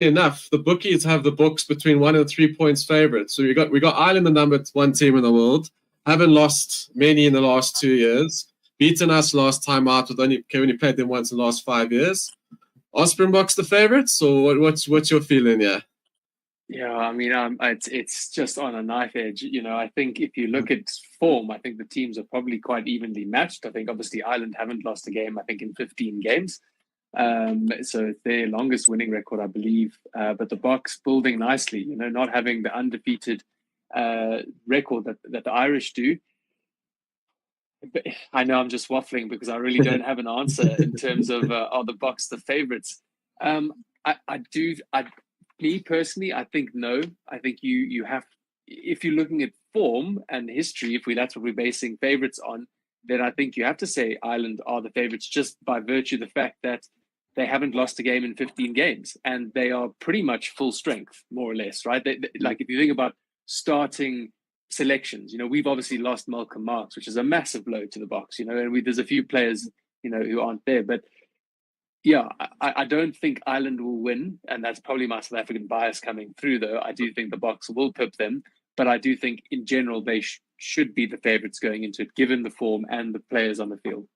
enough, the bookies have the books between 1 and 3 points favourites. So we got Ireland, the number one team in the world, haven't lost many in the last 2 years, beaten us last time out with only played them once in the last 5 years. Are Springboks the favourites, or what's your feeling here? Yeah, I mean, it's just on a knife edge. I think if you look at form, I think the teams are probably quite evenly matched. I think obviously Ireland haven't lost a game, I think, in 15 games. So it's their longest winning record, I believe. But the Boks building nicely, not having the undefeated record that the Irish do. But I know I'm just waffling because I really don't have an answer in terms of are the Boks the favourites. Me personally, I think no. I think you have, if you're looking at form and history, that's what we're basing favourites on, then I think you have to say Ireland are the favourites just by virtue of the fact that they haven't lost a game in 15 games and they are pretty much full strength, more or less, right? Like if you think about starting selections, we've obviously lost Malcolm Marx, which is a massive blow to the Boks, and there's a few players, who aren't there, but yeah, I don't think Ireland will win, and that's probably my South African bias coming through, though. I do think the Boks will pip them, but I do think in general they should be the favourites going into it, given the form and the players on the field.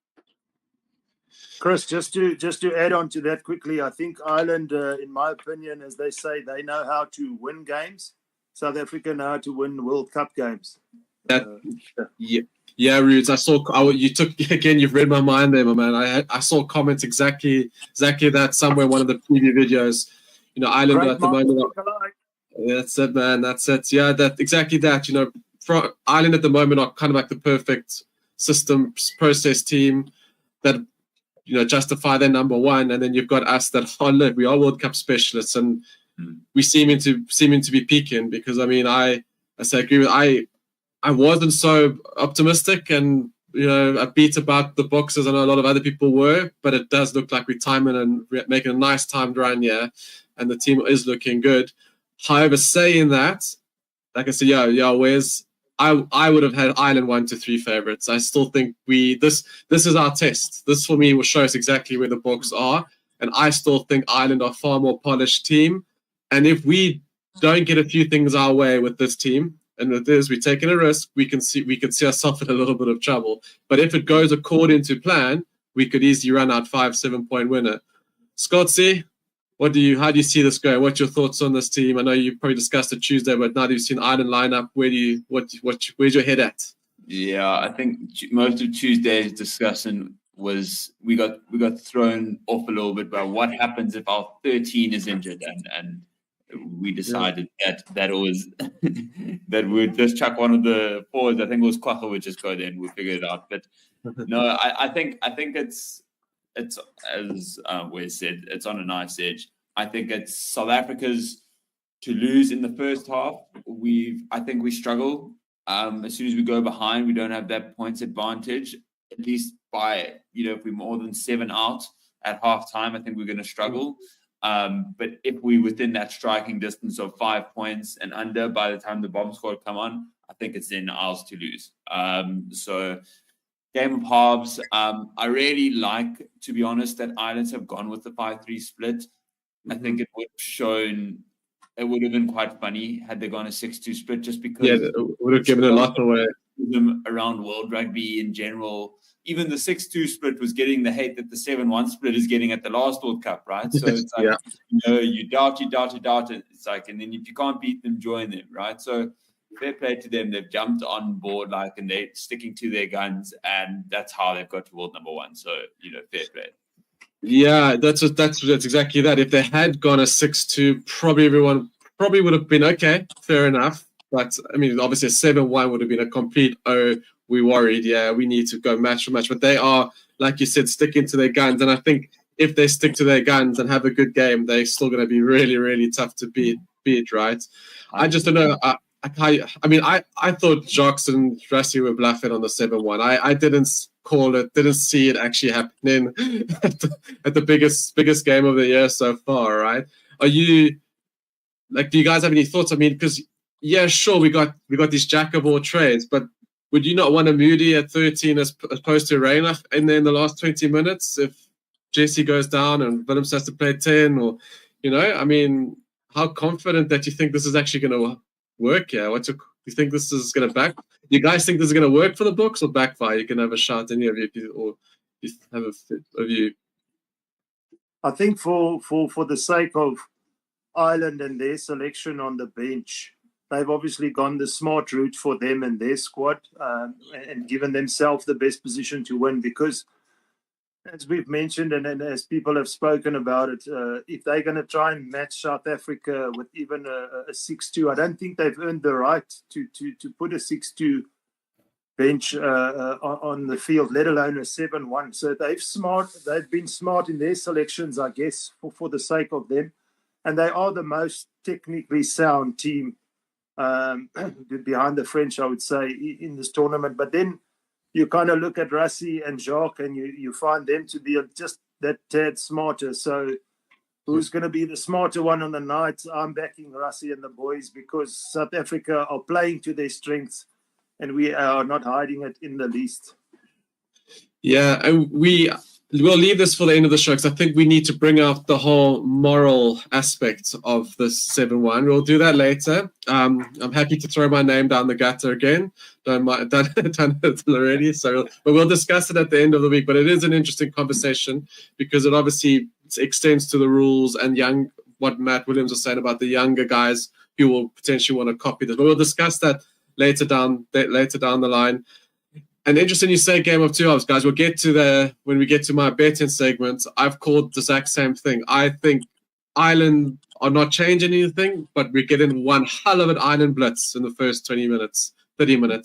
Chris, just to add on to that quickly, I think Ireland, in my opinion, as they say, they know how to win games. South Africa know how to win World Cup games. Yeah, Roots. You've read my mind there, my man. I saw comments exactly that somewhere in one of the preview videos. Ireland Great at the moment. That's it, man. That's it. Yeah, exactly that. Ireland at the moment are kind of like the perfect system process team that justify their number one, and then you've got us that look, we are World Cup specialists, and we seeming to be peaking because I agree with I wasn't so optimistic and upbeat about the Boks as I know a lot of other people were, but it does look like we're timing and making a nice timed run here, and the team is looking good. However, saying that, like I said, I would have had Ireland 1 to 3 favourites. I still think this is our test. This for me will show us exactly where the Boks are, and I still think Ireland are a far more polished team. And if we don't get a few things our way with this team, and with this, we're taking a risk. We can see ourselves in a little bit of trouble. But if it goes according to plan, we could easily run out 5-7 point winner. Scottsy, how do you see this going? What's your thoughts on this team? I know you probably discussed it Tuesday, but now that you've seen Ireland line up, where's your head at? Yeah, I think most of Tuesday's discussion was we got thrown off a little bit by what happens if our 13 is injured, and we decided that it was that we'd just chuck one of the forwards. I think it was Kwagga would just go there and we'll figure it out. But no, I think it's as Wes said, it's on a knife's edge. I think it's South Africa's to lose in the first half. I think we struggle. As soon as we go behind, we don't have that points advantage. At least by if we're more than 7 out at half time, I think we're going to struggle. But if we're within that striking distance of 5 points and under by the time the bomb squad come on, I think it's then ours to lose. So game of halves. I really like, to be honest, that Ireland have gone with the 5-3 split. I think it would have been quite funny had they gone a 6-2 split, just because it would have given a lot away. Them around world rugby in general. Even the 6-2 split was getting the hate that the 7-1 split is getting at the last World Cup, right? So it's like, you doubt. It's like, and then if you can't beat them, join them, right? So fair play to them. They've jumped on board, and they're sticking to their guns, and that's how they've got to world number one. So, fair play. Yeah, that's exactly that. If they had gone a 6-2, probably everyone would have been okay, fair enough. But obviously a 7-1 would have been a complete we worried. Yeah, we need to go match for match. But they are, like you said, sticking to their guns. And I think if they stick to their guns and have a good game, they're still going to be really, really tough to beat. Right? I just don't know. I thought Jocks and Rassie were bluffing on the 7-1. I didn't call it, didn't see it actually happening at the biggest game of the year so far, right? Are you do you guys have any thoughts? Because sure, we got these jack of all trades, but would you not want a Moody at 13 as opposed to Reina in the last 20 minutes if Jesse goes down and Willems has to play 10? Or You know, I mean, how confident that you think this is actually going to work here? You think this is going to back? You guys think this is going to work for the Books or backfire? You can have a shot, any of you, or you have a view. I think for the sake of Ireland and their selection on the bench, they've obviously gone the smart route for them and their squad, and given themselves the best position to win. Because, as we've mentioned and as people have spoken about it, if they're going to try and match South Africa with even a 6-2, I don't think they've earned the right to put a 6-2 bench on the field, let alone a 7-1. So they've been smart in their selections, I guess, for the sake of them. And they are the most technically sound team behind the French, I would say, in this tournament. But then you kind of look at Rassie and Jacques and you find them to be just that tad smarter. So who's going to be the smarter one on the night? I'm backing Rassie and the boys, because South Africa are playing to their strengths and we are not hiding it in the least. Yeah, and we'll leave this for the end of the show, because I think we need to bring out the whole moral aspect of this 7-1. We'll do that later. I'm happy to throw my name down the gutter again. Done it already. But we'll discuss it at the end of the week. But it is an interesting conversation, because it obviously extends to the rules and what Matt Williams was saying about the younger guys who will potentially want to copy this. But we'll discuss that later down the line. And interesting you say game of 2 halves, guys. We'll get to when we get to my betting segment. I've called the exact same thing. I think Ireland are not changing anything, but we're getting one hell of an Ireland blitz in the first 30 minutes.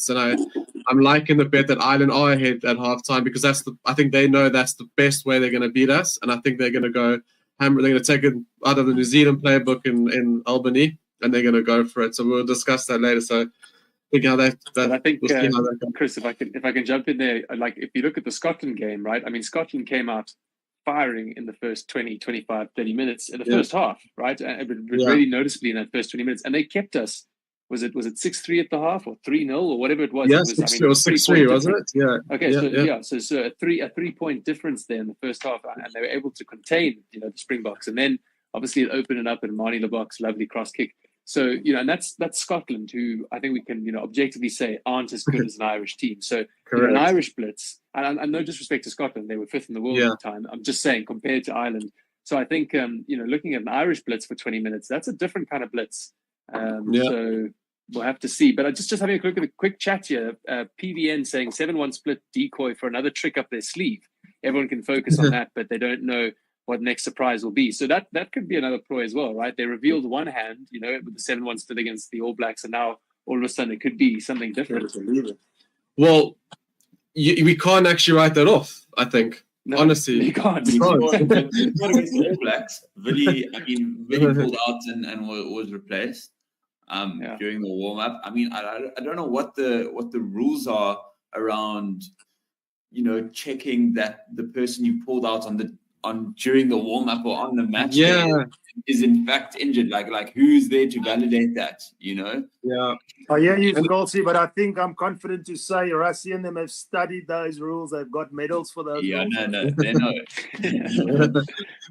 And I'm liking the bet that Ireland are ahead at halftime, because I think they know that's the best way they're going to beat us. And I think they're going to go hammer. They're going to take it out of the New Zealand playbook in Albany, and they're going to go for it. So we'll discuss that later. So I think Chris, if I can jump in there, like if you look at the Scotland game, right? I mean, Scotland came out firing in the first 20, 25, 30 minutes in the first half, right? And really noticeably in that first 20 minutes. And they kept us, was it 6-3 at the half or 3-0 or whatever it was? Yes, it was 6-3, wasn't it? Yeah. Okay, so a 3-point difference there in the first half, and they were able to contain, the Springboks. And then obviously it opened it up, and Marnie LeBock's lovely cross kick. So, and that's Scotland, who I think we can, objectively say aren't as good as an Irish team. So an Irish blitz, and no disrespect to Scotland, they were 5th in the world at the time. I'm just saying, compared to Ireland. So I think, looking at an Irish blitz for 20 minutes, that's a different kind of blitz. So we'll have to see. But just having a quick chat here, PVN saying 7-1 split decoy for another trick up their sleeve. Everyone can focus on that, but they don't know what next surprise will be. So that could be another ploy as well, right? They revealed one hand, with the 7-1 split against the All Blacks, and now all of a sudden it could be something different. Well, we can't actually write that off, I think. No, honestly. You can't. Not against the All Blacks. Willie pulled out and was replaced during the warm-up. I mean, I don't know what the rules are around, checking that the person you pulled out during the warm-up or on the match day is in fact injured. Like who's there to validate that, Yeah. I hear you, Golsey, but I think I'm confident to say Rassie and them have studied those rules. They've got medals for those rules. No, they know.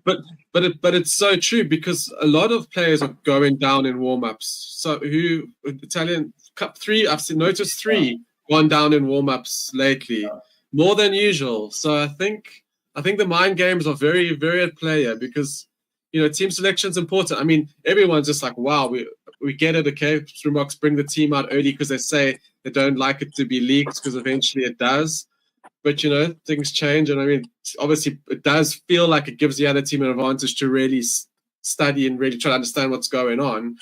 But it's so true, because a lot of players are going down in warm-ups. So Italian Cup 3, I've noticed 3 gone down in warm-ups lately, more than usual. So I think the mind games are very, very at play here, because, team selection is important. I mean, everyone's just like, wow, we get it, okay? Springboks bring the team out early because they say they don't like it to be leaked, because eventually it does. But, things change. And I mean, obviously it does feel like it gives the other team an advantage to really study and really try to understand what's going on.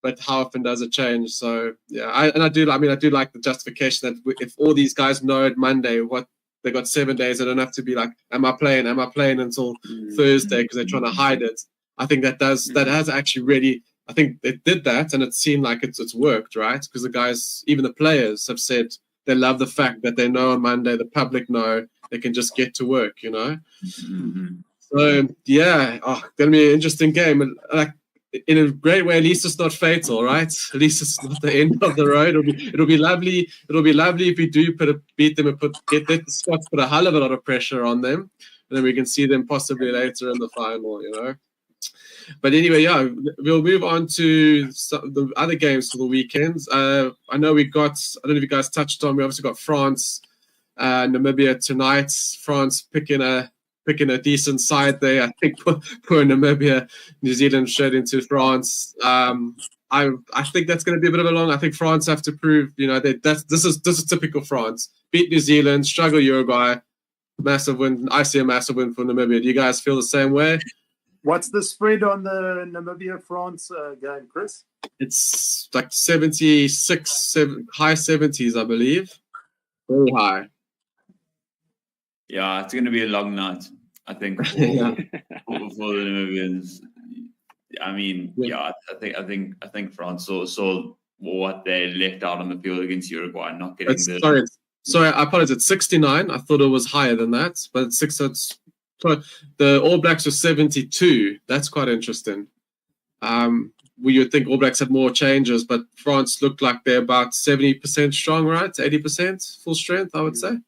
But how often does it change? So, I do like the justification that if all these guys know at Monday what they got 7 days, they don't have to be like, am I playing until Thursday, because they're trying to hide it. I think that has actually really, I think they did that, and it seemed like it's worked, right? Because the guys, even the players, have said they love the fact that they know on Monday, the public know, they can just get to work, Mm-hmm. So, going to be an interesting game. And in a great way, at least it's not fatal, right? At least it's not the end of the road. It'll be lovely. It'll be lovely if we do beat them and get the Scots put a hell of a lot of pressure on them, and then we can see them possibly later in the final. But anyway, yeah, we'll move on to the other games for the weekends. I know we got, I don't know if you guys touched on, we obviously got France, Namibia tonight. France picking a decent side there. I think poor Namibia, New Zealand straight into France. I think that's going to be a bit of a long. I think France have to prove, this is typical France. Beat New Zealand, struggle Uruguay, massive win. I see a massive win for Namibia. Do you guys feel the same way? What's the spread on the Namibia-France game, Chris? It's like 76, high 70s, I believe. Very high. Yeah, it's going to be a long night, I think, for the Namibians. I mean, I think France saw what they left out on the field against Uruguay, not getting Sorry, I apologize. It's 69. I thought it was higher than that, but it's the All Blacks were 72. That's quite interesting. You'd think All Blacks had more changes, but France looked like they're about 70% strong, right? 80% full strength, I would say.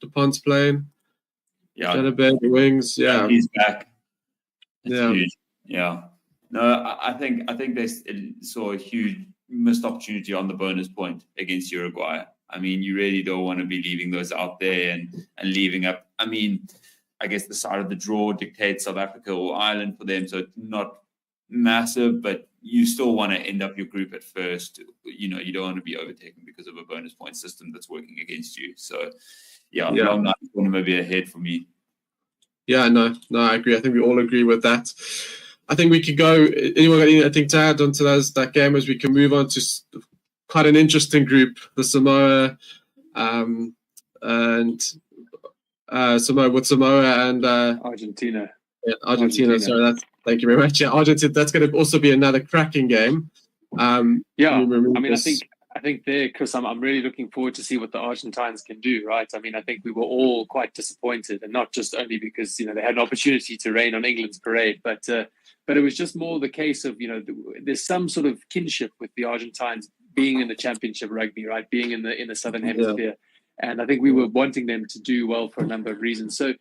Dupont's playing. Yeah. Janabek, wings. Yeah. He's back. That's yeah. Huge. Yeah. No, I think they saw a huge missed opportunity on the bonus point against Uruguay. I mean, you really don't want to be leaving those out there and leaving up. I mean, I guess the side of the draw dictates South Africa or Ireland for them, so it's not massive, but you still want to end up your group at first. You don't want to be overtaken because of a bonus point system that's working against you. So, long night is going to be ahead for me. Yeah, no, I agree. I think we all agree with that. I think we could go. Anyone got anything to add onto that game as we can move on to quite an interesting group, the Samoa and Samoa and Argentina. Yeah, Argentina. Sorry, thank you very much. Yeah, Argentina. That's going to also be another cracking game. I think there, Chris, I'm really looking forward to see what the Argentines can do, right? I mean, I think we were all quite disappointed, and not just only because, they had an opportunity to rain on England's parade, but it was just more the case of, there's some sort of kinship with the Argentines being in the championship rugby, right? Being in the Southern Hemisphere. Yeah. And I think we were wanting them to do well for a number of reasons. So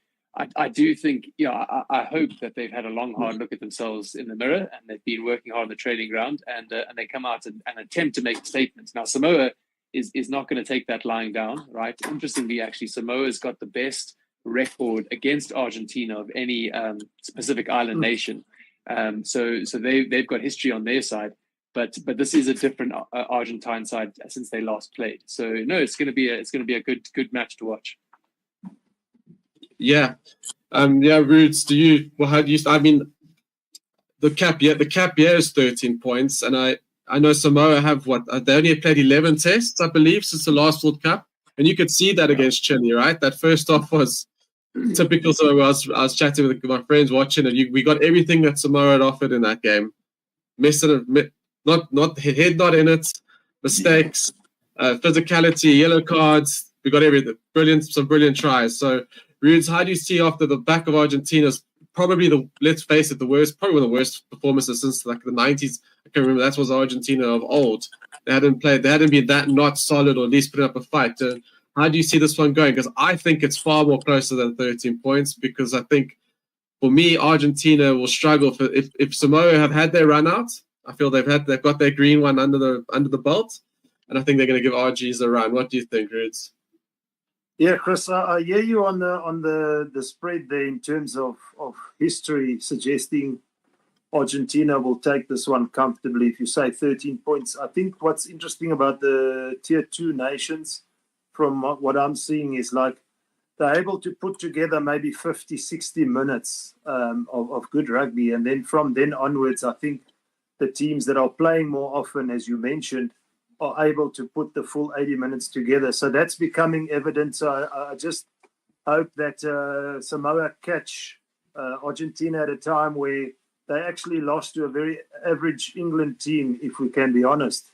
I do think, I hope that they've had a long, hard look at themselves in the mirror, and they've been working hard on the training ground, and they come out and attempt to make statements. Now, Samoa is not going to take that lying down, right? Interestingly, actually, Samoa's got the best record against Argentina of any Pacific Island nation. So they've got history on their side, but this is a different Argentine side since they last played. So no, it's going to be a good match to watch. Yeah. Roots, how do you, I mean, the cap year is 13 points, and I know Samoa have they only played 11 tests, I believe, since the last World Cup, and you could see that against Chile, right? That first off was typical. So I was chatting with my friends watching it. We got everything that Samoa had offered in that game. Not in it, mistakes, physicality, yellow cards. We got everything. Some brilliant tries. So, Rudes, how do you see after the back of Argentina's probably let's face it, probably one of the worst performances since like the 90s. I can remember that was Argentina of old. They hadn't been that not solid, or at least putting up a fight. How do you see this one going? Because I think it's far more closer than 13 points, because I think, for me, Argentina will struggle if Samoa have had their run out. I feel they've got their green one under the belt, and I think they're going to give RGs a run. What do you think, Rudes? Yeah, Chris, I hear you on the spread there in terms of history, suggesting Argentina will take this one comfortably. If you say 13 points, I think what's interesting about the Tier 2 nations, from what I'm seeing, is like they're able to put together maybe 50, 60 minutes of good rugby. And then from then onwards, I think the teams that are playing more often, as you mentioned, are able to put the full 80 minutes together. So that's becoming evident. So I just hope that Samoa catch Argentina at a time where they actually lost to a very average England team, if we can be honest.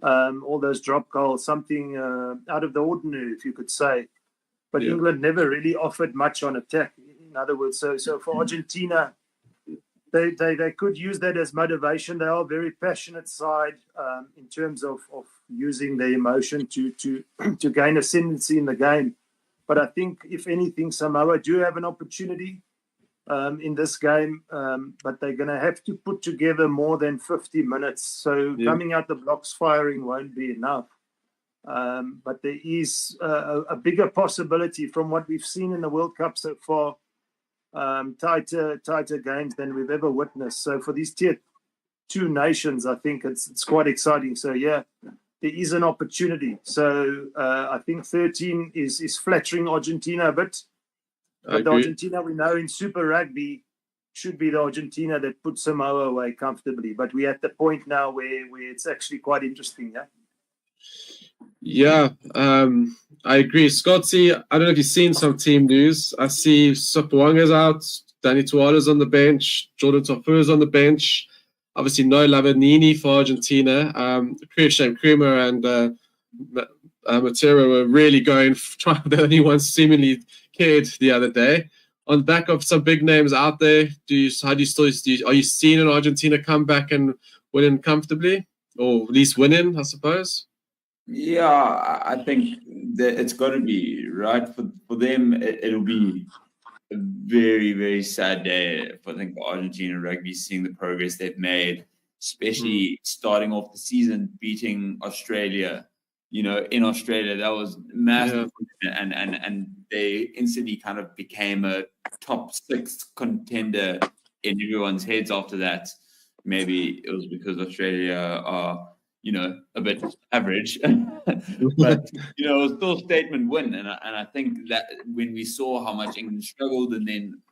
All those drop goals, something out of the ordinary, if you could say. But yeah, England never really offered much on attack, in other words. So for Argentina, they could use that as motivation. They are a very passionate side in terms of using their emotion to gain ascendancy in the game. But I think, if anything, Samoa do have an opportunity. in this game, but they're going to have to put together more than 50 minutes. So coming out the blocks firing won't be enough. But there is a bigger possibility from what we've seen in the World Cup so far, tighter games than we've ever witnessed. So for these tier 2 nations, I think it's quite exciting. So yeah, there is an opportunity. So I think 13 is flattering Argentina a bit. But the Argentina we know in Super Rugby should be the Argentina that puts Samoa away comfortably. But we're at the point now where it's actually quite interesting, yeah? Yeah, I agree. Scotty, I don't know if you've seen some team news. I see SUPERBRU's out, Danny Tuala's on the bench, Jordan Taufur's on the bench. Obviously, no Lavanini for Argentina. Creamer and Matera were really going, trying the only ones seemingly cared the other day. On the back of some big names out there, are you seeing an Argentina come back and winning comfortably, or at least winning, I suppose? Yeah, I think that it's got to be right for them. It'll be a very, very sad day for Argentina rugby, seeing the progress they've made, especially starting off the season beating Australia. You know, in Australia, that was massive, and they instantly kind of became a top 6 contender in everyone's heads after that. Maybe it was because Australia are, a bit average, but it was still a statement win. And I think that when we saw how much England struggled, and then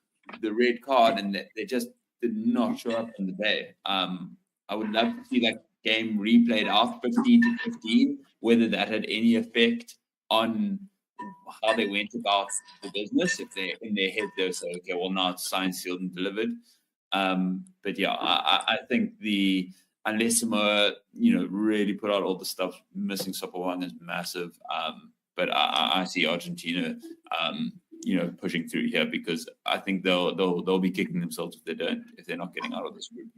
the red card, and they just did not show up in the day. I would love to see that game replayed out 15-15, whether that had any effect on how they went about the business. If they in their head they were saying, okay, well now it's signed, sealed, and delivered. But yeah, I think unless Samoa, really put out all the stuff, missing SUPERBRU is massive. But I see Argentina, pushing through here, because I think they'll be kicking themselves if they're not getting out of this group.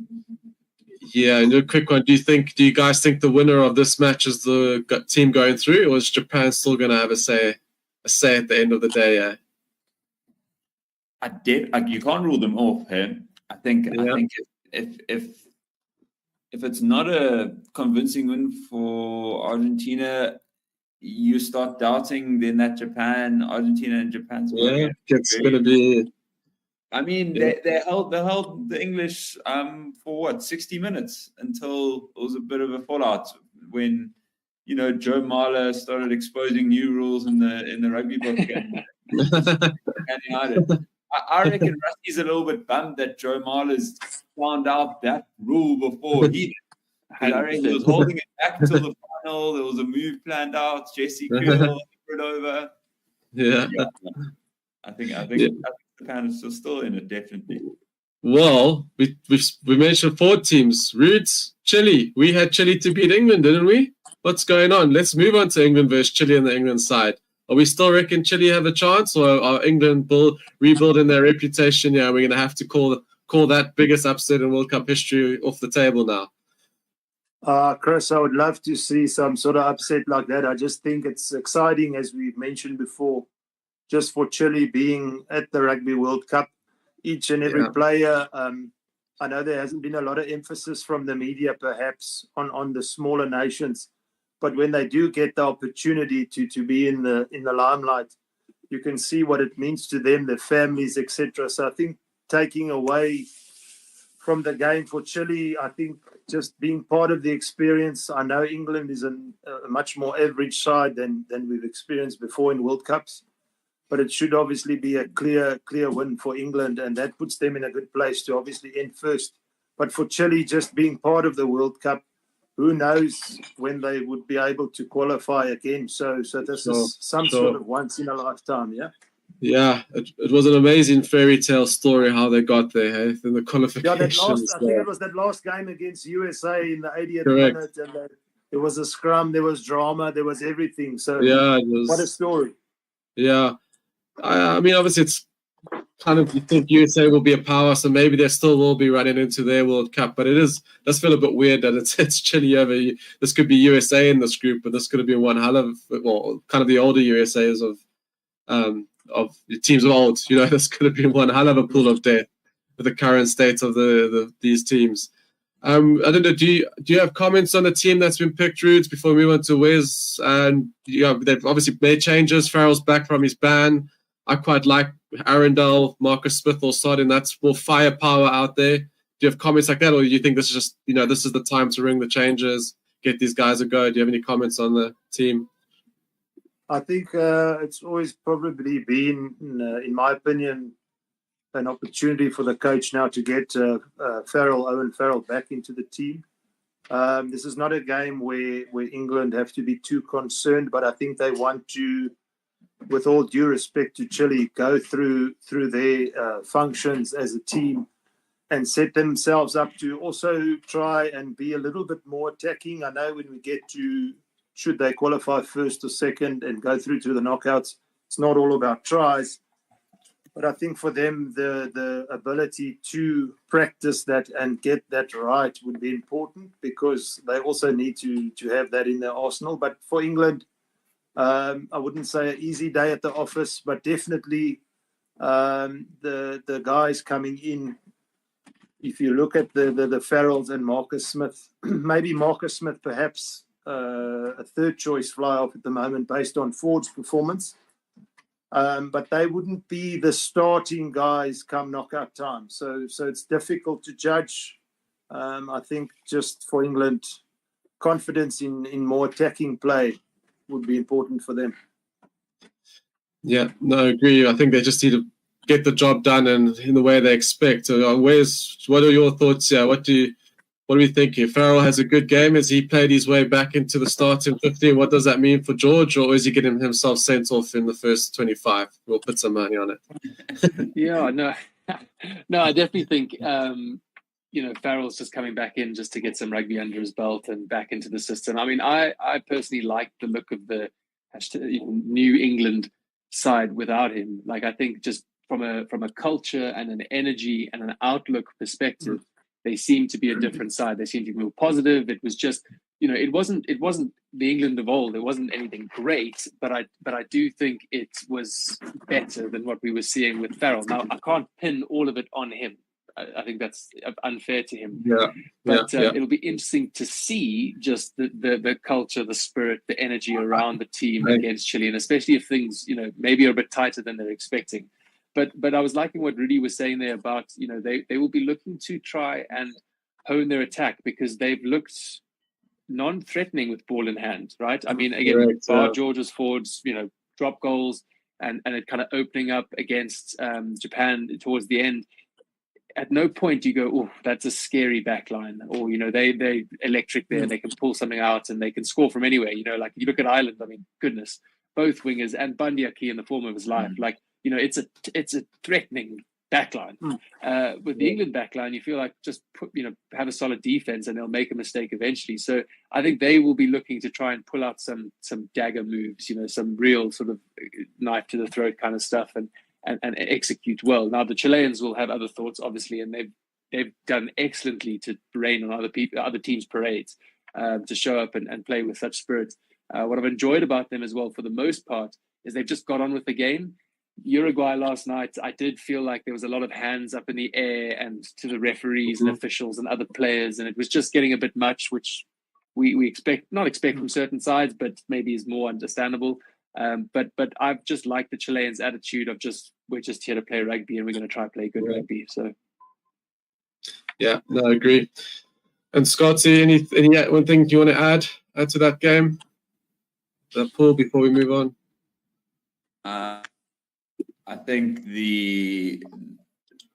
Yeah, and a quick one. Do you guys think the winner of this match is the team going through, or is Japan still going to have a say at the end of the day? Yeah? You can't rule them off, hey? I think if it's not a convincing win for Argentina, you start doubting then that Argentina and Japan's it's going to be. I mean, they held the English for what, 60 minutes, until it was a bit of a fallout when Joe Marler started exposing new rules in the rugby book and United. I reckon Rusty's a little bit bummed that Joe Marler's found out that rule before he did. I reckon he was holding it back till the final. There was a move planned out. Jesse Currie put over. Yeah. I think Japan is still in it, definitely. Well, we mentioned 4 teams. Roots, Chile. We had Chile to beat England, didn't we? What's going on? Let's move on to England versus Chile on the England side. Are we still reckon Chile have a chance, or are England rebuilding their reputation? Yeah, we're going to have to call that biggest upset in World Cup history off the table now. Chris, I would love to see some sort of upset like that. I just think it's exciting, as we've mentioned before, just for Chile being at the Rugby World Cup. Each and every player, I know there hasn't been a lot of emphasis from the media perhaps on the smaller nations, but when they do get the opportunity to be in the limelight, you can see what it means to them, their families, etc. So I think taking away from the game for Chile, I think just being part of the experience. I know England is a much more average side than we've experienced before in World Cups, but it should obviously be a clear win for England, and that puts them in a good place to obviously end first. But for Chile, just being part of the World Cup, who knows when they would be able to qualify again. So this is some sort of once in a lifetime, yeah? Yeah, it was an amazing fairy tale story how they got there, hey? In the qualifications. I think it was that last game against USA in the 80th minute, and there was a scrum, there was drama, there was everything. So what a story. Yeah. I mean, obviously it's kind of, you think USA will be a power, so maybe they still will be running into their World Cup, but does feel a bit weird that it's Chile over. This could be USA in this group, but this could have been one hell of, well, kind of the older USAs of teams of old. This could have been one hell of a pool of death with the current state of these teams. I don't know. Do you have comments on the team that's been picked, Roots, before we move on to Wes? And they've obviously made changes. Farrell's back from his ban. I quite like Arundel, Marcus Smith all starting. That's more firepower out there. Do you have comments like that, or do you think this is just this is the time to ring the changes, get these guys a go? Do you have any comments on the team? I think it's always probably been, in my opinion, an opportunity for the coach now to get Owen Farrell back into the team. This is not a game where England have to be too concerned, but I think they want to, with all due respect to Chile, go through their functions as a team and set themselves up to also try and be a little bit more attacking. I know when we get to, should they qualify first or second and go through to the knockouts, it's not all about tries. But I think for them, the ability to practice that and get that right would be important, because they also need to have that in their arsenal. But for England, I wouldn't say an easy day at the office, but definitely the guys coming in, if you look at the Farrells and Marcus Smith, maybe Marcus Smith perhaps a third choice fly-off at the moment based on Ford's performance. But they wouldn't be the starting guys come knockout time. So it's difficult to judge. I think just for England, confidence in more attacking play would be important for them. Yeah, no, I agree. I think they just need to get the job done and in the way they expect. So, what are your thoughts here? What do we think here? Farrell has a good game. Has he played his way back into the starting 15? What does that mean for George? Or is he getting himself sent off in the first 25? We'll put some money on it. Yeah, no, I definitely think, Farrell's just coming back in just to get some rugby under his belt and back into the system. I mean, I personally like the look of the New England side without him. Like, I think just from a culture and an energy and an outlook perspective, they seem to be a different side. They seem to be more positive. It was just, it wasn't the England of old. It wasn't anything great, but I do think it was better than what we were seeing with Farrell. Now, I can't pin all of it on him. I think that's unfair to him. But it'll be interesting to see just the culture, the spirit, the energy around the team against Chile, and especially if things, maybe are a bit tighter than they're expecting. But I was liking what Rudy was saying there about, they will be looking to try and hone their attack, because they've looked non-threatening with ball in hand, right? I mean, again, George's forwards, drop goals and it kind of opening up against Japan towards the end. At no point do you go, oh, that's a scary back line, or, they electric there, they can pull something out and they can score from anywhere. Like you look at Ireland, I mean, goodness, both wingers and Bandiaki in the form of his life, like, it's a threatening backline. With the England backline, you feel like just have a solid defense and they'll make a mistake eventually. So I think they will be looking to try and pull out some dagger moves, some real sort of knife to the throat kind of stuff, and execute well. Now the Chileans will have other thoughts, obviously, and they've done excellently to rain on other teams' parades, to show up and play with such spirit. What I've enjoyed about them as well, for the most part, is they've just got on with the game. Uruguay last night, I did feel like there was a lot of hands up in the air and to the referees and officials and other players, and it was just getting a bit much, which we not expect from certain sides, but maybe is more understandable. But I've just liked the Chileans' attitude of we're just here to play rugby and we're going to try to play good rugby. So yeah, no, I agree. And Scotty, any one thing you want to add to that game, that pool, before we move on? I think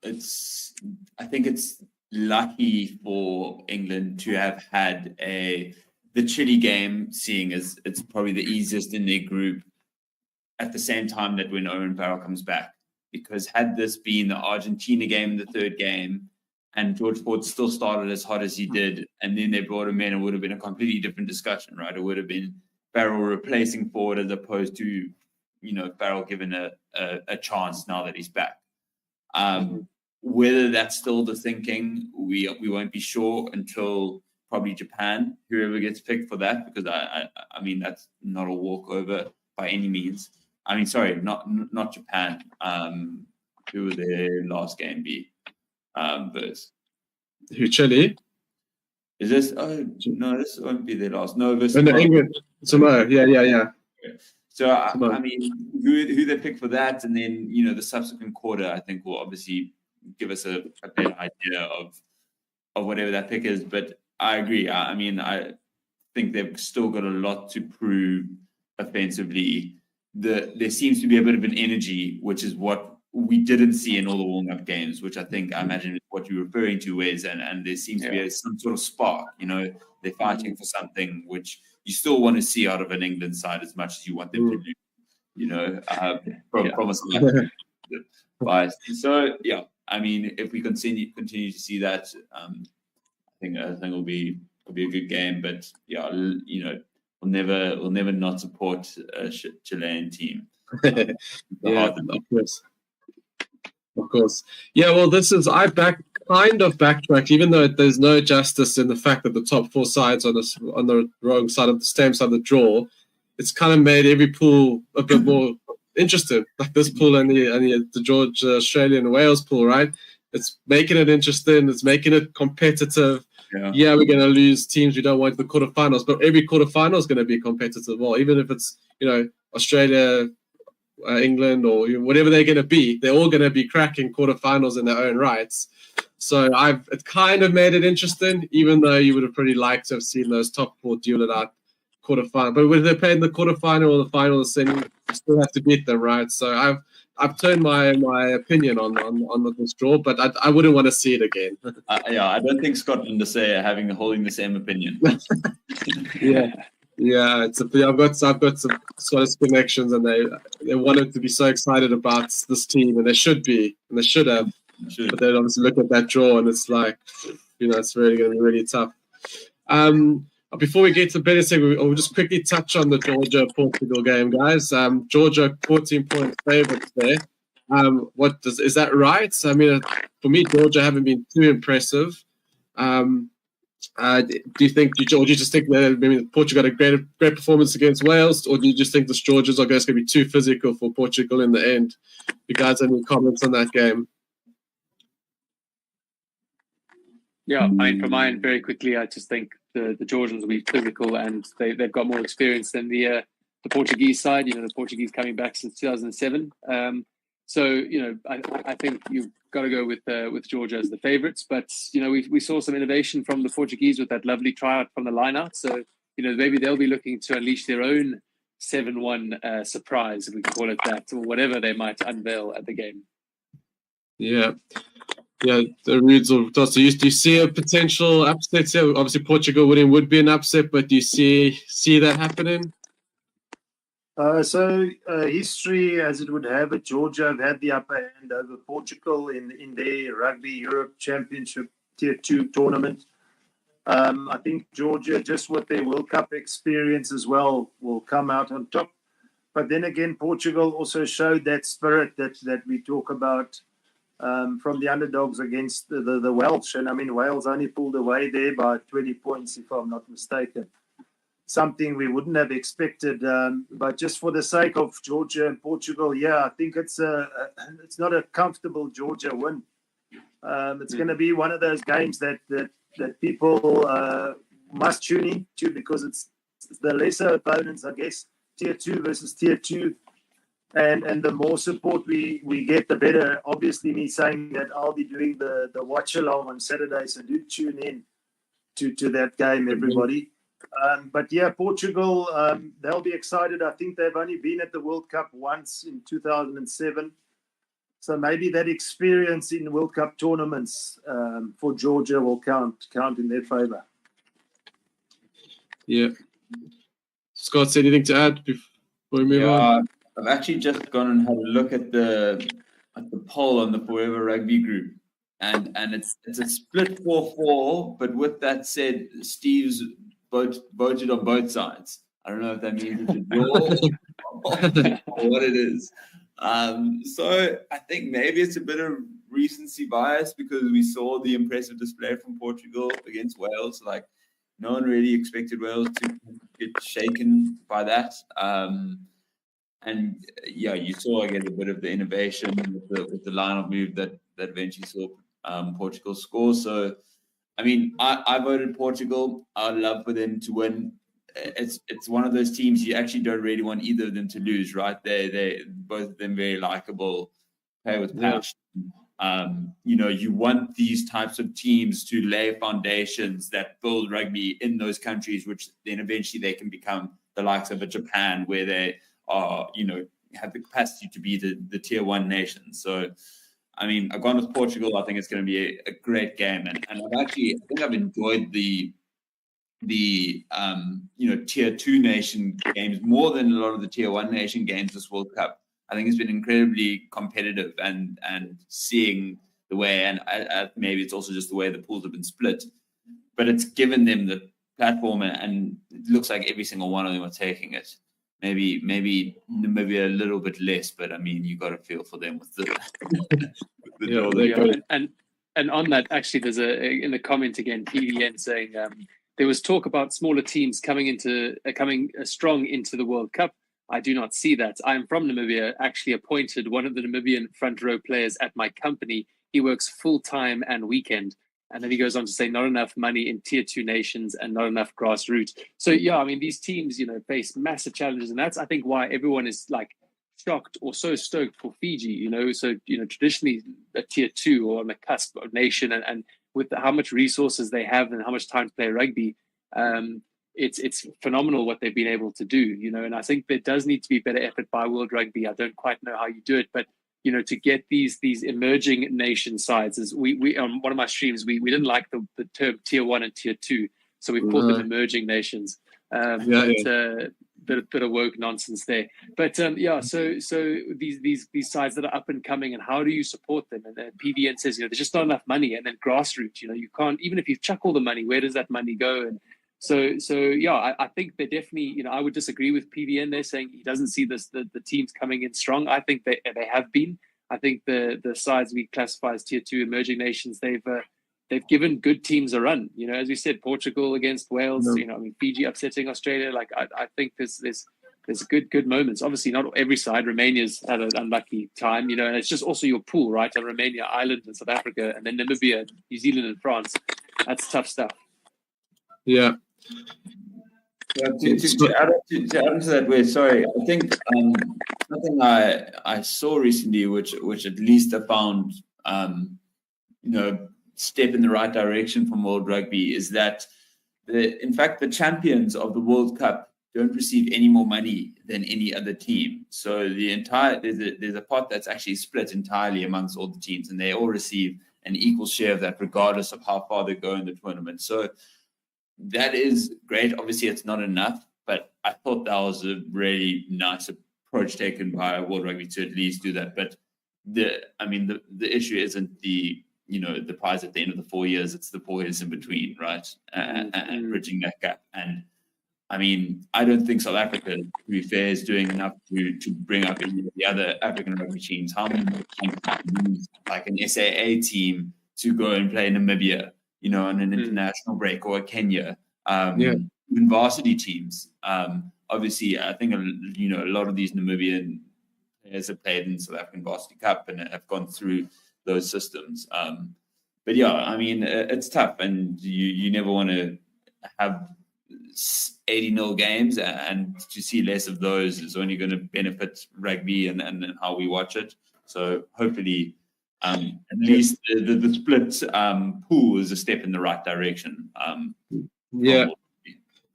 it's lucky for England to have had the Chile game, seeing as it's probably the easiest in their group, at the same time that when Owen Farrell comes back. Because had this been the Argentina game, the third game, and George Ford still started as hot as he did, and then they brought him in, it would have been a completely different discussion, right? It would have been Farrell replacing Ford as opposed to, Farrell given a chance now that he's back. Whether that's still the thinking, we won't be sure until probably Japan, whoever gets picked for that, because I mean, that's not a walkover by any means. I mean, sorry, not Japan. Who would their last game be? Versus Who, Chile? Is this? Oh no, this won't be their last. No, versus No, England. Samoa. Yeah. So I mean, who they pick for that, and then the subsequent quarter, I think will obviously give us a better idea of whatever that pick is. But I agree. I mean, I think they've still got a lot to prove offensively. There seems to be a bit of an energy, which is what we didn't see in all the warm-up games, which I imagine is what you're referring to, Wes, and there seems to be some sort of spark. They're fighting for something which you still want to see out of an England side as much as you want them to do. From a side bias. So yeah, I mean, if we continue to see that, I think it'll be a good game. But yeah, we'll never not support a Chilean team. Of course. Yeah, well, I backtracked, even though there's no justice in the fact that the top 4 sides on the wrong side of the same side of the draw. It's kind of made every pool a bit more interesting, like this pool and the Georgia, Australia, and Wales pool, right? It's making it interesting. It's making it competitive. Yeah, we're going to lose teams we don't want in the quarterfinals, but every quarterfinal is going to be competitive. Well, even if it's Australia, England, or whatever they're going to be, they're all going to be cracking quarterfinals in their own rights. So it kind of made it interesting, even though you would have pretty liked to have seen those top 4 duel it out quarterfinal. But when they're playing the quarterfinal or the final, the semi, you still have to beat them, right? So I've turned my opinion on this draw, but I wouldn't want to see it again. I don't think Scotland are holding the same opinion. Yeah, I've got some Scottish connections, and they wanted to be so excited about this team, and they should be, and they should have. But they obviously look at that draw, and it's like, it's really going to be really tough. Before we get to the better segment, we'll just quickly touch on the Georgia-Portugal game, guys. Georgia 14-point favorites there. Is that right? I mean, for me, Georgia haven't been too impressive. Do you just think that maybe Portugal got a great performance against Wales, or do you just think the Georgians are going to be too physical for Portugal in the end? You guys have any comments on that game? Yeah, I mean, from my end, very quickly, I just think the Georgians will be physical, and they've got more experience than the Portuguese side. The Portuguese coming back since 2007. So I think you've got to go with Georgia as the favourites. But we saw some innovation from the Portuguese with that lovely tryout from the line-out. So maybe they'll be looking to unleash their own 7-1 surprise, if we can call it that, or whatever they might unveil at the game. Yeah, the Rudes will toss. Do you see a potential upset here? Obviously, Portugal winning would be an upset, but do you see that happening? History, as it would have it, Georgia have had the upper hand over Portugal in their Rugby Europe Championship Tier 2 tournament. I think Georgia, just with their World Cup experience as well, will come out on top. But then again, Portugal also showed that spirit that we talk about from the underdogs against the Welsh. And I mean, Wales only pulled away there by 20 points, if I'm not mistaken. Something we wouldn't have expected, but just for the sake of Georgia and Portugal, I think it's not a comfortable Georgia win. It's going to be one of those games that people must tune into, because it's the lesser opponents, I guess, Tier 2 versus Tier 2, and the more support we get, the better. Obviously, me saying that, I'll be doing the watch-along on Saturday, so do tune in to that game, everybody. But Portugal, they'll be excited. I think they've only been at the World Cup once in 2007. So maybe that experience in World Cup tournaments for Georgia will count in their favour. Yeah. Scott, anything to add before we move on? I've actually just gone and had a look at the poll on the Forever Rugby group. And it's a split 4-4, but with that said, Steve's voted on both sides. I don't know if that means it's a draw or what it is. So I think maybe it's a bit of recency bias, because we saw the impressive display from Portugal against Wales. Like, no one really expected Wales to get shaken by that. And yeah, you saw again a bit of the innovation with the lineup move that eventually saw Portugal score. So, I mean, I voted Portugal. I'd love for them to win. It's one of those teams you actually don't really want either of them to lose, right? They both of them very likable, play with passion. You want these types of teams to lay foundations that build rugby in those countries, which then eventually they can become the likes of a Japan, where they are, have the capacity to be the tier 1 nation. So, I mean, I've gone with Portugal. I think it's going to be a great game, and I think I've enjoyed the tier 2 nation games more than a lot of the tier 1 nation games this World Cup. I think it's been incredibly competitive, and seeing the way, and maybe it's also just the way the pools have been split, but it's given them the platform, and it looks like every single one of them are taking it. Maybe Namibia a little bit less, but I mean, you got to feel for them with the And on that, actually, there's in the comment again, PVN saying there was talk about smaller teams coming strong into the World Cup. I do not see that. I am from Namibia, actually appointed one of the Namibian front row players at my company. He works full time and weekend. And then he goes on to say not enough money in tier 2 nations and not enough grassroots. So, yeah, I mean, these teams, face massive challenges. And that's, I think, why everyone is like shocked or so stoked for Fiji, So, traditionally a tier 2 or on the cusp of nation, and with how much resources they have and how much time to play rugby, it's phenomenal what they've been able to do, and I think there does need to be better effort by World Rugby. I don't quite know how you do it, but to get these emerging nation sides, as we on one of my streams, we didn't like the term tier 1 and tier 2, so we called them emerging nations. Bit of woke nonsense there, but so these sides that are up and coming, and how do you support them? And PVN says there's just not enough money, and then grassroots, you can't, even if you chuck all the money, where does that money go? And I think they definitely, I would disagree with PVN. They're saying he doesn't see the teams coming in strong. I think they have been. I think the sides we classify as tier 2 emerging nations, they've given good teams a run. As we said, Portugal against Wales. Fiji upsetting Australia. Like I think there's good moments. Obviously, not every side. Romania's had an unlucky time. And it's just also your pool, right? And Romania, Ireland, and South Africa, and then Namibia, New Zealand, and France. That's tough stuff. Yeah. To add on to that, sorry, I think something I saw recently, which at least I found, step in the right direction from World Rugby, is that in fact the champions of the World Cup don't receive any more money than any other team. So there's a pot that's actually split entirely amongst all the teams, and they all receive an equal share of that, regardless of how far they go in the tournament. So that is great. Obviously, it's not enough, but I thought that was a really nice approach taken by World Rugby to at least do that. But the issue isn't the prize at the end of the 4 years; it's the 4 years in between, right? And bridging that gap. And I mean, I don't think South Africa, to be fair, is doing enough to bring up any of the other African rugby teams. How many teams use like an SAA team to go and play Namibia? On an international break, or Kenya, even varsity teams. Obviously, I think a lot of these Namibian players have played in South African Varsity Cup and have gone through those systems. But yeah, I mean, it's tough, and you never want to have 80-0 games, and to see less of those is only going to benefit rugby and how we watch it. So hopefully, at least the split pool is a step in the right direction.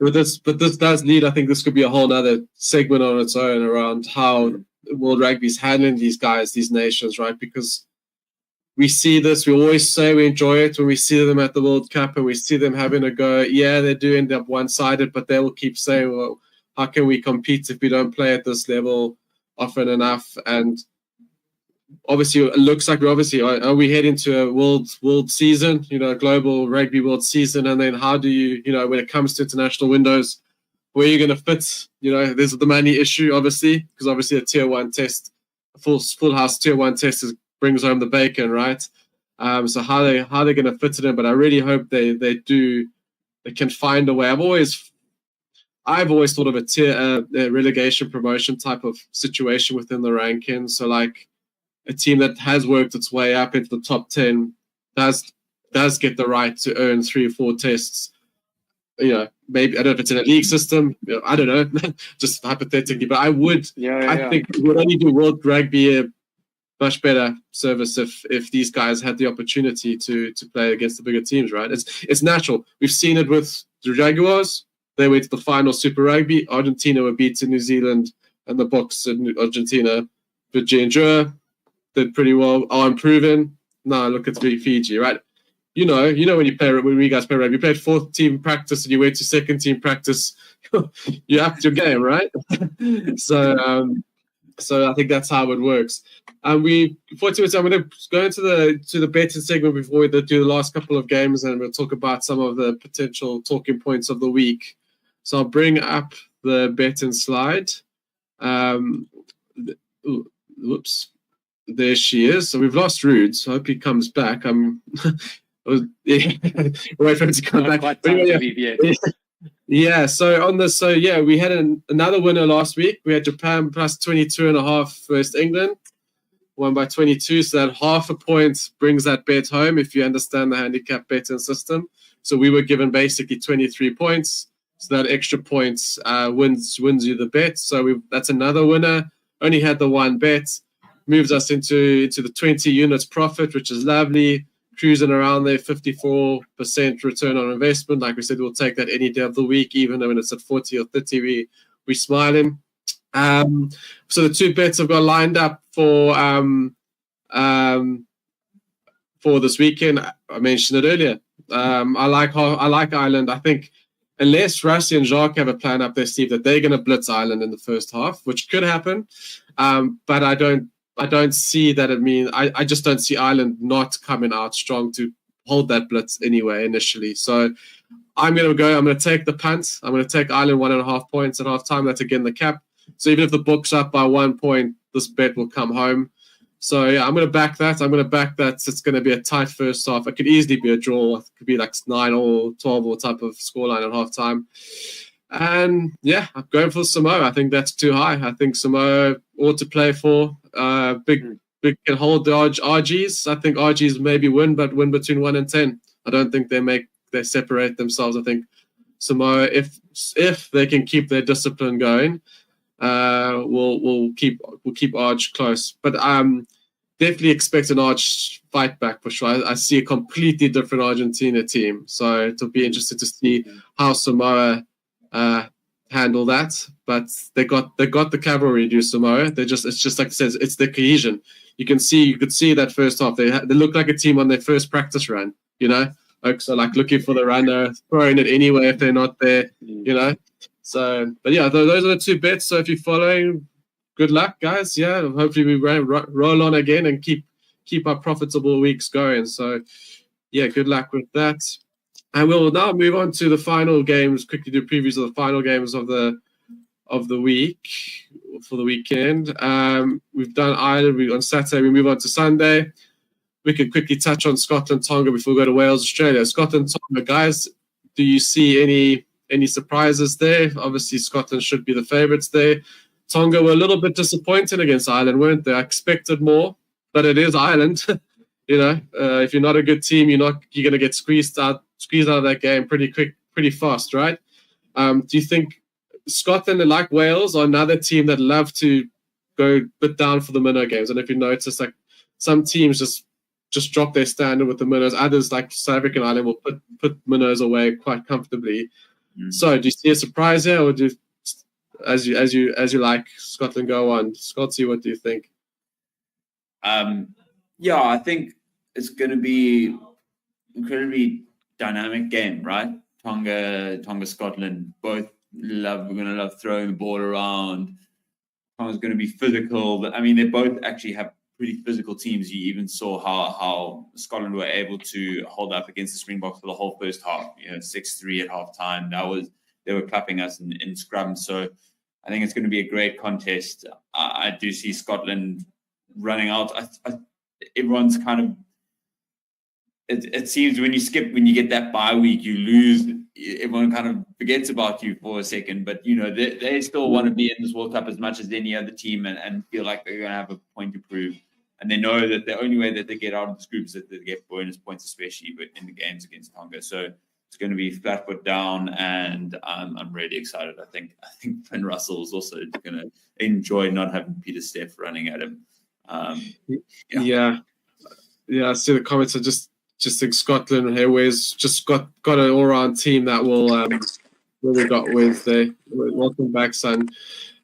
But this does need, I think this could be a whole other segment on its own around how World Rugby is handling these guys, these nations, right? Because we see this, we always say we enjoy it when we see them at the World Cup and we see them having a go. Yeah, they do end up one-sided, but they will keep saying, well, how can we compete if we don't play at this level often enough? And obviously, it looks like we head into a world season, global rugby world season, and then how do you, when it comes to international windows, where are you going to fit? There's the money issue, obviously, because obviously a tier 1 test, a full house tier 1 test brings home the bacon, right? So how they going to fit it in? But I really hope they can find a way. I've always thought of a relegation promotion type of situation within the rankings. So like a team that has worked its way up into the top 10 does get the right to earn 3 or 4 tests. You know, maybe I don't know if it's in a league system. You know, I don't know, just hypothetically. But I think it would only do World Rugby a much better service if these guys had the opportunity to play against the bigger teams. Right? It's natural. We've seen it with the Jaguars. They went to the final Super Rugby. Argentina were beaten New Zealand and the Box in Argentina. But Jandra did pretty well. Are improving. Now look at Fiji, right? You know when we guys play rugby, you played 4th team practice and you went to 2nd team practice, you upped your game, right? So I think that's how it works. And I'm going to go into the betting segment before we do the last couple of games, and we'll talk about some of the potential talking points of the week. So I'll bring up the betting slide. Whoops. There she is. So we've lost Rude, so I hope he comes back. Wait for him to come back. Quite time to leave yet. Yeah, we had another winner last week. We had Japan plus 22.5 versus England. Won by 22, so that half a point brings that bet home if you understand the handicap betting system. So we were given basically 23 points. So that extra points wins you the bet. So that's another winner. Only had the one bet. Moves us into the 20 units profit, which is lovely. Cruising around there, 54% return on investment. Like we said, we'll take that any day of the week, even when it's at 40 or 30, we're smiling. So the 2 bets I've got lined up for this weekend. I mentioned it earlier. I like Ireland. I think unless Rassie and Jacques have a plan up their sleeve that they're going to blitz Ireland in the first half, which could happen, but I don't see that. I just don't see Ireland not coming out strong to hold that blitz anyway initially. So I'm going to take the punt. I'm going to take Ireland 1.5 points at halftime. That's again the cap. So even if the book's up by 1 point, this bet will come home. So yeah, I'm going to back that. It's going to be a tight first half. It could easily be a draw. It could be like 9 or 12 or type of scoreline at halftime. And yeah, I'm going for Samoa. I think that's too high. I think Samoa ought to play for big can hold the RGs. I think RGs maybe win, but win between 1 and 10. I don't think they separate themselves. I think Samoa, if they can keep their discipline going, we'll keep Arg close. But definitely expect an Arg fight back for sure. I see a completely different Argentina team, so it'll be interesting to see how Samoa handle that. But they got the cavalry to do Samoa. It's just like it says, it's the cohesion. You could see that first half. They look like a team on their first practice run. So like looking for the runner, throwing it anyway if they're not there. So, but yeah, those are the 2 bets. So if you're following, good luck, guys. Yeah, hopefully we roll on again and keep our profitable weeks going. So yeah, good luck with that. And we'll now move on to the final games. Quickly do previews of the final games of the week for the weekend. We've done Ireland on Saturday. We move on to Sunday. We can quickly touch on Scotland, Tonga before we go to Wales, Australia. Scotland, Tonga, guys. Do you see any surprises there? Obviously, Scotland should be the favourites there. Tonga were a little bit disappointed against Ireland, weren't they? I expected more, but it is Ireland. If you're not a good team, you're going to get squeezed out of that game pretty quick, pretty fast, right? Do you think Scotland, like Wales, are another team that love to go a bit down for the minnow games? And if you notice, like some teams just drop their standard with the minnows. Others, like South African Ireland, will put minnows away quite comfortably. So, do you see a surprise here, or as you like Scotland go on? Scotty, what do you think? Yeah, I think it's going to be incredibly dynamic game, right? Tonga, Scotland, both we're going to love throwing the ball around. Tonga's going to be physical. I mean, they both actually have pretty physical teams. You even saw how Scotland were able to hold up against the Springboks for the whole first half. 6-3 at halftime. They were clapping us in scrum. So I think it's going to be a great contest. I do see Scotland running out. Everyone's kind of. It seems when you get that bye week, you lose everyone kind of forgets about you for a second, but they still want to be in this World Cup as much as any other team, and feel like they're going to have a point to prove. And they know that the only way that they get out of this group is that they get bonus points, especially in the games against Tonga. So it's going to be flat foot down, and I'm really excited. I think Finn Russell is also going to enjoy not having Peter Steff running at him. Yeah, I see the comments. I just think Scotland and Hayways just got an all-round team that will really got Wednesday. Welcome back, son.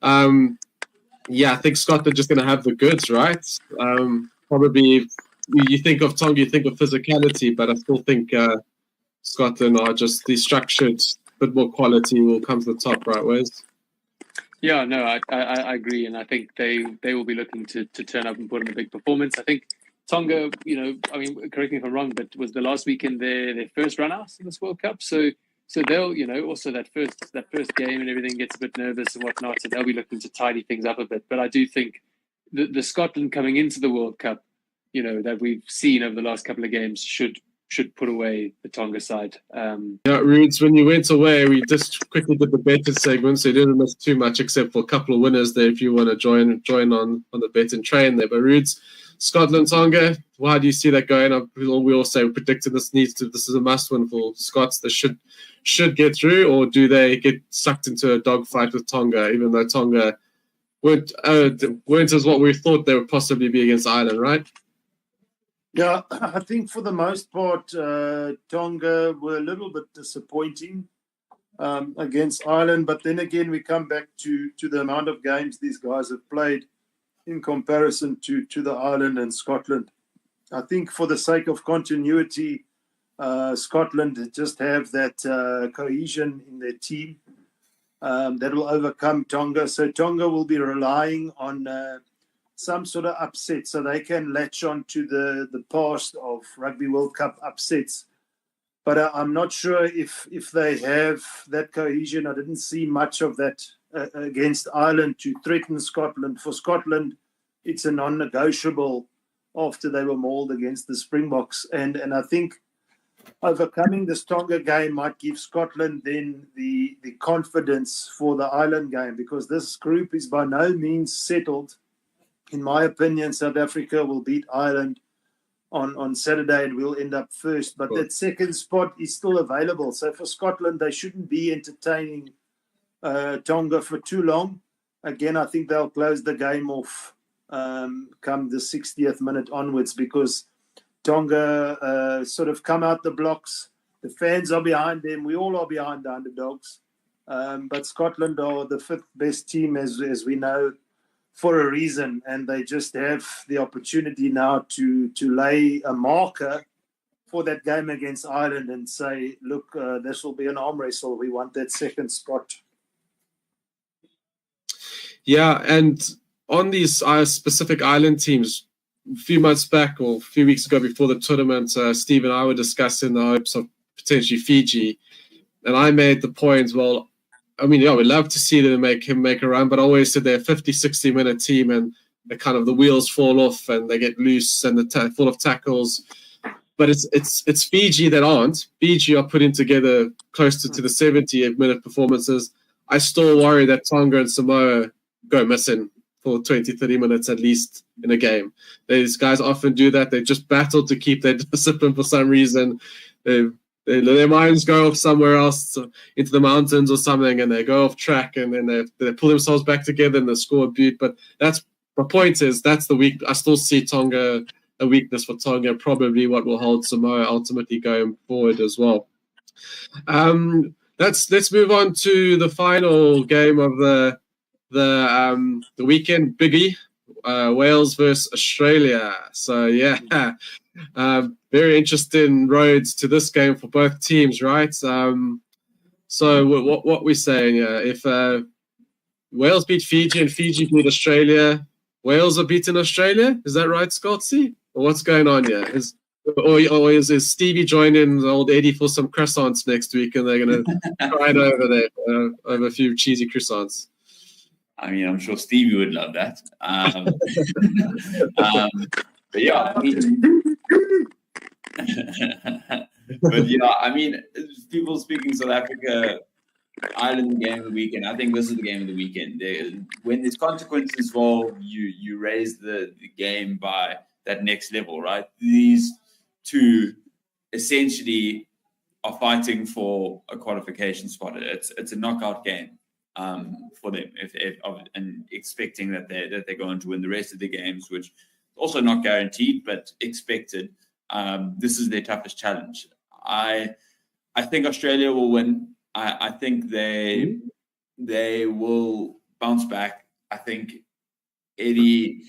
I think Scotland just going to have the goods, right? Probably you think of Tonga, you think of physicality, but I still think Scotland are just the structured, bit more quality will come to the top, right, Wes? Yeah, no, I agree, and I think they will be looking to turn up and put in a big performance. I think Tonga, I mean, correct me if I'm wrong, but was the last weekend their first run out in this World Cup, so they'll, also that first game and everything gets a bit nervous and whatnot, so they'll be looking to tidy things up a bit. But I do think the Scotland coming into the World Cup, that we've seen over the last couple of games should put away the Tonga side. Rudes, when you went away, we just quickly did the betting segment, so you didn't miss too much except for a couple of winners there if you want to join on the betting train there. But Rudes, Scotland, Tonga, how do you see that going? We all say we predicted this is a must win for Scots. They should get through, or do they get sucked into a dogfight with Tonga, even though Tonga weren't as what we thought they would possibly be against Ireland, right? Yeah, I think for the most part, Tonga were a little bit disappointing against Ireland. But then again, we come back to the amount of games these guys have played in comparison to the Ireland and Scotland. I think for the sake of continuity, Scotland just have that cohesion in their team that will overcome Tonga. So Tonga will be relying on some sort of upset so they can latch on to the past of Rugby World Cup upsets. But I'm not sure if they have that cohesion. I didn't see much of that against Ireland to threaten Scotland. For Scotland, it's a non-negotiable after they were mauled against the Springboks. And I think overcoming this Tonga game might give Scotland then the confidence for the Ireland game, because this group is by no means settled. In my opinion, South Africa will beat Ireland on Saturday and we'll end up first. But that second spot is still available. So for Scotland, they shouldn't be entertaining Tonga for too long. Again, I think they'll close the game off come the 60th minute onwards, because Tonga sort of come out the blocks. The fans are behind them. We all are behind the underdogs. But Scotland are the fifth best team, as we know, for a reason. And they just have the opportunity now to lay a marker for that game against Ireland and say, look, this will be an arm wrestle. We want that second spot. Yeah, and on these specific island teams, a few months back or a few weeks ago before the tournament, Steve and I were discussing the hopes of potentially Fiji. And I made the point, well, I mean, yeah, we'd love to see them make a run, but I always said they're a 50, 60-minute team and they kind of the wheels fall off and they get loose and they're full of tackles. But it's Fiji that aren't. Fiji are putting together closer to the 70-minute performances. I still worry that Tonga and Samoa go missing for 20, 30 minutes at least in a game. These guys often do that. They just battle to keep their discipline for some reason. Their minds go off somewhere else into the mountains or something, and they go off track, and then they pull themselves back together and they score a beat. But that's my point is that's the weak. I still see Tonga a weakness for Tonga, probably what will hold Samoa ultimately going forward as well. Let's move on to the final game of the weekend, Biggie, Wales versus Australia. So yeah, very interesting roads to this game for both teams, right? So what we're saying, if Wales beat Fiji and Fiji beat Australia, Wales are beating Australia. Is that right, Scotty? Or what's going on here? Is Stevie joining old Eddie for some croissants next week, and they're going to try it over there over a few cheesy croissants? I mean, I'm sure Stevie would love that. But yeah, But yeah, I mean, people speaking South Africa, Ireland game of the weekend. I think this is the game of the weekend. When there's consequences involved, you raise the game by that next level, right? These two essentially are fighting for a qualification spot. It's a knockout game for them, and expecting that they're going to win the rest of the games, which also not guaranteed but expected. This is their toughest challenge. I think Australia will win. I think they will bounce back. I think Eddie,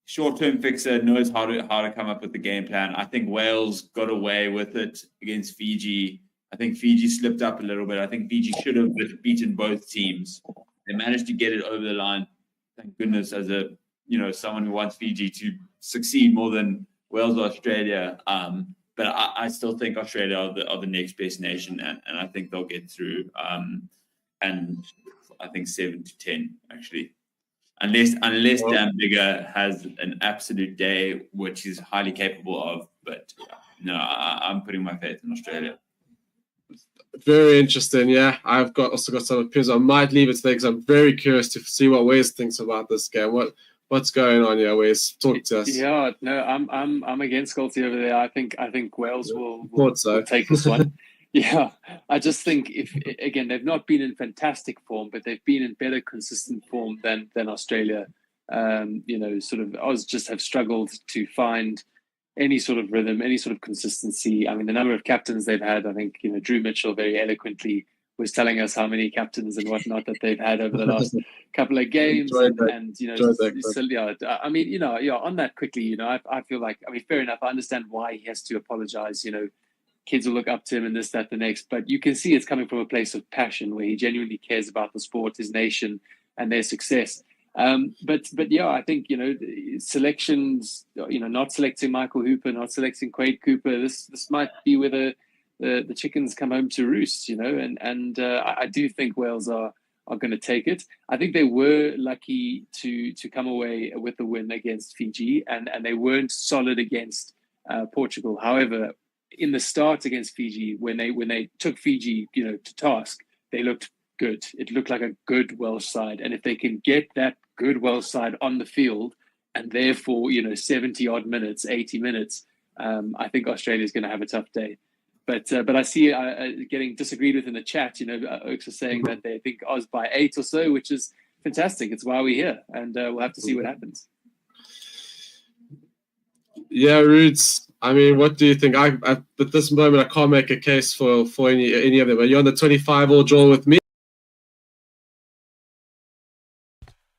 short-term fixer, knows how to come up with the game plan. I think Wales got away with it against Fiji. I think Fiji slipped up a little bit. I think Fiji should have beaten both teams. They managed to get it over the line. Thank goodness, as someone who wants Fiji to succeed more than Wales or Australia. But I still think Australia are the next best nation, and I think they'll get through. And I think 7-10 actually, unless Dan Bigger has an absolute day, which he's highly capable of. But no, I'm putting my faith in Australia. Very interesting. Yeah, I've also got some opinions. I might leave it today because I'm very curious to see what Wes thinks about this game. What's going on here, Wes? Talk to us. Yeah, no, I'm against Scotty over there. I think Wales will take this one. Yeah, I just think they've not been in fantastic form, but they've been in better consistent form than Australia. Oz just have struggled to find any sort of rhythm, any sort of consistency. I mean, the number of captains they've had, I think, Drew Mitchell very eloquently was telling us how many captains and whatnot that they've had over the last couple of games. On that quickly, I feel like, fair enough. I understand why he has to apologize. Kids will look up to him and this, that, the next, but you can see it's coming from a place of passion where he genuinely cares about the sport, his nation, and their success. But yeah, I think, selections, not selecting Michael Hooper, not selecting Quade Cooper, this might be where the chickens come home to roost, and I do think Wales are going to take it. I think they were lucky to come away with the win against Fiji, and they weren't solid against Portugal. However, in the start against Fiji, when they took Fiji, to task, they looked good. It looked like a good Welsh side, and if they can get that good Welsh side on the field, and therefore 70 odd minutes, 80 minutes, I think Australia is going to have a tough day. But I see getting disagreed with in the chat. Oaks are saying that they think Oz by 8 or so, which is fantastic. It's why we're here, and we'll have to see what happens. Yeah, Roots. I mean, what do you think? At this moment, I can't make a case for any of them. Are you on the 25-all draw with me?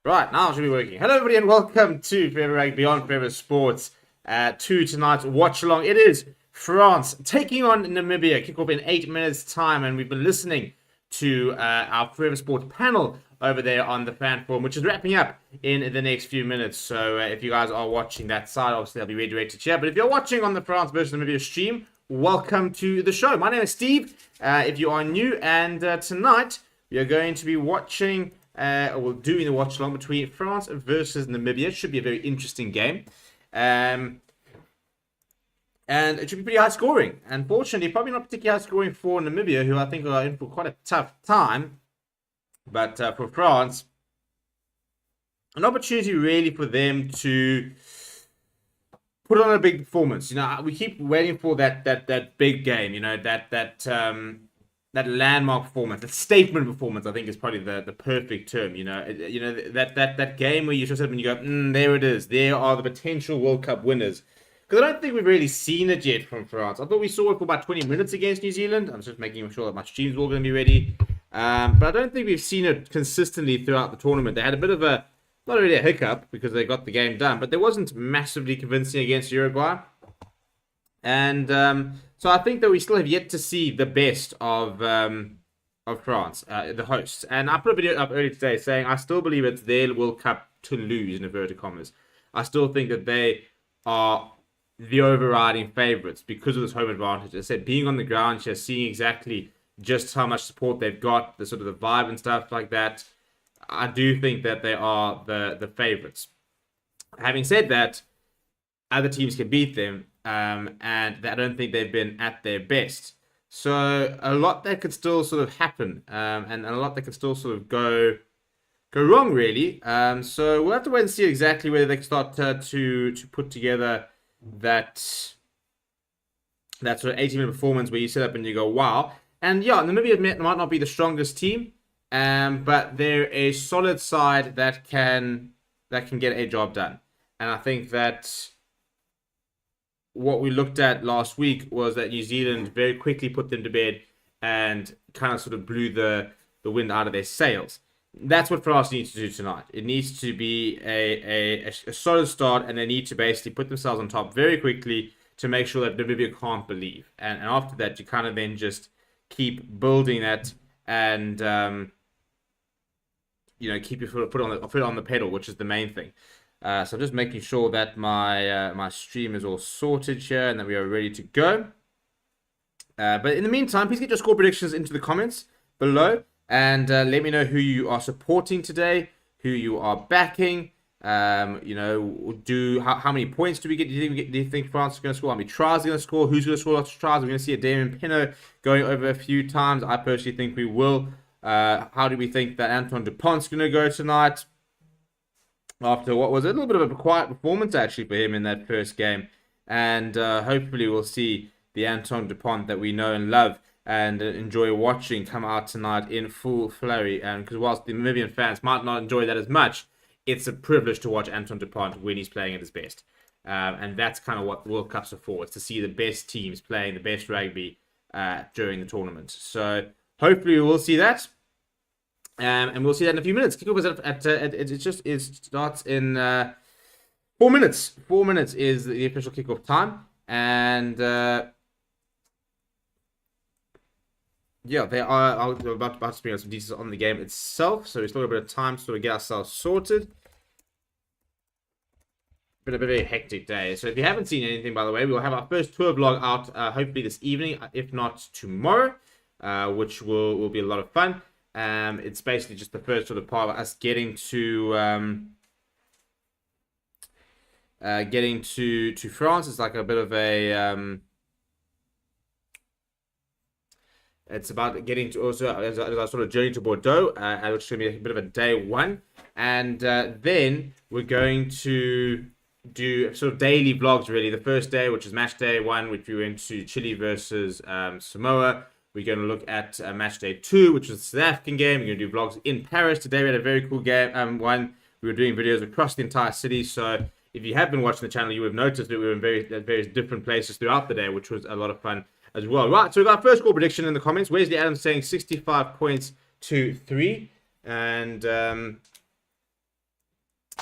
Right, now it should be working. Hello, everybody, and welcome to Forever Rugby on Forever Sports. To tonight's watch-along. It is France taking on Namibia. Kick off in 8 minutes' time, and we've been listening to our Forever Sports panel over there on the fan forum, which is wrapping up in the next few minutes. So if you guys are watching that side, obviously I'll be redirected here. But if you're watching on the France versus Namibia stream, welcome to the show. My name is Steve. If you are new, and tonight we are going to be watching, doing the watch along between France versus Namibia. It should be a very interesting game. And it should be pretty high scoring. Unfortunately, probably not particularly high scoring for Namibia, who I think are in for quite a tough time. But for France, an opportunity really for them to put on a big performance. We keep waiting for that big game. That landmark performance, that statement performance. I think is probably the perfect term. That game where you just when you go, there it is. There are the potential World Cup winners. Because I don't think we've really seen it yet from France. I thought we saw it for about 20 minutes against New Zealand. I'm just making sure that my stream's all going to be ready. But I don't think we've seen it consistently throughout the tournament. They had a bit of not really a hiccup because they got the game done, but they wasn't massively convincing against Uruguay. And so I think that we still have yet to see the best of France, the hosts. And I put a video up earlier today saying I still believe it's their World Cup to lose, in inverted commas. I still think that they are the overriding favourites because of this home advantage. As I said, being on the ground here, seeing exactly just how much support they've got, the sort of the vibe and stuff like that, I do think that they are the favourites. Having said that, other teams can beat them. and I don't think they've been at their best. So a lot that could still sort of happen, and a lot that could still sort of go wrong, really. So we'll have to wait and see exactly whether they can start to put together that sort of 80-minute performance where you sit up and you go, wow. And yeah, Namibia might not be the strongest team, but they're a solid side that can get a job done. And I think that what we looked at last week was that New Zealand very quickly put them to bed and kind of sort of blew the wind out of their sails. That's what France needs to do tonight. It needs to be a solid start, and they need to basically put themselves on top very quickly to make sure that Namibia can't believe. And after that, you kind of then just keep building that and keep your foot on the pedal, which is the main thing. So I'm just making sure that my stream is all sorted here and that we are ready to go. But in the meantime, please get your score predictions into the comments below. And let me know who you are supporting today, who you are backing. How many points do we get? Do you think France is going to score? How many tries are going to score? Who's going to score lots of tries? We're going to see a Damien Pinot going over a few times. I personally think we will. How do we think that Antoine Dupont's going to go tonight? After what was a little bit of a quiet performance actually for him in that first game. And hopefully we'll see the Antoine Dupont that we know and love and enjoy watching come out tonight in full flurry. And because whilst the Namibian fans might not enjoy that as much, it's a privilege to watch Antoine Dupont when he's playing at his best. And that's kind of what World Cups are for. It's to see the best teams playing the best rugby during the tournament. So hopefully we'll see that. And we'll see that in a few minutes. Kickoff is it starts in 4 minutes. 4 minutes is the official kickoff time. And they are about to bring us some details on the game itself. So we still have a bit of time to sort of get ourselves sorted. Been a very hectic day. So if you haven't seen anything, by the way, we'll have our first tour vlog out hopefully this evening, if not tomorrow, which will be a lot of fun. It's basically just the first sort of part of us getting to France. It's like a bit of a it's about getting to also as our sort of journey to Bordeaux, which is going to be a bit of a day one, and then we're going to do sort of daily vlogs really. The first day, which is match day one, which we went to Chile versus Samoa. We're going to look at match day 2, which was the South African game. We're going to do vlogs in Paris. Today we had a very cool game. We were doing videos across the entire city. So if you have been watching the channel, you would have noticed that we were in various different places throughout the day, which was a lot of fun as well. Right, so we've got our first score prediction in the comments. Wesley Adams saying 65 points to 3. And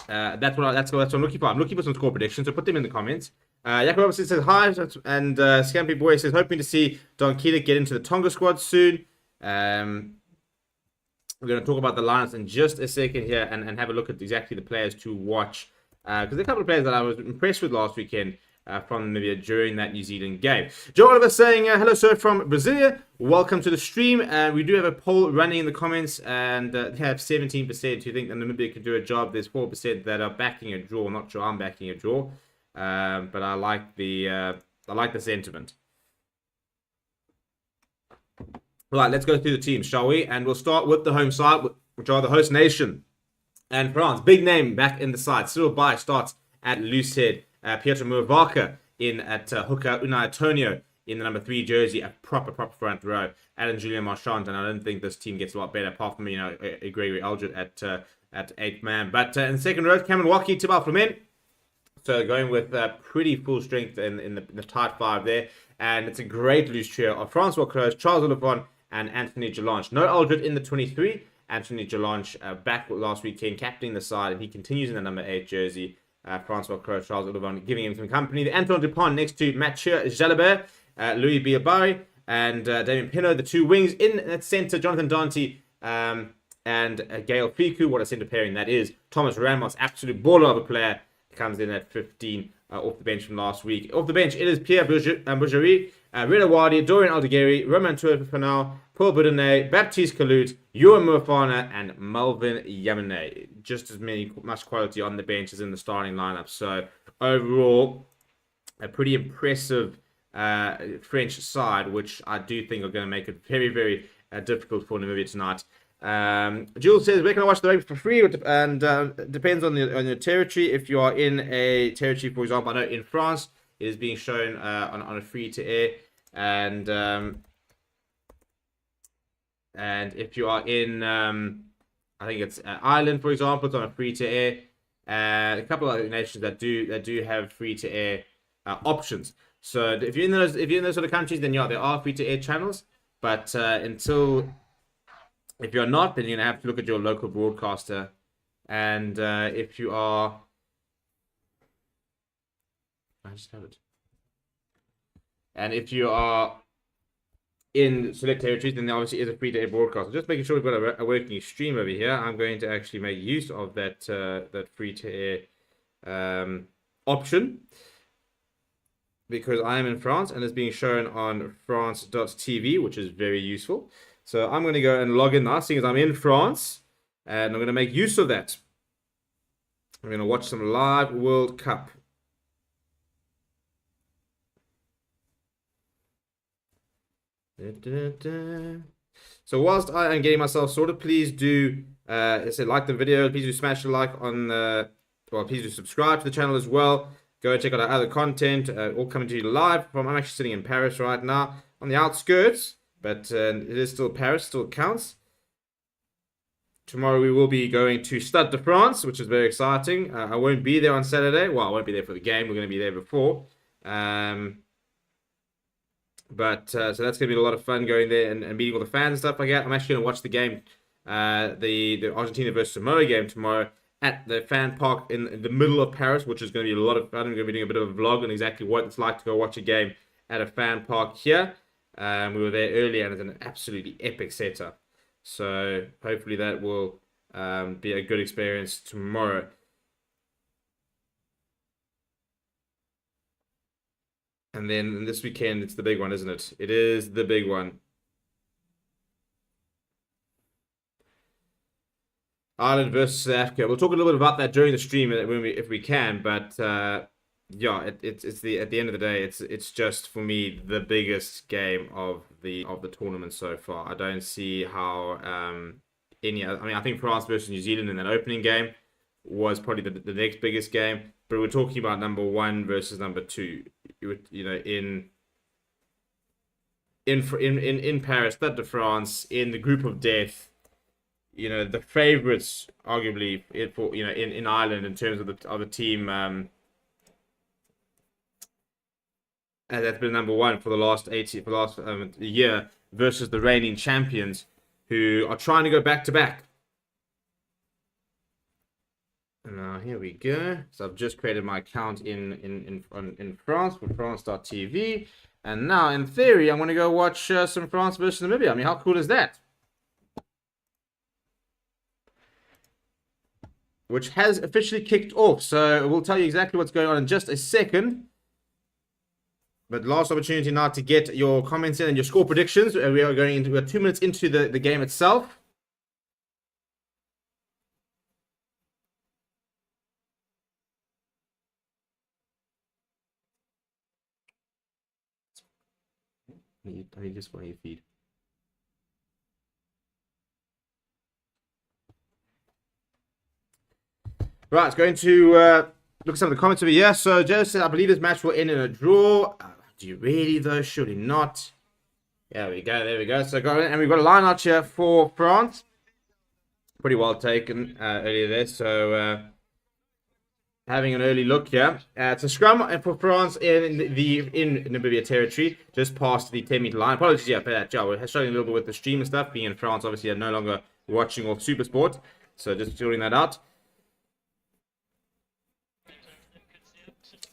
that's what I'm looking for. I'm looking for some score predictions, so put them in the comments. Jacob Robertson says hi, and Scampy Boy says hoping to see Don Keita get into the Tonga squad soon. We're going to talk about the lineups in just a second here and have a look at exactly the players to watch. Because there are a couple of players that I was impressed with last weekend from Namibia during that New Zealand game. Joe Oliver saying, hello sir from Brasilia. Welcome to the stream. We do have a poll running in the comments, and they have 17% who think that Namibia could do a job. There's 4% that are backing a draw. I'm not sure I'm backing a draw. But I like the sentiment. Right, let's go through the teams, shall we? And we'll start with the home side, which are the host nation. And France, big name back in the side. Cyril Baye starts at loosehead. Pietro Murvaka in at hooker. Unai Antonio in the number 3 jersey, a proper front row. Alan Julien Marchand, and I don't think this team gets a lot better apart from Gregory Aldred at 8th man. But in the second row, Cameron Wacky, Thibaut Flumen. So going with pretty full strength in the tight 5 there. And it's a great loose trio of Francois Close, Charles Olivon, and Anthony Gelange. No Aldred in the 23. Anthony Gelange back last weekend, captaining the side, and he continues in the number 8 jersey. Francois Close, Charles Olivon giving him some company. The Antoine Dupont next to Mathieu Jalabert, Louis Biabari, and Damien Pinot, the 2 wings. In at centre, Jonathan Dante and Gael Fiku. What a centre pairing that is. Thomas Ramos, absolute baller of a player. Comes in at 15 off the bench from last week. Off the bench, it is Pierre Bougerie, Reda Wadi, Dorian Aldegheri, Roman Tuifanau, Paul Boudinot, Baptiste Kalut, Ewan Mufana, and Melvin Yamane. Just as much quality on the bench as in the starting lineup. So overall, a pretty impressive French side, which I do think are going to make it very, very difficult for Namibia tonight. Jules says, where can I watch the rugby for free? And depends on your territory. If you are in a territory, for example, I know in France, it is being shown on a free-to-air. And if you are in, I think it's Ireland, for example, it's on a free-to-air. A couple of other nations that do have free-to-air options. So if you're in those sort of countries, then yeah, there are free-to-air channels. But if you're not, then you're gonna have to look at your local broadcaster. And if you are, I just have it. And if you are in select territories, then there obviously is a free-to-air broadcast. Just making sure we've got a working stream over here. I'm going to actually make use of that free-to-air option, because I am in France and it's being shown on France.tv, which is very useful. So I'm going to go and log in now, seeing as I'm in France, and I'm going to make use of that. I'm going to watch some live World Cup. So whilst I am getting myself sorted, please do like the video, please do smash the like on the, well, please do subscribe to the channel as well. Go and check out our other content, all coming to you live from, I'm actually sitting in Paris right now, on the outskirts, but it is still Paris, still counts. Tomorrow we will be going to Stade de France, which is very exciting. I won't be there on Saturday. Well, I won't be there for the game. We're going to be there before. So that's going to be a lot of fun going there and meeting all the fans and stuff like that. I'm actually going to watch the game, the Argentina versus Samoa game tomorrow at the fan park in the middle of Paris, which is going to be a lot of fun. I'm going to be doing a bit of a vlog on exactly what it's like to go watch a game at a fan park here. We were there earlier and it's an absolutely epic setup. So hopefully that will be a good experience tomorrow. And then this weekend, it's the big one, isn't it? It is the big one. Ireland versus South Africa. We'll talk a little bit about that during the stream if we can. But yeah, it's at the end of the day, it's just for me the biggest game of the tournament so far. I don't see how any other. I mean, I think France versus New Zealand in that opening game was probably the next biggest game. But we're talking about number 1 versus number 2. You know, in Paris, Stade de France, in the group of death. You know, the favourites arguably in Ireland in terms of the team that's been number 1 for the last year versus the reigning champions, who are trying to go back to back. Now here we go. So I've just created my account in France for France.tv, and now in theory I'm going to go watch some France versus Namibia. I mean, how cool is that? Which has officially kicked off. So we'll tell you exactly what's going on in just a second. But last opportunity now to get your comments in and your score predictions. We are 2 minutes into the game itself. I need just want your feed. Right, it's going to look at some of the comments over here. So Joe said, I believe this match will end in a draw. Do you really though? Surely not. There we go. So and we've got a line out here for France. Pretty well taken earlier there. So having an early look here. It's a scrum for France in Namibia territory, just past the 10-meter line. Apologies for that, Joe. We're struggling a little bit with the stream and stuff. Being in France, obviously, I'm no longer watching all SuperSport. So just sorting that out.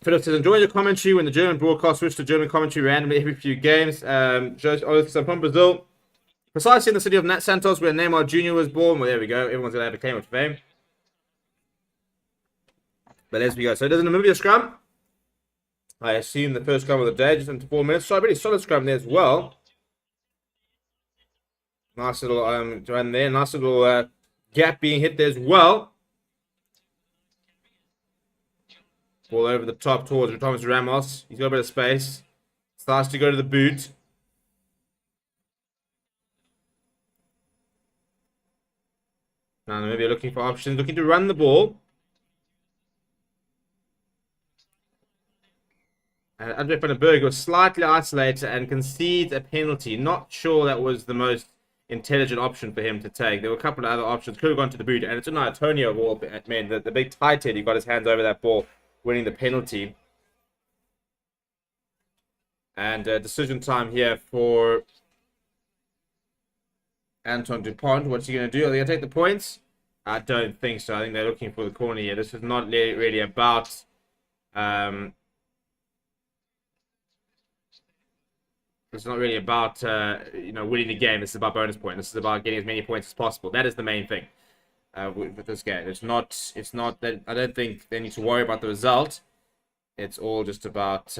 Philip says, enjoying the commentary when the German broadcast switched to German commentary randomly every few games. Joe, I'm from Brazil. Precisely in the city of Santos, where Neymar Jr. was born. Well, there we go. Everyone's going to have a claim of fame. But as we go. So it is a Namibia scrum. I assume the first scrum of the day, just into 4 minutes. So a really solid scrum there as well. Nice little run there. Nice little gap being hit there as well. Ball over the top towards Thomas Ramos. He's got a bit of space. Starts to go to the boot. Now Namibia looking for options, looking to run the ball. And Antoine Dupont was slightly isolated and concedes a penalty. Not sure that was the most intelligent option for him to take. There were a couple of other options. Could have gone to the boot. And it's not Antonio of all men. The big tight head, he got his hands over that ball, winning the penalty. And decision time here for Antoine Dupont. What's he going to do? Are they going to take the points? I don't think so. I think they're looking for the corner here. This is not really about... It's not really about winning the game. This is about bonus point. This is about getting as many points as possible. That is the main thing with this game. It's not that I don't think they need to worry about the result. It's all just about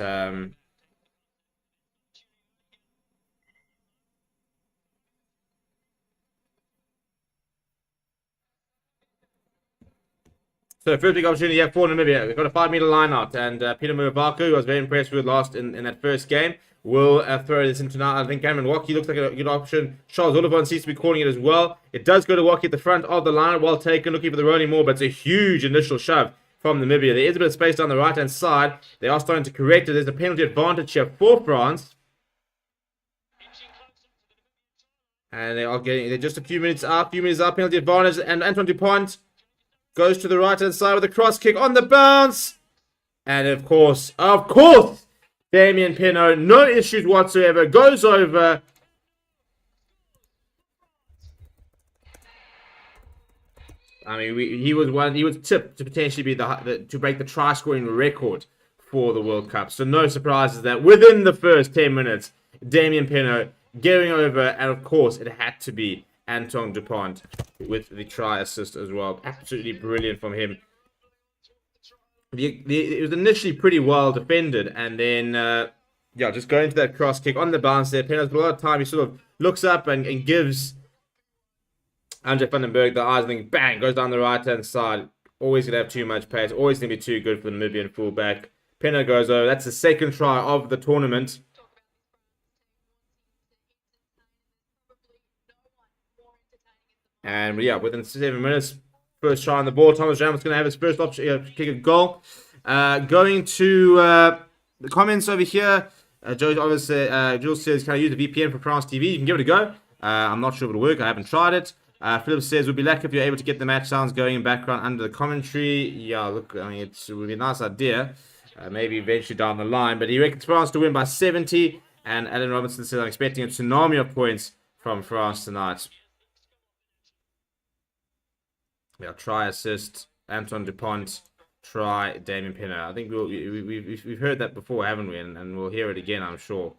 So first big opportunity here for Namibia. We've got a 5-meter line out, and Peter Murabaku, who I was very impressed with last in that first game, will throw this into now. I think Cameron Wacky looks like a good option. Charles Oliver seems to be calling it as well. It does go to Wacky at the front of the line. Well taken, looking for the rolling more, but it's a huge initial shove from Namibia. There is a bit of space down the right-hand side. They are starting to correct it. There's a penalty advantage here for France. And they're just a few minutes up, penalty advantage, and Antoine Dupont goes to the right-hand side with a cross kick on the bounce. And of course, Damien Penaud, no issues whatsoever, goes over. I mean, he was tipped to potentially be to break the try scoring record for the World Cup. So no surprises that within the first 10 minutes, Damien Penaud going over, and of course, it had to be Antoine Dupont with the try assist as well. Absolutely brilliant from him. It was initially pretty well defended, and then just going to that cross kick on the bounce there. Penaud's got a lot of time. He sort of looks up and gives Andre Vandenberg the eyes, and then bang, goes down the right-hand side. Always going to have too much pace. Always going to be too good for the Namibian fullback. Penaud goes over. That's the second try of the tournament. And within 7 minutes, first try on the ball. Thomas Ramos going to have his first option, kick a goal. Going to the comments over here. Jules says, can I use the VPN for France TV? You can give it a go. I'm not sure if it'll work. I haven't tried it. Philip says, would be lucky if you're able to get the match sounds going in background under the commentary. Yeah, look, I mean, it would be a nice idea. Maybe eventually down the line. But he reckons France to win by 70. And Alan Robinson says, I'm expecting a tsunami of points from France tonight. Yeah, try assist, Antoine Dupont, try Damien Penaud. I think we've heard that before, haven't we? And we'll hear it again, I'm sure.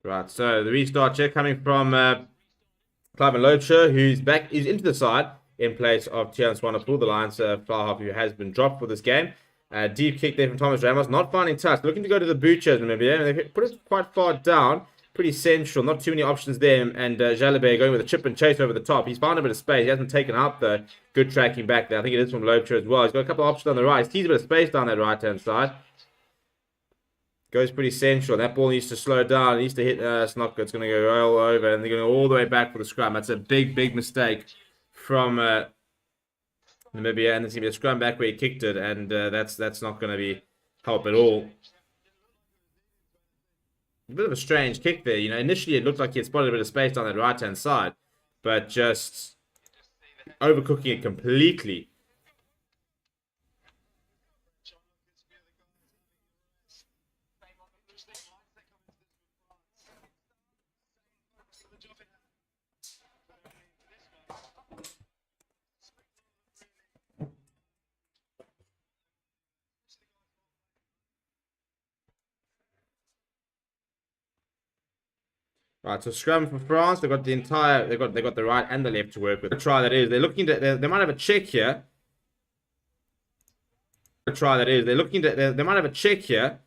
Right, so the restart check coming from Clive Locher, who's back, is into the side in place of Tian Swanepoel, the Lions fly half who has been dropped for this game. Deep kick there from Thomas Ramos, not finding touch. Looking to go to the boot chairs, maybe, and they put it quite far down, pretty central. Not too many options there. And Jalabert going with a chip and chase over the top. He's found a bit of space. He hasn't taken out the good tracking back there. I think it is from Locher as well. He's got a couple of options on the right. He sees a bit of space down that right-hand side. Goes pretty central. That ball needs to slow down. It needs to hit Snopka. It's going to go all over, and they're going all the way back for the scrum. That's a big, big mistake from Namibia, and there's going to be a scrum back where he kicked it, and that's not going to be help at all. A bit of a strange kick there. Initially it looked like he had spotted a bit of space on that right-hand side, but just overcooking it completely. Right, so scrum for France. They've got the entire, they've got the right and the left to work with. The try that is, they're looking to, they might have a check here. The try that is, they're looking to, they might have a check here.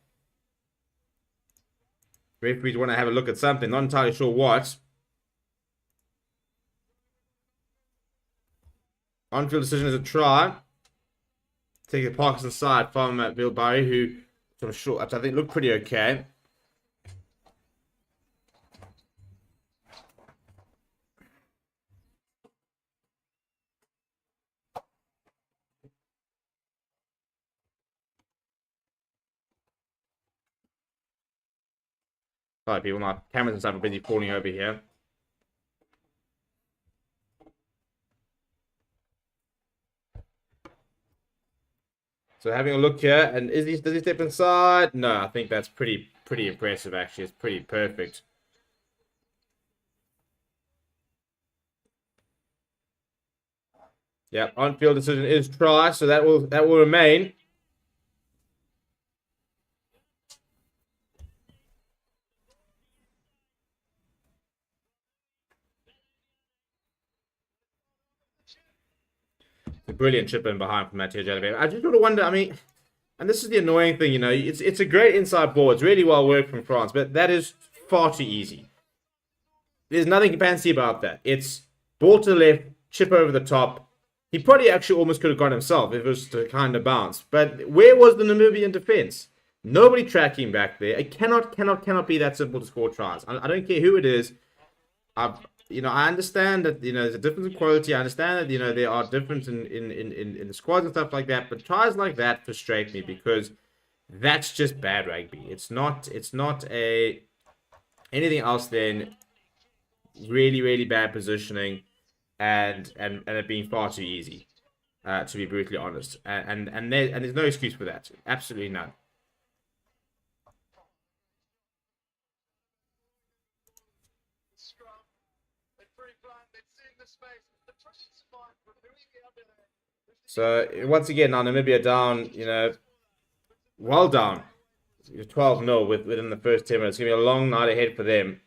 Referees want to have a look at something. Not entirely sure what. On-field decision is a try. Taking the Parkinson side from Bill Barry, who sort of short, I think looked pretty okay. Sorry, people, my cameras and stuff are busy falling over here. So having a look here, and does he step inside? No, I think that's pretty impressive actually. It's pretty perfect. Yeah, on-field decision is try, so that will remain. A brilliant chip in behind from Mathieu Jalibert. I just sort of wonder, I mean, and this is the annoying thing, you know, it's a great inside ball. It's really well worked from France, but that is far too easy. There's nothing fancy about that. It's ball to the left, chip over the top. He probably actually almost could have gone himself if it was to kind of bounce. But where was the Namibian defense? Nobody tracking back there. It cannot be that simple to score tries. I don't care who it is. I understand that, there's a difference in quality. I understand that, there are differences in the squads and stuff like that. But tries like that frustrate me because that's just bad rugby. It's not anything else than really bad positioning and it being far too easy, to be brutally honest. And there's no excuse for that. Absolutely none. So once again, now Namibia down, well down, 12-0 within the first 10 minutes. It's gonna be a long night ahead for them.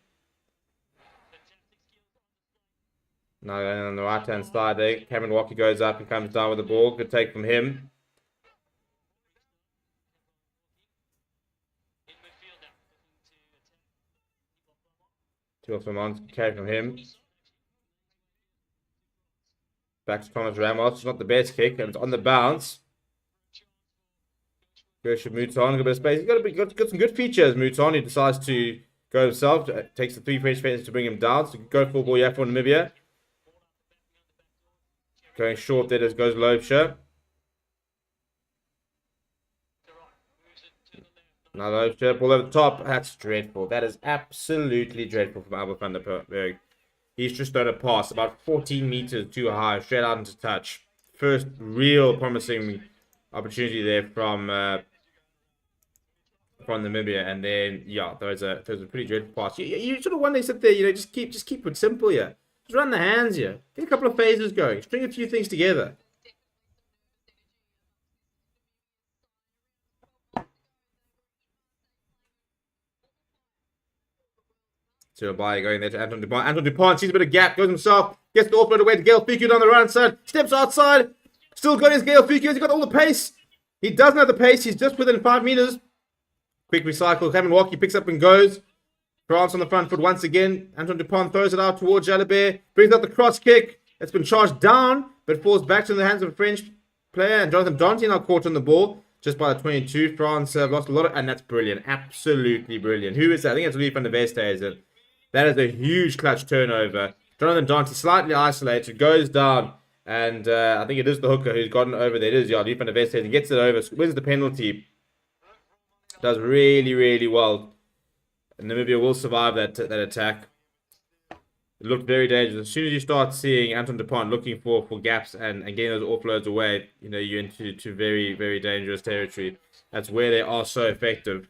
Now on the right-hand side there, Cameron Walker goes up and comes down with the ball. Good take from him. Two off from on, carry from him. Back to Thomas Ramos. It's not the best kick, and it's on the bounce. Gershon Mouton, a bit of space. He's got some good features, Mouton. He decides to go himself. Takes the 3 French defenders to bring him down. So go full ball, for Namibia. Going short there, goes Loebscher. Now Loebscher, ball over the top. That's dreadful. That is absolutely dreadful from Albert van der Berg. He's just thrown a pass about 14 meters too high, straight out into touch. First real promising opportunity there from Namibia, and then there's a pretty dreadful pass. You sort of wonder, sit there, just keep it simple here. Just run the hands here. Get a couple of phases going. String a few things together. So Baye going there to Antoine Dupont. Antoine Dupont sees a bit of gap, goes himself, gets the offload away to Gael Fiku down the right side, steps outside, still got his Gael Fiku. He's got all the pace. He doesn't have the pace. He's just within 5 meters. Quick recycle. Cameron Walkie picks up and goes. France on the front foot once again. Antoine Dupont throws it out towards Jalibert. Brings out the cross kick. It's been charged down, but falls back to the hands of a French player. And Jonathan Danty now caught on the ball. Just by the 22. France lost a lot and that's brilliant. Absolutely brilliant. Who is that? I think it's Louis van der Veste, is it? That is a huge clutch turnover. Jonathan Danty slightly isolated, goes down, and I think it is the hooker who's gotten over there. It is Louis van der Veste, and gets it over, wins the penalty. Does really well. And Namibia will survive that attack. It looked very dangerous. As soon as you start seeing Antoine Dupont looking for gaps and getting those offloads away, you're into very dangerous territory. That's where they are so effective.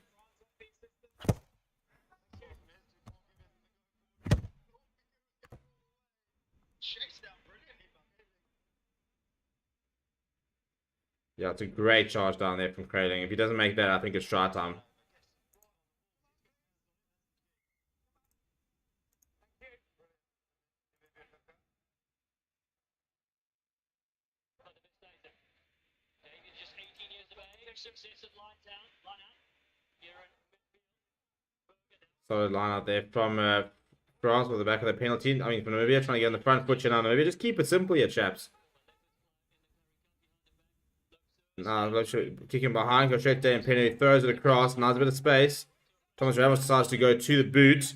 Yeah, it's a great charge down there from Kraling. If he doesn't make that, I think it's try time. Solid line out there from France with the back of the penalty. I mean, from Namibia trying to get on the front foot here now. Namibia, just keep it simple here, chaps. Kicking behind, go straight down. Penny throws it across. Now there's a bit of space. Thomas Ramos decides to go to the boot.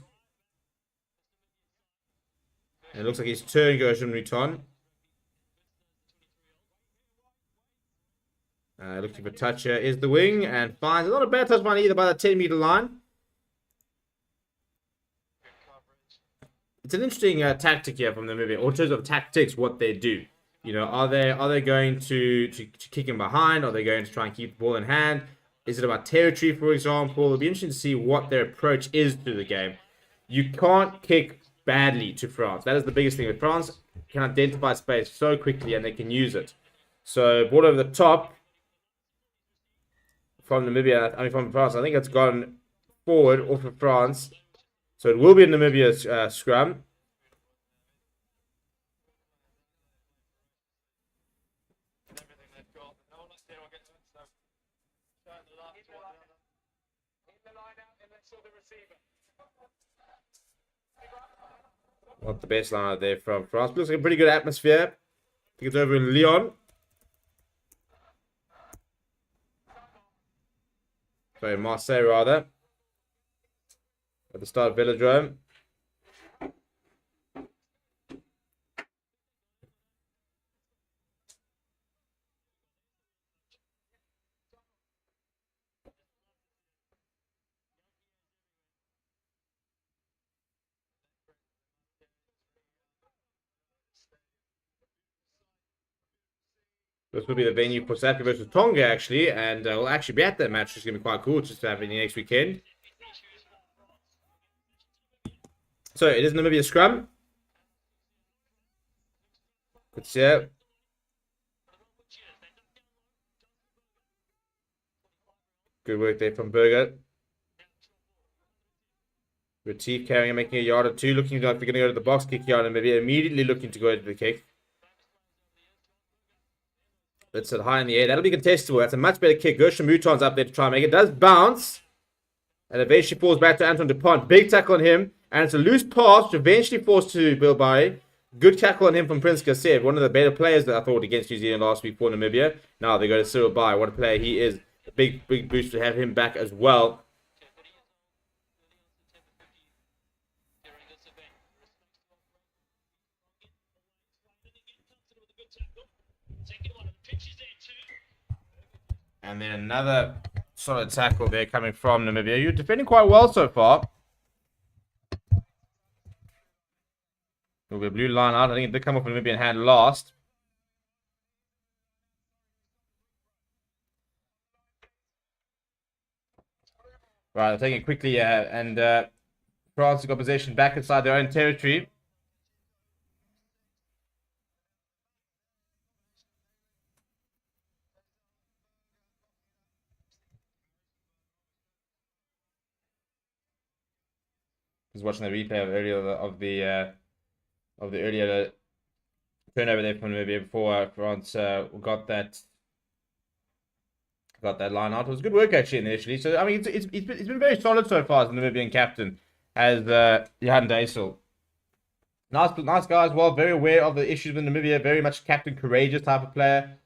And it looks like his turn goes from Mouton. Looking for touch here is the wing and finds not a bad touch by either by the 10-meter line. It's an interesting tactic here from Namibia, or in terms of tactics, what they do. You know, are they going to kick him behind? Are they going to try and keep the ball in hand? Is it about territory, for example? It'll be interesting to see what their approach is to the game. You can't kick badly to France. That is the biggest thing. With France can identify space so quickly and they can use it. So ball over the top from Namibia, from France. I think it's gone forward off of France. So it will be a Namibia scrum. Not the best line out there from France. Looks like a pretty good atmosphere. I think it's over in Lyon. Sorry, Marseille rather. At the start of Velodrome. This will be the venue for South Africa versus Tonga, actually, and we'll actually be at that match. It's going to be quite cool just to have it next weekend. So it is Namibia scrum. Good set. Good work there from Berger. Retief carrying and making a yard or two, looking like they're going to go to the box kick yard, and maybe immediately looking to go to the kick. It's it high in the air. That'll be contestable. That's a much better kick. Gershon Mouton's up there to try and make it. It does bounce. And eventually falls back to Antoine Dupont. Big tackle on him. And it's a loose pass, which eventually falls to Bilbao. Good tackle on him from Prince Kassev. One of the better players that I thought against New Zealand last week for Namibia. Now they go to Cyril Baye. What a player he is. A big boost to have him back as well. And then another solid tackle there coming from Namibia. You're defending quite well so far. There'll be a blue line out. I think it did come off a Namibian hand last. Right, they're taking it quickly, and France have got possession back inside their own territory. Just watching the replay of the earlier turnover there from Namibia before France got that line out. It was good work actually initially. So I mean, it's been very solid so far as the Namibian captain, as Johan Deysel. Nice guy as well. Very aware of the issues with Namibia. Very much captain courageous type of player.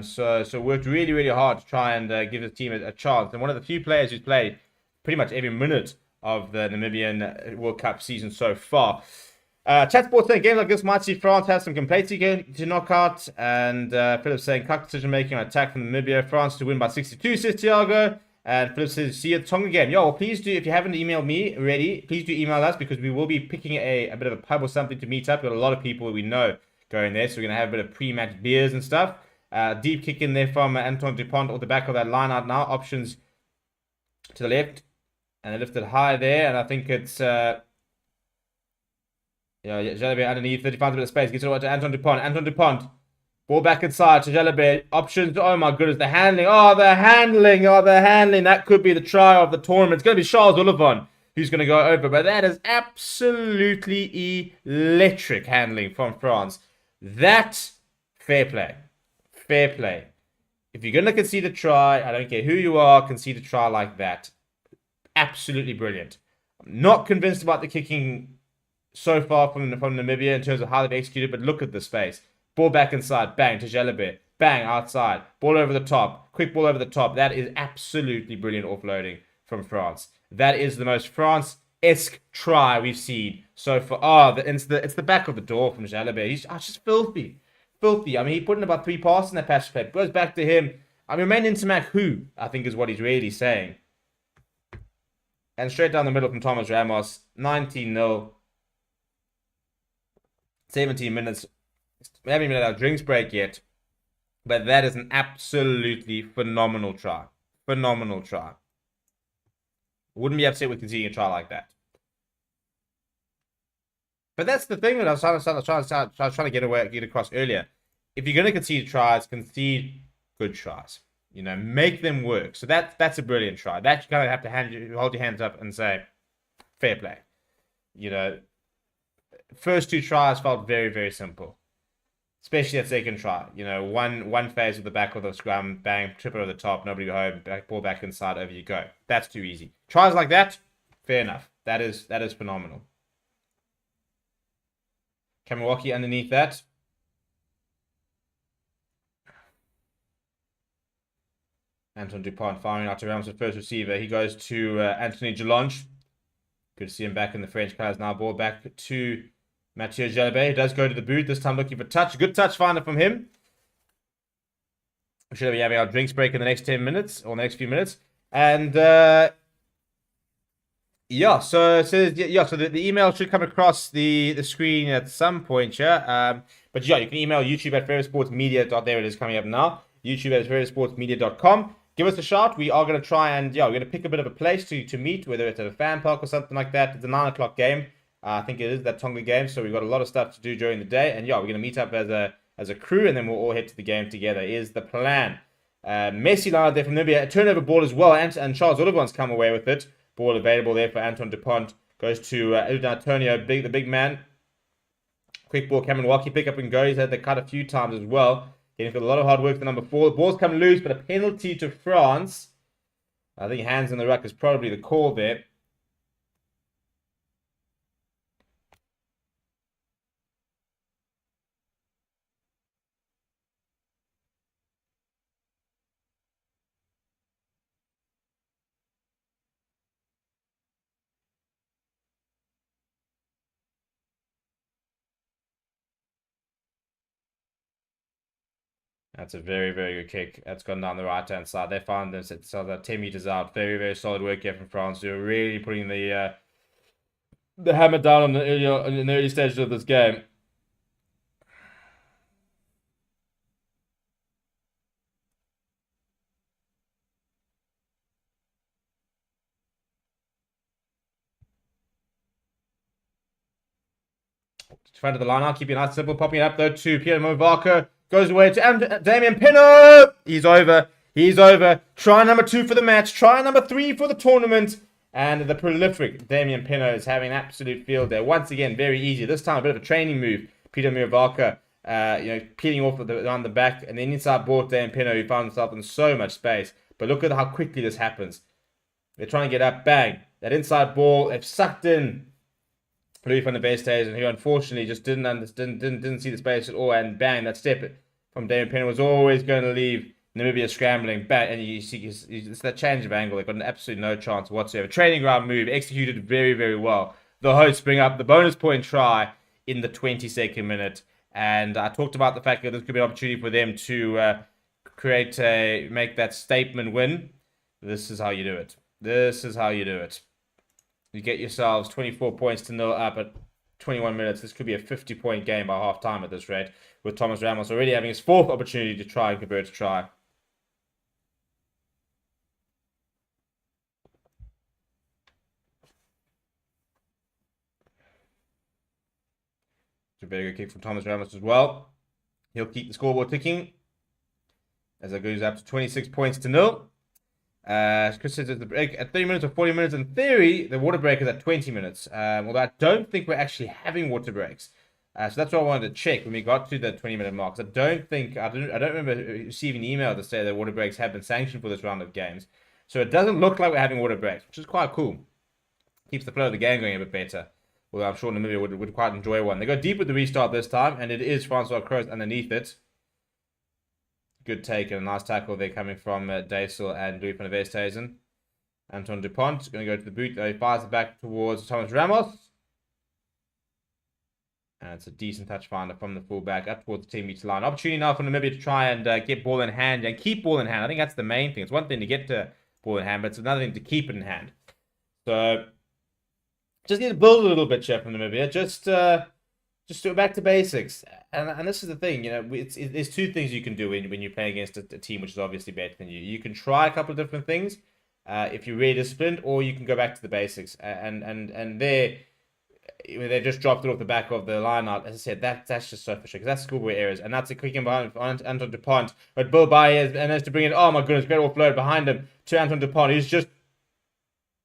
So worked really hard to try and give his team a chance. And one of the few players who's played pretty much every minute of the Namibian World Cup season so far. Chat Sports saying games like this might see France have some complexity to knock out. And Philip saying cut decision making on attack from Namibia. France to win by 62, says Thiago. And Philip says, see you at Tonga game. Yo, well, please do, if you haven't emailed me already, please do email us because we will be picking a bit of a pub or something to meet up. We've got a lot of people we know going there. So we're going to have a bit of pre-match beers and stuff. Deep kick in there from Antoine Dupont at the back of that line out now. Options to the left. And they lifted high there, and I think it's Jalabert underneath, 35 bit of space, gets it over to Antoine Dupont. Antoine Dupont, ball back inside to Jalabert. Options, oh my goodness, the handling. That could be the try of the tournament. It's going to be Charles Olivon who's going to go over, but that is absolutely electric handling from France. That, fair play. If you're going to concede a try, I don't care who you are, concede a try like that. Absolutely brilliant. I'm not convinced about the kicking so far from Namibia in terms of how they've executed, but look at the space. Ball back inside, bang, to Jalabert. bang, outside, ball over the top, quick ball over the top. That is absolutely brilliant offloading from France. That is the most France-esque try we've seen so far. It's the back of the door from Jalabert. He's just filthy. Filthy. I mean, he put in about 3 passes in that passage play. Goes back to him. I mean, main Intermac who, I think is what he's really saying. And straight down the middle from Thomas Ramos. 19-0. 17 minutes. We haven't even had our drinks break yet. But that is an absolutely phenomenal try. Phenomenal try. Wouldn't be upset with conceding a try like that. But that's the thing that I was trying to get across earlier. If you're going to concede tries, concede good tries. You know, make them work. So that's a brilliant try. That you kind of have to hold your hands up and say, fair play. You know, first 2 tries felt very, very simple. Especially that second try. You know, one phase with the back of the scrum, bang, trip over the top, nobody go home, ball back inside, over you go. That's too easy. Tries like that, fair enough. That is phenomenal. Kamawaki underneath that. Antoine Dupont firing out to Rams' first receiver. He goes to Anthony Jelonge. Good to see him back in the French colours now. Ball back to Mathieu Jalabert. He does go to the boot, this time looking for touch. Good touch finder from him. We should be having our drinks break in the next 10 minutes, or the next few minutes. And, so the email should come across the screen at some point here. But yeah, you can email YouTube at favoritesportsmedia. There it is coming up now. YouTube at favoritesportsmedia.com. Give us a shout. We are going to try and, we're going to pick a bit of a place to meet, whether it's at a fan park or something like that. It's a 9 o'clock game. I think it is that Tonga game. So we've got a lot of stuff to do during the day. And we're going to meet up as a crew, and then we'll all head to the game together, is the plan. Messi line there from Namibia. A turnover ball as well. And Charles Oliver's come away with it. Ball available there for Antoine Dupont. Goes to Antonio, the big man. Quick ball, Cameron Walkie, pick up and go. He's had the cut a few times as well. Getting for a lot of hard work to number 4. The ball's come loose, but a penalty to France. I think hands in the ruck is probably the call there. That's a very, very good kick. That's gone down the right-hand side. They found this at 10 meters out. Very, very solid work here from France. They're really putting the hammer down in the early stages of this game. Front of the line, I'll keep it nice simple. Popping it up though to Pierre Movaco. Goes away to Damien Pinot. He's over. He's over. Try number 2 for the match. Try number 3 for the tournament. And the prolific Damien Pinot is having an absolute field there. Once again, very easy. This time a bit of a training move. Peter Movaco, peeling off around the back. And then inside ball, Damien Pinot, who found himself in so much space. But look at how quickly this happens. They're trying to get up. Bang. That inside ball, they've sucked in Louis van der Vestes, and who unfortunately just didn't see the space at all, and bang, that step from Damien Pinot was always going to leave Namibia scrambling. Bang, and you see it's that change of angle. They've got absolutely no chance whatsoever. Training ground move, executed very, very well. The hosts bring up the bonus point try in the 22nd minute, and I talked about the fact that this could be an opportunity for them to make that statement win. This is how you do it. This is how you do it. You get yourselves 24 points to 0 up at 21 minutes. This could be a 50-point game by half-time at this rate, with Thomas Ramos already having his 4th opportunity to try and convert a try. It's a very good kick from Thomas Ramos as well. He'll keep the scoreboard ticking as it goes up to 26 points to 0. Chris says the break at 30 minutes or 40 minutes. In theory, the water break is at 20 minutes. Although I don't think we're actually having water breaks. So that's what I wanted to check when we got to the 20-minute mark. I don't remember receiving an email to say that water breaks have been sanctioned for this round of games. So it doesn't look like we're having water breaks, which is quite cool. Keeps the flow of the game going a bit better. Although I'm sure Namibia would quite enjoy one. They go deep with the restart this time, and it is Francois Croes underneath it. Good take and a nice tackle there coming from Daisel and Louis van der Westhuizen. Antoine Dupont going to go to the boot. He fires it back towards Thomas Ramos. And it's a decent touch finder from the fullback up towards the 10-meter line. Opportunity now for Namibia to try and get ball in hand and keep ball in hand. I think that's the main thing. It's one thing to get to ball in hand, but it's another thing to keep it in hand. So just need to build a little bit, Chef, from Namibia. Just do it back to basics. And this is the thing, you know, there's two things you can do when you're playing against a team which is obviously better than you. You can try a couple of different things if you're really disciplined, or you can go back to the basics. And there, they just dropped it off the back of the line out. As I said, that's just so frustrating, because that's schoolboy errors. And that's a quick in behind Antoine Dupont. But Bill Baez managed to bring it. Oh my goodness, great offload behind him to Antoine Dupont. He's just,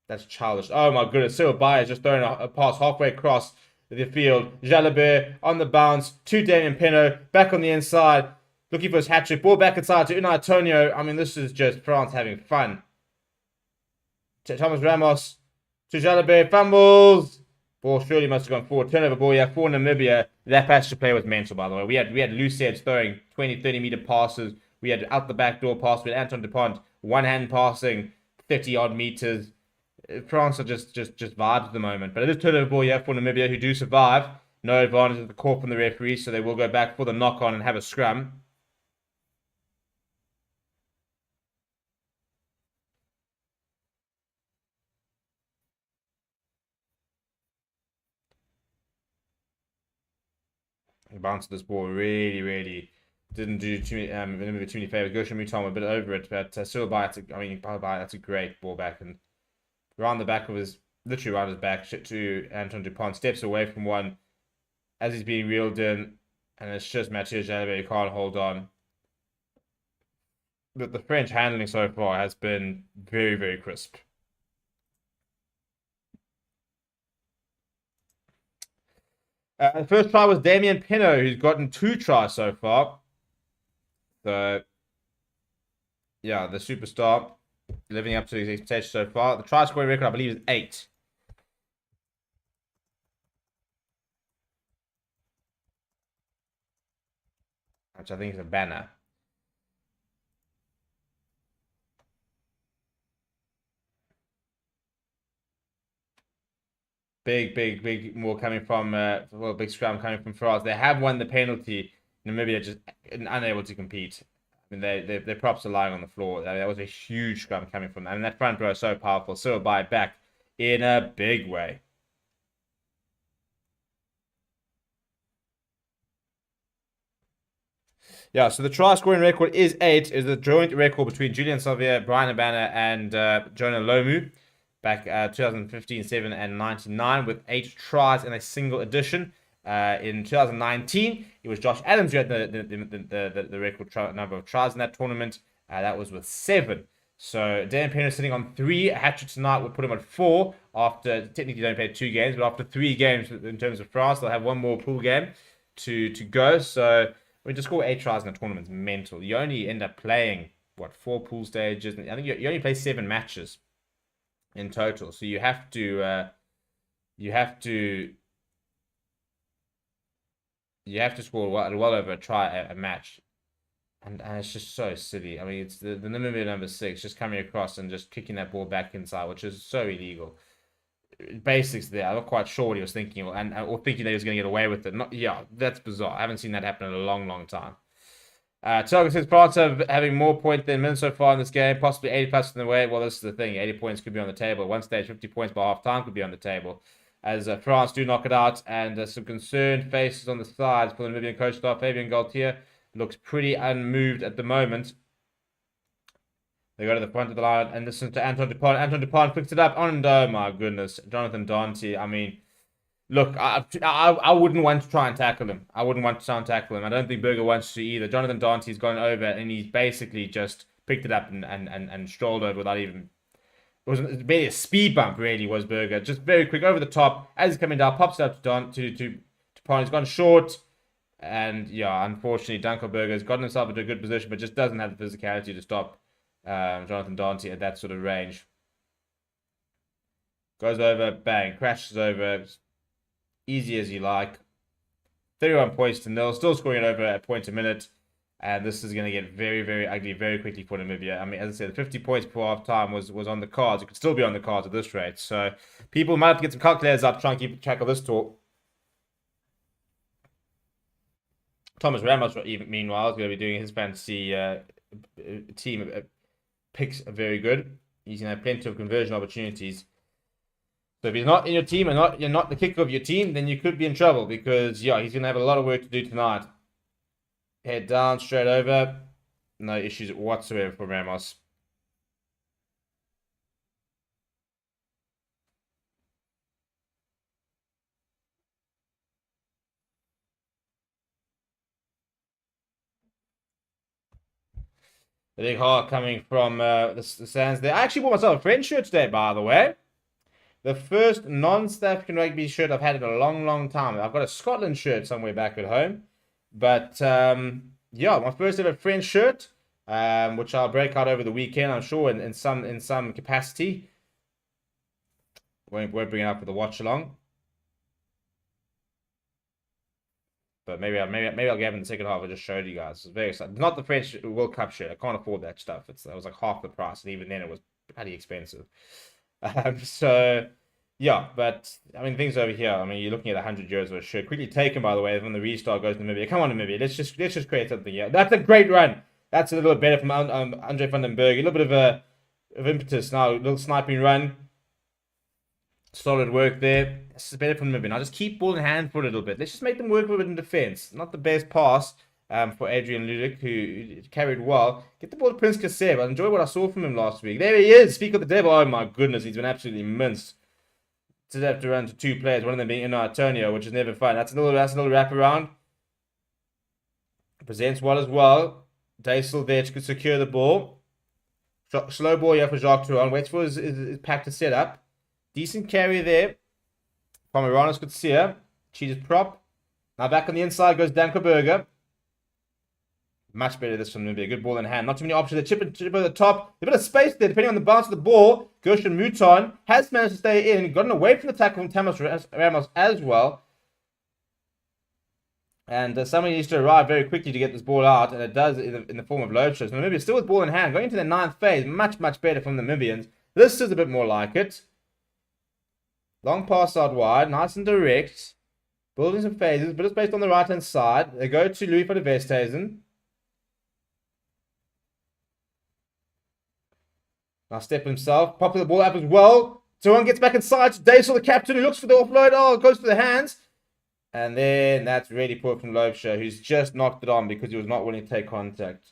that's childish. Oh my goodness, Cyril Baez just throwing a pass halfway across the field. Jalabert on the bounce to Damien Pinot, back on the inside, looking for his hat-trick. Ball back inside to Unai Antonio. I mean, this is just France having fun. To Thomas Ramos, to Jalabert, fumbles. Ball surely must have gone forward. Turnover ball, yeah, for Namibia. That passage to play was mental, by the way. We had loose heads throwing 20, 30-meter passes. We had out the back door pass with Antoine Dupont, one-hand passing 30-odd meters. France are just vibes at the moment. But it is turnover ball, yeah, for Namibia, who do survive. No advantage of the call from the referee, so they will go back for the knock-on and have a scrum. The bounce of this ball really didn't do too many favors. Goshen Mutom a bit over it, but still that's a great ball back, and around the back of his, literally around his back to Antoine Dupont, steps away from one as he's being reeled in, and it's just Mathieu Jalabert who can't hold on. But the French handling so far has been very crisp. The first try was Damien Pinot, who's gotten 2 tries so far. So, yeah, the superstar living up to his expectations so far. The try scoring record, I believe, is 8. Which I think is a banner. Big more coming from, big scrum coming from France. They have won the penalty. Namibia just unable to compete. I mean, their props are lying on the floor. That was a huge scrum coming from them. And that front row is so powerful. Cyril Baez back in a big way. Yeah, so the try scoring record is 8. Is the joint record between Julian Salvier, Brian Abana, and Jonah Lomu. Back 2015, 7, and 99 with 8 tries in a single edition. In 2019, it was Josh Adams who had the record number of tries in that tournament. That was with 7. So Dan Penner sitting on 3. A hat-trick tonight would put him at 4 after, technically they only played 2 games, but after 3 games in terms of France, they'll have one more pool game to go. So to score 8 tries in a tournament is mental. You only end up playing, 4 pool stages? I think you only play 7 matches in total, so you have to score well over a try a match, and it's just so silly. I mean, it's the Namibia number 6 just coming across and just kicking that ball back inside, which is so illegal. Basics there. I'm not quite sure what he was thinking, or thinking that he was going to get away with it. That's bizarre. I haven't seen that happen in a long time. Tonga says France having more points than men so far in this game, possibly 80 plus in the way. Well, this is the thing. 80 points could be on the table. At one stage, 50 points by half time could be on the table. As France do knock it out, and some concerned faces on the sides for the Namibian coach staff. Fabian Gaultier looks pretty unmoved at the moment. They go to the front of the line and listen to Antoine Dupont. Antoine Dupont picks it up. Oh my goodness. Jonathan Dante. I mean, look, I wouldn't want to try and tackle him. I don't think Berger wants to either. Jonathan Dante's gone over and he's basically just picked it up and strolled over without even... It was barely a speed bump, really, was Berger. Just very quick over the top. As he's coming down, pops it up to Pond. He's gone short. And, yeah, unfortunately, Danko Berger has gotten himself into a good position, but just doesn't have the physicality to stop Jonathan Dante at that sort of range. Goes over, bang, crashes over. Easy as you like. 31 points to 0. Still scoring it over a point a minute. And this is going to get very, very ugly very quickly for Namibia. I mean, as I said, 50 points before half time was on the cards. It could still be on the cards at this rate. So people might have to get some calculators up to try and keep track of this talk. Thomas Ramos, meanwhile, is going to be doing his fantasy team picks are very good. He's going to have plenty of conversion opportunities. So if he's not in your team and you're not the kicker of your team, then you could be in trouble because, yeah, he's going to have a lot of work to do tonight. Head down, straight over. No issues whatsoever for Ramos. The big heart coming from the stands there. I actually bought myself a French shirt today, by the way. The first non-South African rugby shirt I've had in a long, long time. I've got a Scotland shirt somewhere back at home. But, yeah, my first ever French shirt, which I'll break out over the weekend, I'm sure, in some capacity. Won't bring it up for the watch-along. But maybe I'll get in the second half. I just showed you guys. It's very exciting. Not the French World Cup shirt. I can't afford that stuff. It was like half the price, and even then it was pretty expensive. So yeah, but I mean things over here. I mean you're looking at 100 euros for a shirt. Quickly taken, by the way, when the restart goes to Namibia. Come on, Namibia. Let's just create something here. That's a great run. That's a little bit better from Andre van den Berg. A little bit of impetus now. A little sniping run. Solid work there. This is better from Namibia. Now just keep ball in hand for a little bit. Let's just make them work a little bit in defense. Not the best pass for Adrian Ludic, who carried well. Get the ball to Prince Kasev. I enjoyed what I saw from him last week. There he is. Speak of the devil. Oh my goodness, he's been absolutely minced. Did have to run to two players, one of them being Antonio, which is never fun. That's a little wrap around. Presents well as well. Daisel there to secure the ball. Slow ball here for Jacques Turan. Waits for his pack to set up. Decent carry there. Pomeranus could see her. Cheated prop. Now back on the inside goes Dan Koberger. Much better this from Namibia. Good ball in hand. Not too many options. They chip at the top. A bit of space there, depending on the bounce of the ball. Gershon Mouton has managed to stay in. Gotten away from the tackle from Thomas Ramos as well. And somebody needs to arrive very quickly to get this ball out. And it does in the form of load shows. Namibia still with ball in hand. Going into the 9th phase. Much, much better from the Namibians. This is a bit more like it. Long pass out wide. Nice and direct. Building some phases. Bit of space on the right-hand side. They go to Louis van der Westhuizen. Now step himself, popping the ball up as well. Turan gets back inside to Daisel, the captain, who looks for the offload. Oh, it goes to the hands. And then that's really poor from Loebscher, who's just knocked it on because he was not willing to take contact.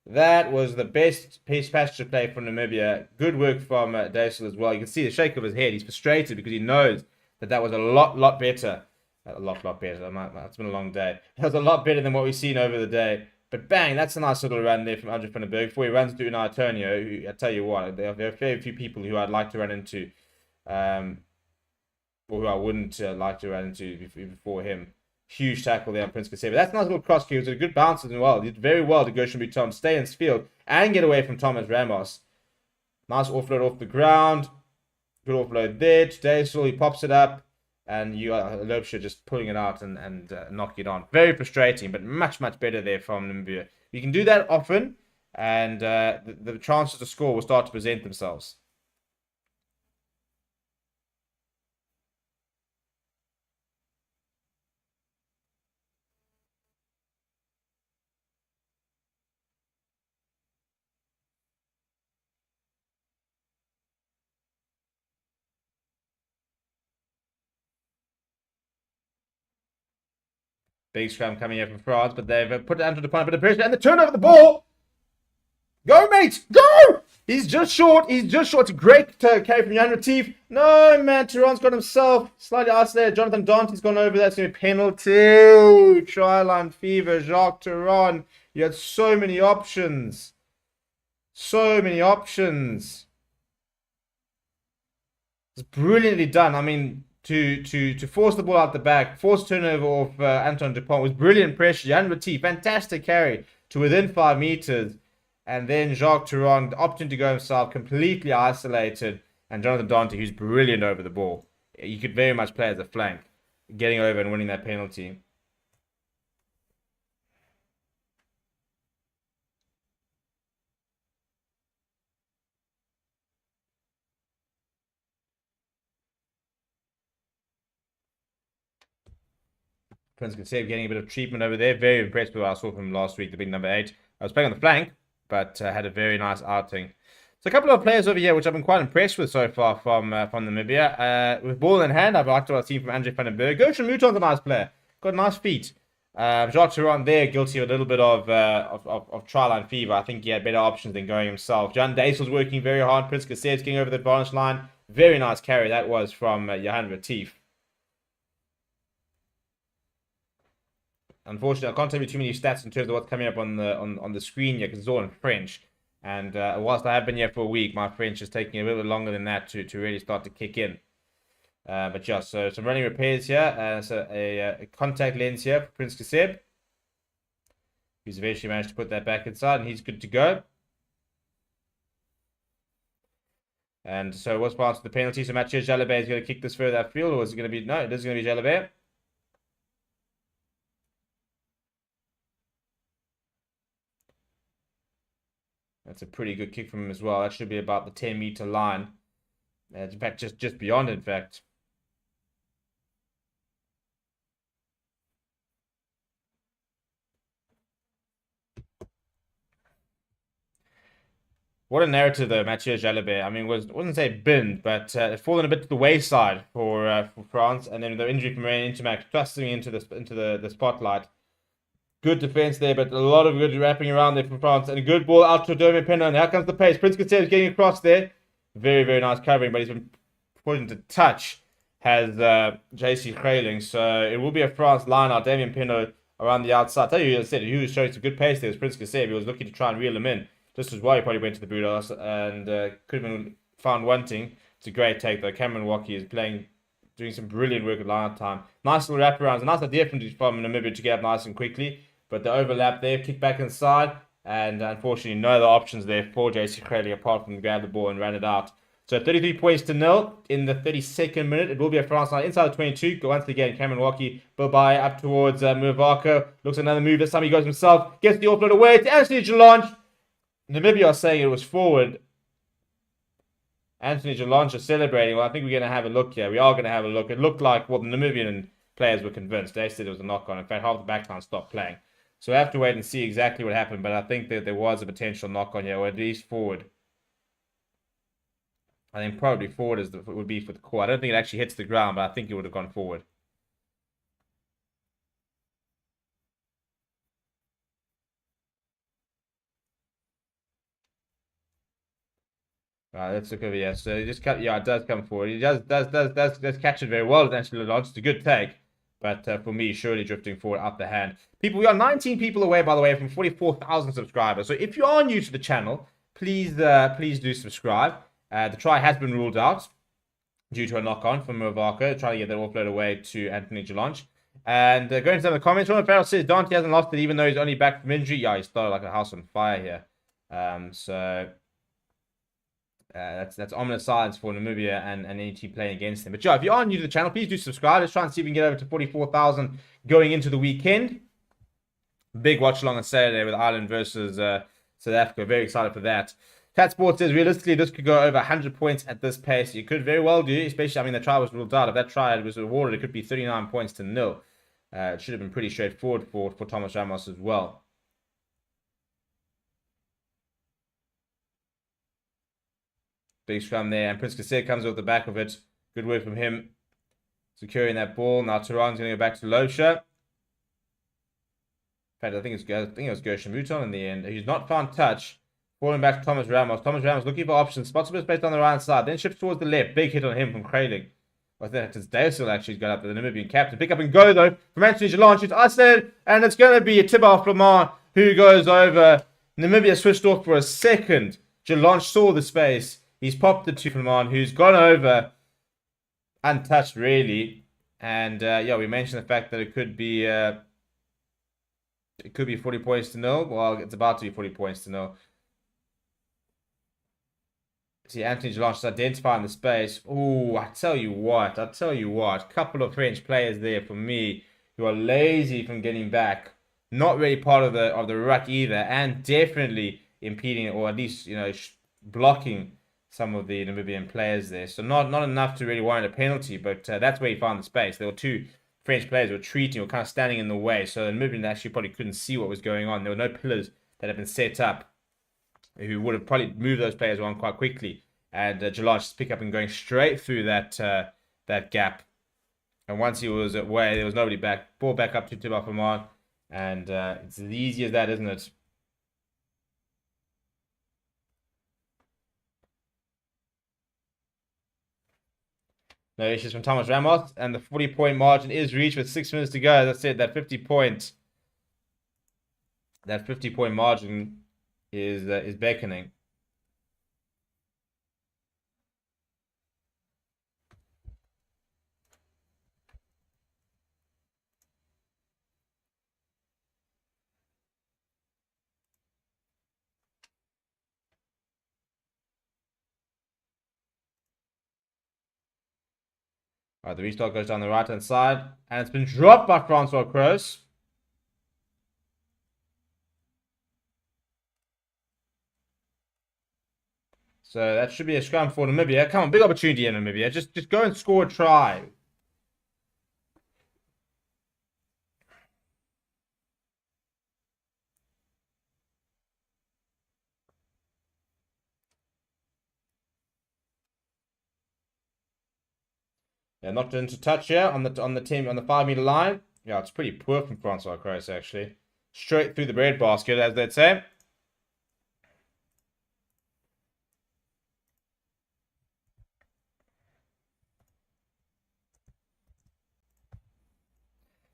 That was the best passenger play from Namibia. Good work from Daisel as well. You can see the shake of his head. He's frustrated because he knows that was a lot better. A lot better. It's been a long day. That was a lot better than what we've seen over the day. But bang, that's a nice little run there from Andre van den Berg before he runs to Antonio. Who, I tell you what, there are very few people who I'd like to run into, or who I wouldn't like to run into before him. Huge tackle there on Prince Kasev. That's a nice little cross kick. It was a good bounce as well. He did very well to Gershon Mouton stay in his field and get away from Thomas Ramos. Nice offload off the ground. Good offload there. Daisel, he pops it up. And you are Loebscher just pulling it out and knocking it on. Very frustrating, but much better there from Namibia. You can do that often, and the chances to score will start to present themselves. Big scrum coming here from France, but they've put Antoine Dupont a bit of pressure, and the turnover the ball. Go, mate! Go! He's just short. It's a great carry from Jan Retief. No, man. Turan's got himself slightly isolated. Jonathan Dante's gone over. That's going to be a penalty. Try line fever. Jacques Turan. You had so many options. It's brilliantly done. I mean, to force the ball out the back, force turnover off Antoine Dupont was brilliant pressure. Jan Retief, fantastic carry to within 5 meters. And then Jacques Turan opting to go himself, completely isolated. And Jonathan Dante, who's brilliant over the ball. You could very much play as a flank, getting over and winning that penalty. Prince Kasev getting a bit of treatment over there. Very impressed with what I saw from him last week, the big number 8. I was playing on the flank, but had a very nice outing. So a couple of players over here, which I've been quite impressed with so far from Namibia. With ball in hand, I've liked what I've seen from Andre van den Berg. Gershon Mouton's a nice player. Got nice feet. Watchalong there, guilty of a little bit of try line fever. I think he had better options than going himself. Jan Daisel's working very hard. Prince Kasev's getting over the advantage line. Very nice carry that was from Johan Retief. Unfortunately, I can't tell you too many stats in terms of what's coming up on the screen here because it's all in French. And whilst I have been here for a week, my French is taking a little bit longer than that to really start to kick in. But yeah, so some running repairs here. So a contact lens here for Prince Kasev. He's eventually managed to put that back inside, and he's good to go. And so what's part of the penalty? So Mathieu Jalabert is going to kick this further upfield, or is it going to be... No, it is going to be Jalabert. That's a pretty good kick from him as well. That should be about the 10-meter line. In fact, just beyond, in fact. What a narrative, though, Mathieu Jalabert. I mean, I wouldn't say binned, but fallen a bit to the wayside for France. And then the injury from Ryan Intermac thrusting into the spotlight. Good defense there, but a lot of good wrapping around there from France. And a good ball out to Domi Penna. And here comes the pace. Prince Kasev getting across there. Very, very nice covering, but he's been put into touch. Has JC Kreiling. So it will be a France line out. Damien Pinot around the outside. I tell you, as I said, he was showing some good pace there. It was Prince Kasev. He was looking to try and reel him in. Just as well, he probably went to the Budos and could have been found wanting. It's a great take, though. Cameron Wacky is doing some brilliant work at line time. Nice little wraparounds. A nice idea from Namibia to get up nice and quickly. But the overlap there, kick back inside. And unfortunately, no other options there for JC Kreiling apart from grab the ball and ran it out. So 33 points to 0 in the 32nd minute. It will be a France line inside the 22. Once again, Cameron Wacky, Bobai up towards Muvako. Looks at another move. This time he goes himself. Gets the offload away to Anthony Jalonge. Namibia are saying it was forward. Anthony Jalonge is celebrating. Well, I think we're going to have a look here. We are going to have a look. It looked like, well, the Namibian players were convinced. They said it was a knock-on. In fact, half the backline stopped playing. So we have to wait and see exactly what happened. But I think that there was a potential knock-on here, or at least forward. I think probably forward would be for the core. I don't think it actually hits the ground, but I think it would have gone forward. Let's look over here. So it just it does come forward. He does catch it very well. It's actually it's a good take, but for me, surely drifting forward up the hand. People, we are 19 people away, by the way, from 44,000 subscribers. So if you are new to the channel, please do subscribe. The try has been ruled out due to a knock-on from Muvako, trying to get that offload away to Anthony Jalonge. And going to some of the comments, Ronald Farrell says Dante hasn't lost it, even though he's only back from injury. Yeah, he started like a house on fire here. That's ominous silence for Namibia and any team playing against them. But yeah, if you are new to the channel, please do subscribe. Let's try and see if we can get over to 44,000 going into the weekend. Big watch along on Saturday with Ireland versus South Africa. Very excited for that. Cat Sports says realistically this could go over 100 points at this pace. You could very well do, especially, I mean, the try was ruled out. If that try was awarded, it could be 39 points to 0. It should have been pretty straightforward for Thomas Ramos as well. Big scrum there, and Prince Kasev comes off the back of it. Good work from him, securing that ball. Now Tehran's going to go back to Losha. In fact, I think it was Gershon Mouton in the end. He's not found touch. Falling back to Thomas Ramos. Thomas Ramos looking for options. Spots a bit of space on the right side. Then shifts towards the left. Big hit on him from Kreiling. I think it's Daisil actually got up to the Namibian captain. Pick up and go though from Anthony Jalonge. It's isolated, and it's going to be a tip off Flamand who goes over. Namibia switched off for a second. Jalonge saw the space. He's popped it to Flamand, who's gone over untouched, really. And yeah, we mentioned the fact that it could be 40 points to 0. Well, it's about to be 40 points to 0. See, Anthony Jalonge identifying the space. Oh, I tell you what. Couple of French players there for me who are lazy from getting back. Not really part of the ruck either, and definitely impeding, or at least blocking some of the Namibian players there. So not enough to really warrant a penalty, but that's where he found the space. There were two French players were retreating or kind of standing in the way. So the Namibians actually probably couldn't see what was going on. There were no pillars that had been set up who would have probably moved those players on quite quickly. And Geelong just pick up and going straight through that gap. And once he was away, there was nobody back. Ball back up to Tibafaman. And it's as easy as that, isn't it? No issues from Thomas Ramos. And the 40-point margin is reached with 6 minutes to go. As I said, that 50-point margin is beckoning. All right, the restart goes down the right-hand side. And it's been dropped by Francois Kroos. So that should be a scrum for Namibia. Come on, big opportunity in Namibia. Just go and score a try. Yeah, knocked it into touch here on the 5-meter line. Yeah, it's pretty poor from Francois Kroos actually. Straight through the breadbasket, as they'd say.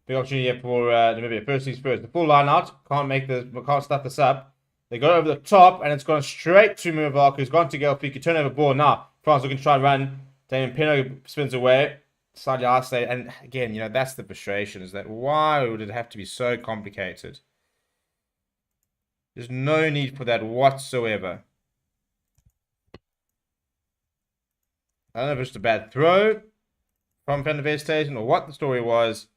Big opportunity here for Namibia. First things first. The full line out. Can't stuff this up. They go over the top, and it's gone straight to Murabaku, who's gone to Gelfiki. Turnover ball now. France looking to try and run. Damien Pinot spins away. Slightly isolated. And again, that's the frustration, is that why would it have to be so complicated? There's no need for that whatsoever. I don't know if it's just a bad throw from Van der Westhuizen or what the story was,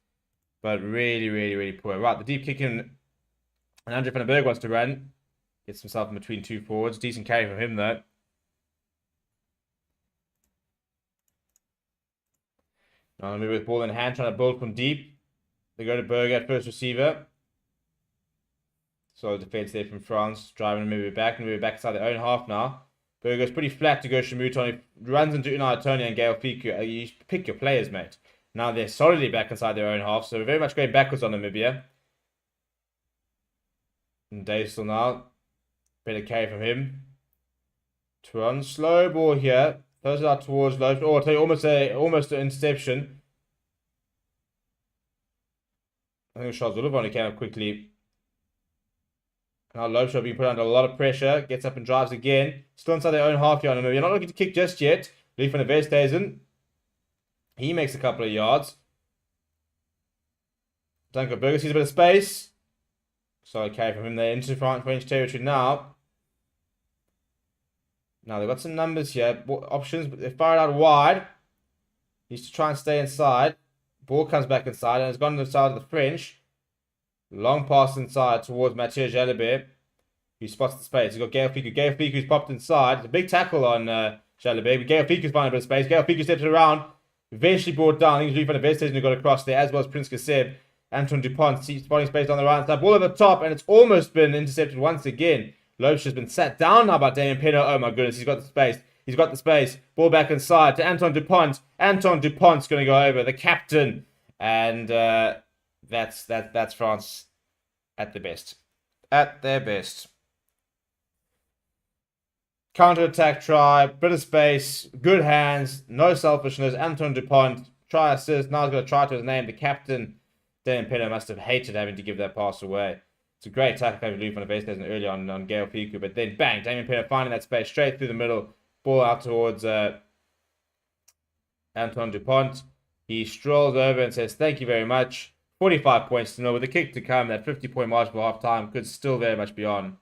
but really, really, really poor. Right, the deep kick in, and Andre van den Berg wants to run. Gets himself in between two forwards. Decent carry from him, though. Now Namibia with ball in hand, trying to build from deep. They go to Berger at first receiver. Solid defense there from France. Driving Namibia back. Namibia back inside their own half now. Berger's pretty flat to go Shamuton. He runs into Unai Tony and Gael Fiku. You pick your players, mate. Now they're solidly back inside their own half. So very much going backwards on Namibia. And Dave still now. Better carry from him. Turan, slow ball here. Throws it out towards Lopes. Oh, I'll tell you, almost an interception. I think Charles Olivon came up quickly. Now Lopes being put under a lot of pressure. Gets up and drives again. Still inside their own half yard. You're not looking to kick just yet. Lee van der Westhuizen. He makes a couple of yards. Duncan Berger sees a bit of space. Solid carry from him there into French territory now. Now they've got some numbers here. Options, but they fire it out wide. Needs to try and stay inside. Ball comes back inside and it's gone to the side of the French. Long pass inside towards Mathieu Jalibert. He spots the space. He's got Gael Fiku. Gael Fiku's popped inside. It's a big tackle on Jalibert. But Gael Fiku's finding a bit of space. Gael Fiku steps around. Eventually brought down. I think it's Louis van der Westhuizen who got across there, as well as Prince Kaseb. Antoine Dupont spotting space on the right side. Ball over the top, and it's almost been intercepted once again. Lopes has been sat down now by Damien Pinot. Oh my goodness, he's got the space. He's got the space. Ball back inside to Antoine Dupont. Antoine Dupont's going to go over, the captain. And that's France at the best. At their best. Counter-attack try, bit of space, good hands, no selfishness. Antoine Dupont, try assist. Now he's got to try to his name. The captain, Damien Pinot, must have hated having to give that pass away. It's a great tackle over Louis van der Westhuizen early on Gael Fiku, but then bang, Damien Pinot finding that space straight through the middle. Ball out towards Antoine Dupont. He strolls over and says, thank you very much. 45 points to know. With the kick to come, that 50-point margin for half-time could still very much be on.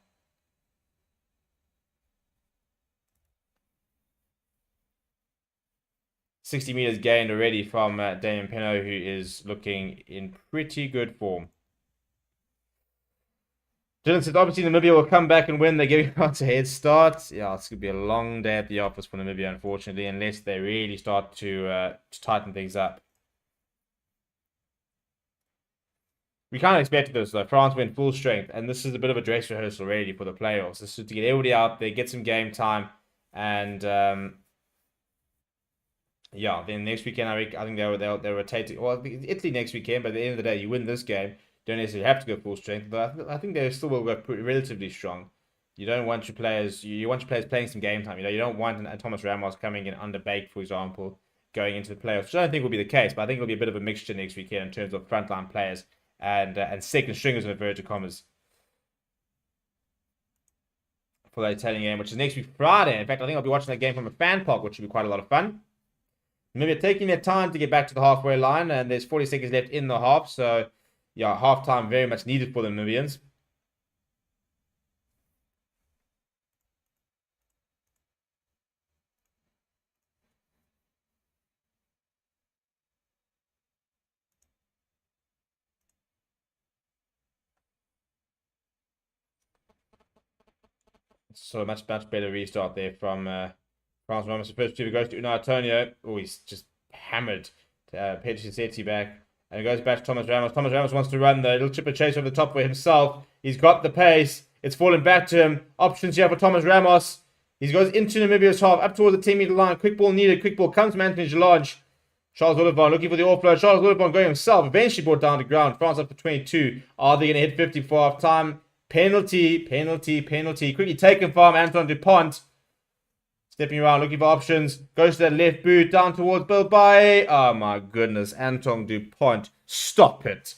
$60 meters gained already from Damien Pinot, who is looking in pretty good form. Dylan said, obviously Namibia will come back and win. They're giving us a head start. Yeah, it's going to be a long day at the office for Namibia, unfortunately, unless they really start to tighten things up. We kind of expected this, though. France went full strength, and this is a bit of a dress rehearsal already for the playoffs. This is to get everybody out there, get some game time, and yeah. Then next weekend, I think they're rotating. Well, Italy next weekend, but at the end of the day, you win this game, you don't necessarily have to go full strength. But I think they still will go relatively strong. You don't want your players. You want your players playing some game time. You don't want Thomas Ramos coming in underbaked, for example, going into the playoffs. Which I don't think will be the case, but I think it'll be a bit of a mixture next weekend in terms of frontline players and second stringers in inverted commas for the Italian game, which is next week Friday. In fact, I think I'll be watching that game from a fan park, which will be quite a lot of fun. Maybe taking their time to get back to the halfway line, and there's 40 seconds left in the half, so yeah, half time very much needed for the Namibians. So much better restart there from France. Ramos. The first two goes to Unai Antonio. Oh, he's just hammered Pedro back. And it goes back to Thomas Ramos. Thomas Ramos wants to run the little chipper chase over the top for himself. He's got the pace. It's falling back to him. Options here for Thomas Ramos. He goes into Namibia's half, up towards the 10-meter line. Quick ball needed. Quick ball comes from Anthony Lodge. Charles Olivan looking for the offload. Charles Olivan going himself. Eventually brought down to ground. France up to 22. Are they going to hit 50 for half time? Penalty. Quickly taken from Antoine Dupont. Stepping around, looking for options. Goes to that left boot, down towards Bilbao. Oh my goodness, Antoine Dupont. Stop it.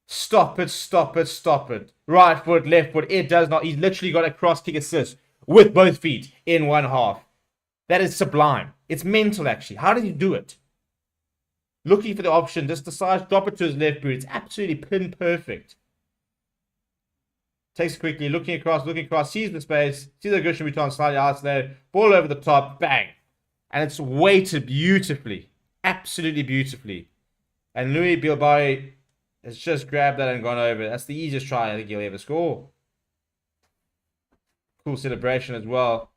Stop it. Right foot, left foot. It does not. He's literally got a cross kick assist with both feet in one half. That is sublime. It's mental, actually. How did he do it? Looking for the option, just decides, drop it to his left boot. It's absolutely pin perfect. Takes it quickly, looking across, sees the space, sees the Gushin return slightly out there, ball over the top, bang. And it's weighted beautifully. Absolutely beautifully. And Louis Bilbao has just grabbed that and gone over. That's the easiest try I think he'll ever score. Cool celebration as well.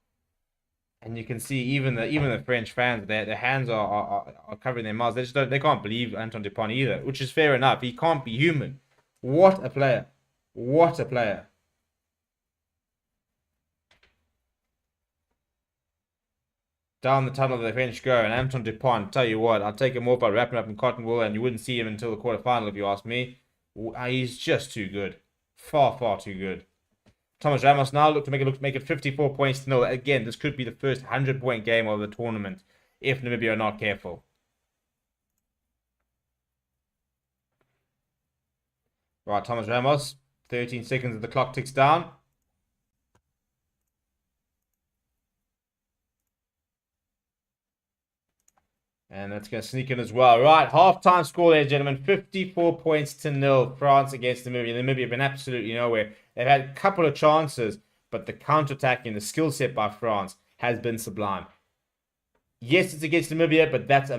And you can see even the French fans, their hands are covering their mouths. They can't believe Antoine Dupont either, which is fair enough. He can't be human. What a player. What a player. Down the tunnel the French go, and Antoine Dupont, tell you what, I'll take him off, I'll wrap him up in cotton wool, and you wouldn't see him until the quarterfinal if you ask me. He's just too good. Far too good. Thomas Ramos now look to make it 54 points to 0. Again, this could be the first 100-point game of the tournament if Namibia are not careful. Right, Thomas Ramos, 13 seconds as the clock ticks down. And that's going to sneak in as well. Right, half-time score there, gentlemen. 54 points to 0. France against Namibia. Namibia have been absolutely nowhere. They've had a couple of chances, but the counter-attacking, the skill set by France has been sublime. Yes, it's against Namibia, but it's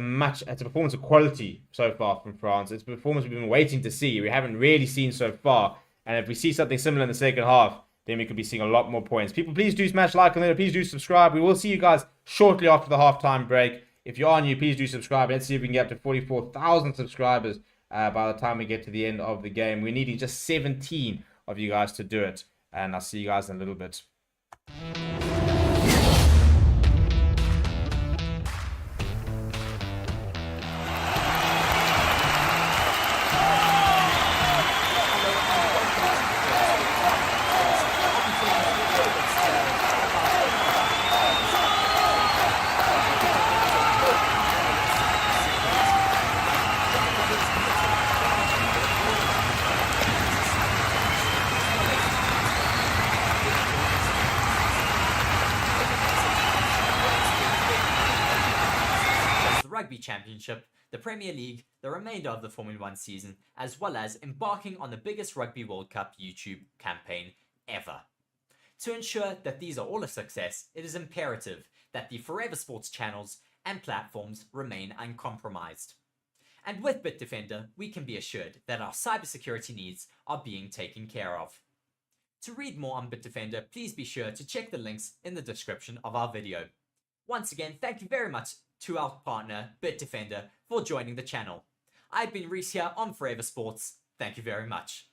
a performance of quality so far from France. It's a performance we've been waiting to see. We haven't really seen so far. And if we see something similar in the second half, then we could be seeing a lot more points. People, please do smash like on there. Please do subscribe. We will see you guys shortly after the halftime break. If you are new, please do subscribe. Let's see if we can get up to 44,000 subscribers by the time we get to the end of the game. We're needing just 17 of you guys to do it. And I'll see you guys in a little bit. Rugby Championship, the Premier League, the remainder of the Formula 1 season, as well as embarking on the biggest Rugby World Cup YouTube campaign ever. To ensure that these are all a success, it is imperative that the Forever Sports channels and platforms remain uncompromised. And with Bitdefender, we can be assured that our cybersecurity needs are being taken care of. To read more on Bitdefender, please be sure to check the links in the description of our video. Once again, thank you very much to our partner, Bitdefender, for joining the channel. I've been Reese here on Forever Sports. Thank you very much.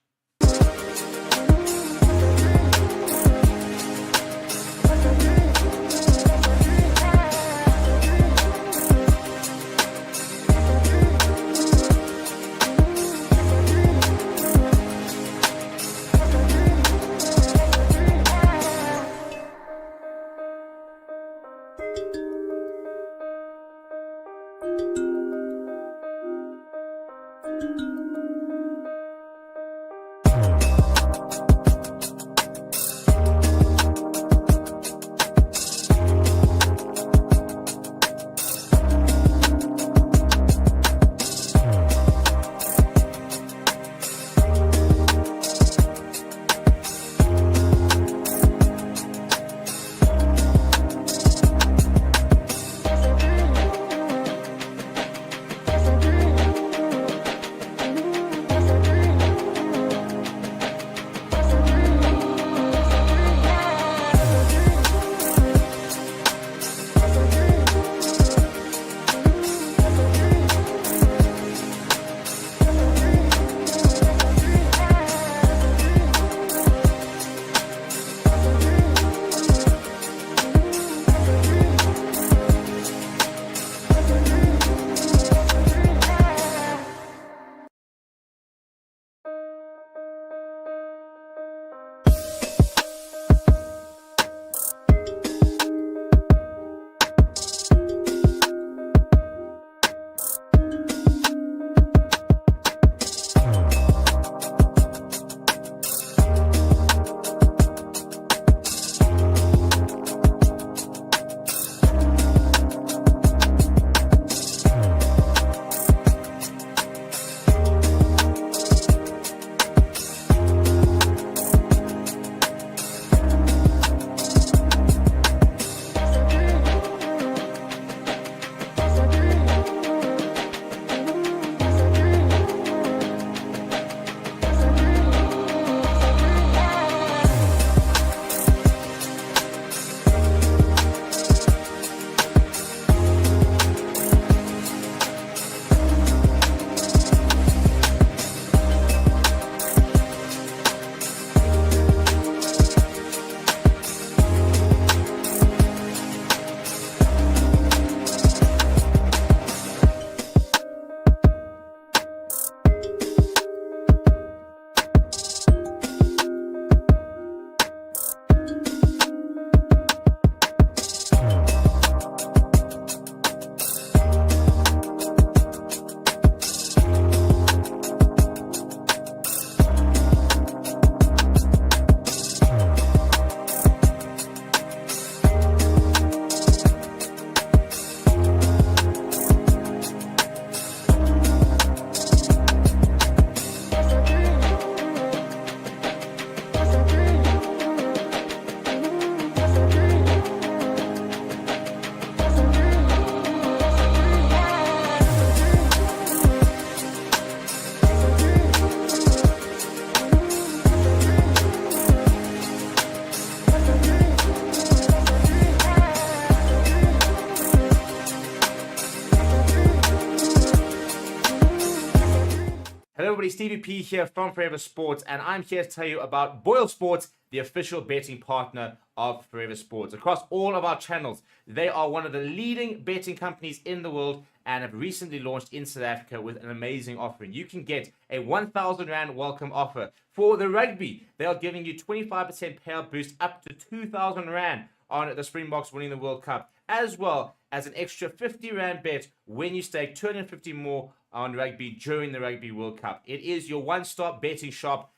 Hello everybody, Stevie P here from Forever Sports, and I'm here to tell you about BOYLESPORTS, the official betting partner of Forever Sports. Across all of our channels, they are one of the leading betting companies in the world and have recently launched in South Africa with an amazing offering. You can get a 1,000 Rand welcome offer. For the rugby, they are giving you 25% payout boost up to 2,000 Rand on the Springboks winning the World Cup, as well as an extra 50 Rand bet when you stake 250 more on rugby during the Rugby World Cup. It is your one-stop betting shop.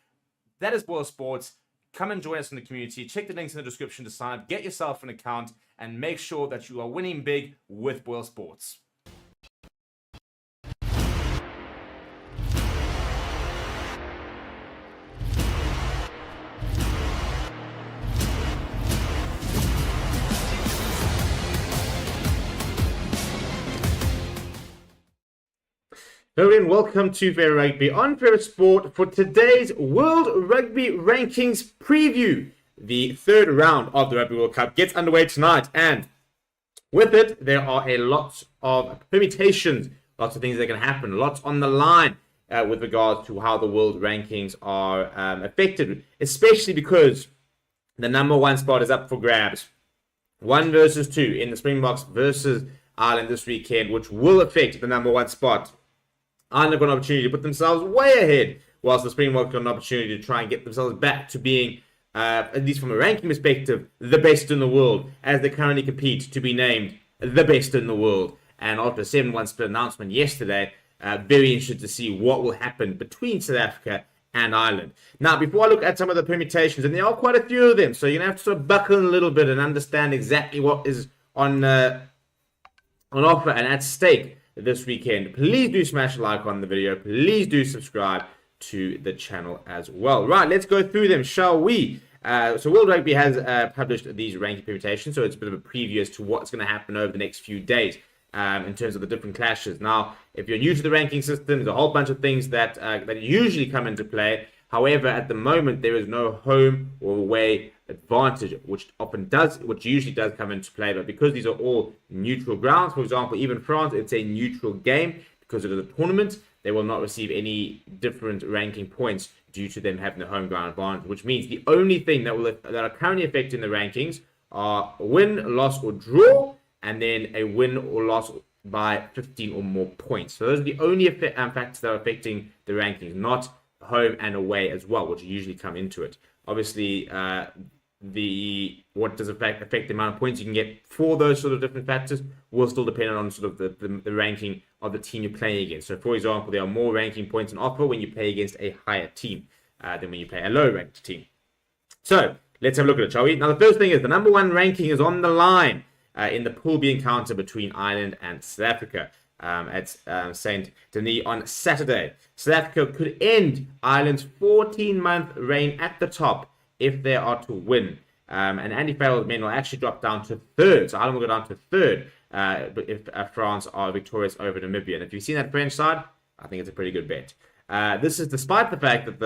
That is BOYLESPORTS. Come and join us in the community. Check the links in the description to sign up, get yourself an account, and make sure that you are winning big with BOYLESPORTS. Hello and welcome to Fair Rugby on Fair Sport for today's World Rugby Rankings preview. The third round of the Rugby World Cup gets underway tonight, and with it, there are a lot of permutations, lots of things that can happen, lots on the line with regards to how the world rankings are affected, especially because the number 1 spot is up for grabs. 1 versus 2 in the Springboks versus Ireland this weekend, which will affect the number 1 spot. Ireland have got an opportunity to put themselves way ahead, whilst the Springboks got an opportunity to try and get themselves back to being, at least from a ranking perspective, the best in the world, as they currently compete to be named the best in the world. And after a 7-1 split announcement yesterday, very interested to see what will happen between South Africa and Ireland. Now, before I look at some of the permutations, and there are quite a few of them, so you're going to have to sort of buckle a little bit and understand exactly what is on offer and at stake this weekend. Please do smash a like on the video. Please do subscribe to the channel as well. Right, let's go through them, shall we? So World Rugby has published these ranking permutations, so it's a bit of a preview as to what's going to happen over the next few days in terms of the different clashes. Now, if you're new to the ranking system, there's a whole bunch of things that usually come into play. However, at the moment, there is no home or away advantage, which usually does come into play. But because these are all neutral grounds, for example, even France, it's a neutral game because it is a tournament. They will not receive any different ranking points due to them having the home ground advantage, which means the only thing that are currently affecting the rankings are a win, loss, or draw, and then a win or loss by 15 or more points. So those are the only factors that are affecting the rankings, not home and away as well, which usually come into it. Obviously, what does affect the amount of points you can get for those sort of different factors will still depend on sort of the ranking of the team you're playing against. So, for example, there are more ranking points on offer when you play against a higher team than when you play a low-ranked team. So, let's have a look at it, shall we? Now, the first thing is the number 1 ranking is on the line in the Pool B encounter between Ireland and South Africa at St. Denis on Saturday. South Africa could end Ireland's 14-month reign at the top if they are to win. And Andy Farrell's men will actually drop down to 3rd. So Ireland will go down to 3rd if France are victorious over Namibia. And if you've seen that French side, I think it's a pretty good bet. This is despite the fact that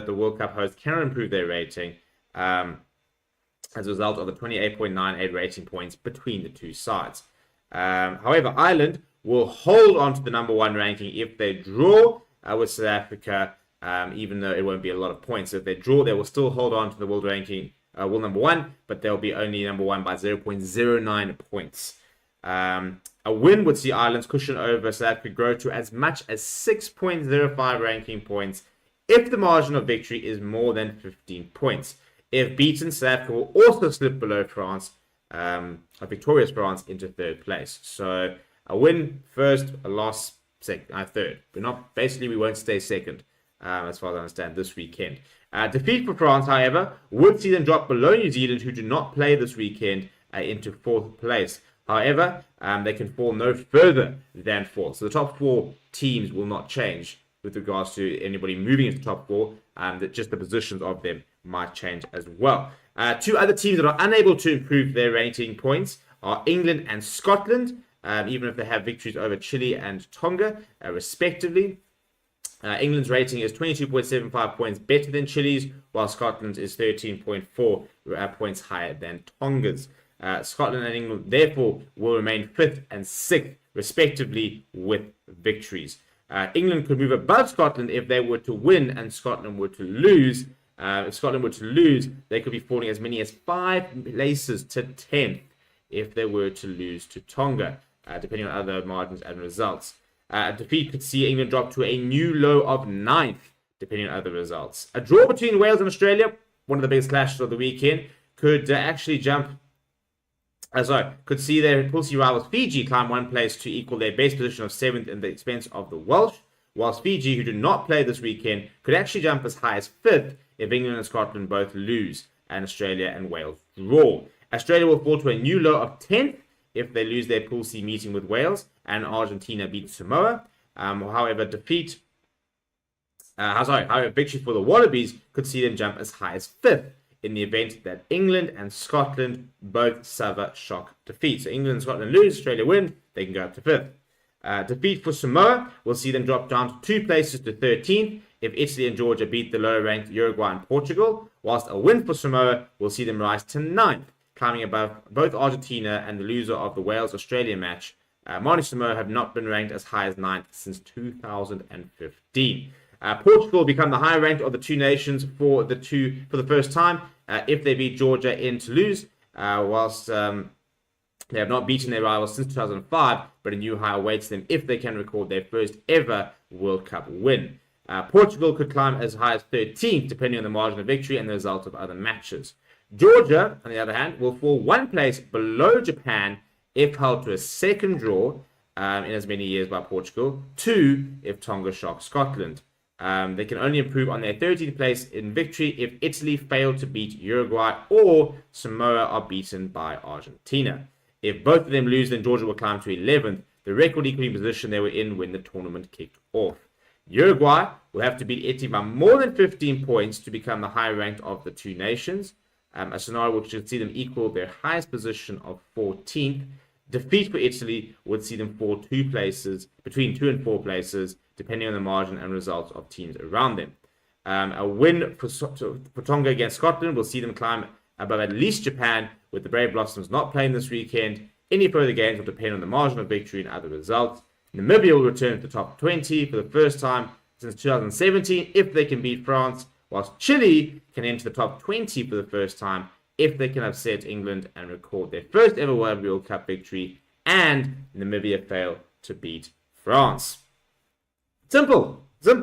the World Cup hosts cannot improve their rating as a result of the 28.98 rating points between the two sides. However, Ireland will hold on to the number 1 ranking if they draw with South Africa, even though it won't be a lot of points. So if they draw, they will still hold on to the world ranking, world number 1, but they'll be only number 1 by 0.09 points. A win would see Ireland's cushion over South Africa grow to as much as 6.05 ranking points if the margin of victory is more than 15 points. If beaten, South Africa will also slip below France, a victorious France, into 3rd place. So a win first, a loss 3rd. We won't stay 2nd, as far as I understand, this weekend. Defeat for France, however, would see them drop below New Zealand, who do not play this weekend, into 4th place. However, they can fall no further than 4th. So the top 4 teams will not change with regards to anybody moving into the top 4. That just the positions of them might change as well. 2 other teams that are unable to improve their rating points are England and Scotland, even if they have victories over Chile and Tonga, respectively. England's rating is 22.75 points better than Chile's, while Scotland's is 13.4 points higher than Tonga's. Scotland and England, therefore, will remain 5th and 6th, respectively, with victories. England could move above Scotland if they were to win and Scotland were to lose. If Scotland were to lose, they could be falling as many as 5 places to 10th if they were to lose to Tonga, depending on other margins and results. A defeat could see England drop to a new low of 9th, depending on other results. A draw between Wales and Australia, one of the biggest clashes of the weekend, could actually could see their Pool C rivals Fiji climb 1 place to equal their base position of 7th at the expense of the Welsh, whilst Fiji, who do not play this weekend, could actually jump as high as 5th if England and Scotland both lose and Australia and Wales draw. Australia will fall to a new low of 10th if they lose their Pool C meeting with Wales and Argentina beat Samoa. However, victory for the Wallabies could see them jump as high as 5th in the event that England and Scotland both suffer shock defeat. So England and Scotland lose, Australia win, they can go up to 5th. Defeat for Samoa will see them drop down to 2 places to 13th if Italy and Georgia beat the lower-ranked Uruguay and Portugal, whilst a win for Samoa will see them rise to 9th, climbing above both Argentina and the loser of the Wales-Australia match Manu Samoa have not been ranked as high as 9th since 2015. Portugal become the higher ranked of the two nations for the first time if they beat Georgia in Toulouse, whilst they have not beaten their rivals since 2005, but a new high awaits them if they can record their first ever World Cup win. Portugal could climb as high as 13th, depending on the margin of victory and the result of other matches. Georgia, on the other hand, will fall one place below Japan if held to a second draw in as many years by Portugal, 2 if Tonga shocks Scotland. They can only improve on their 13th place in victory if Italy fail to beat Uruguay or Samoa are beaten by Argentina. If both of them lose, then Georgia will climb to 11th, the record-equaling position they were in when the tournament kicked off. Uruguay will have to beat Italy by more than 15 points to become the higher ranked of the two nations, a scenario which should see them equal their highest position of 14th. Defeat for Italy would see them fall 2 places, between 2 and 4 places, depending on the margin and results of teams around them. A win for Tonga against Scotland will see them climb above at least Japan, with the Brave Blossoms not playing this weekend. Any further games will depend on the margin of victory and other results. Namibia will return to the top 20 for the first time since 2017 if they can beat France, whilst Chile can enter the top 20 for the first time if they can upset England and record their first ever World Cup victory, and Namibia fail to beat France. Simple. So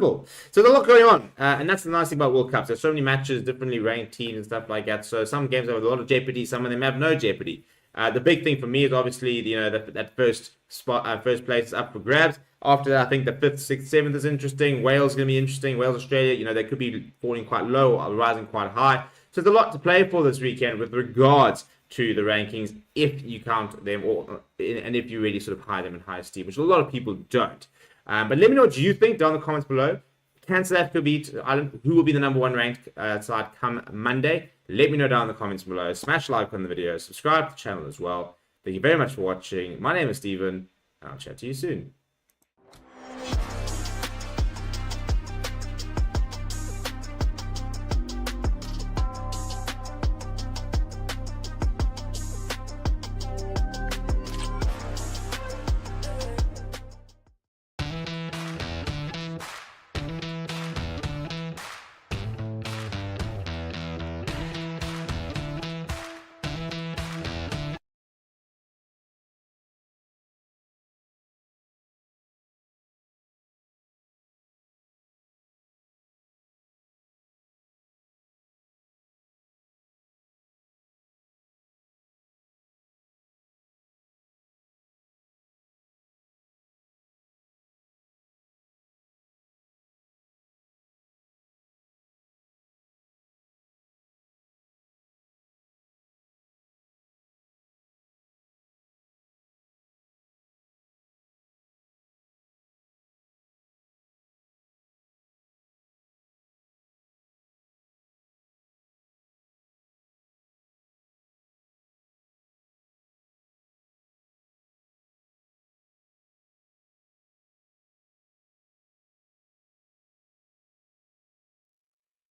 there's a lot going on, and that's the nice thing about World Cups. There's so many matches, differently ranked teams and stuff like that. So some games have a lot of jeopardy, some of them have no jeopardy. The big thing for me is obviously that first spot, first place is up for grabs. After that, I think the 5th, 6th, 7th is interesting. Wales is going to be interesting. Wales, Australia, they could be falling quite low or rising quite high. So there's a lot to play for this weekend with regards to the rankings, if you count them all, and if you really sort of high them in high esteem, which a lot of people don't. But let me know what you think down in the comments below. Can South Africa beat Ireland? Who will be the number 1 ranked side come Monday? Let me know down in the comments below. Smash like on the video. Subscribe to the channel as well. Thank you very much for watching. My name is Stephen, and I'll chat to you soon.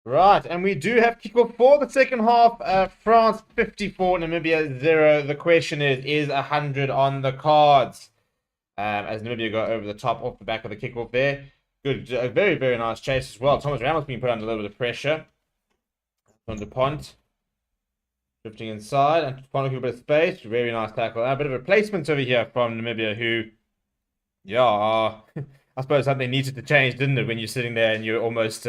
Right, and we do have kickoff for the second half. France 54, Namibia 0. The question is 100 on the cards? As Namibia go over the top off the back of the kickoff there. Good, very, very nice chase as well. Thomas Ramos being put under a little bit of pressure. Antoine Dupont drifting inside, and Dupont looking for a bit of space. Very nice tackle. A bit of replacements over here from Namibia, who, I suppose something needed to change, didn't it? When you're sitting there and you're almost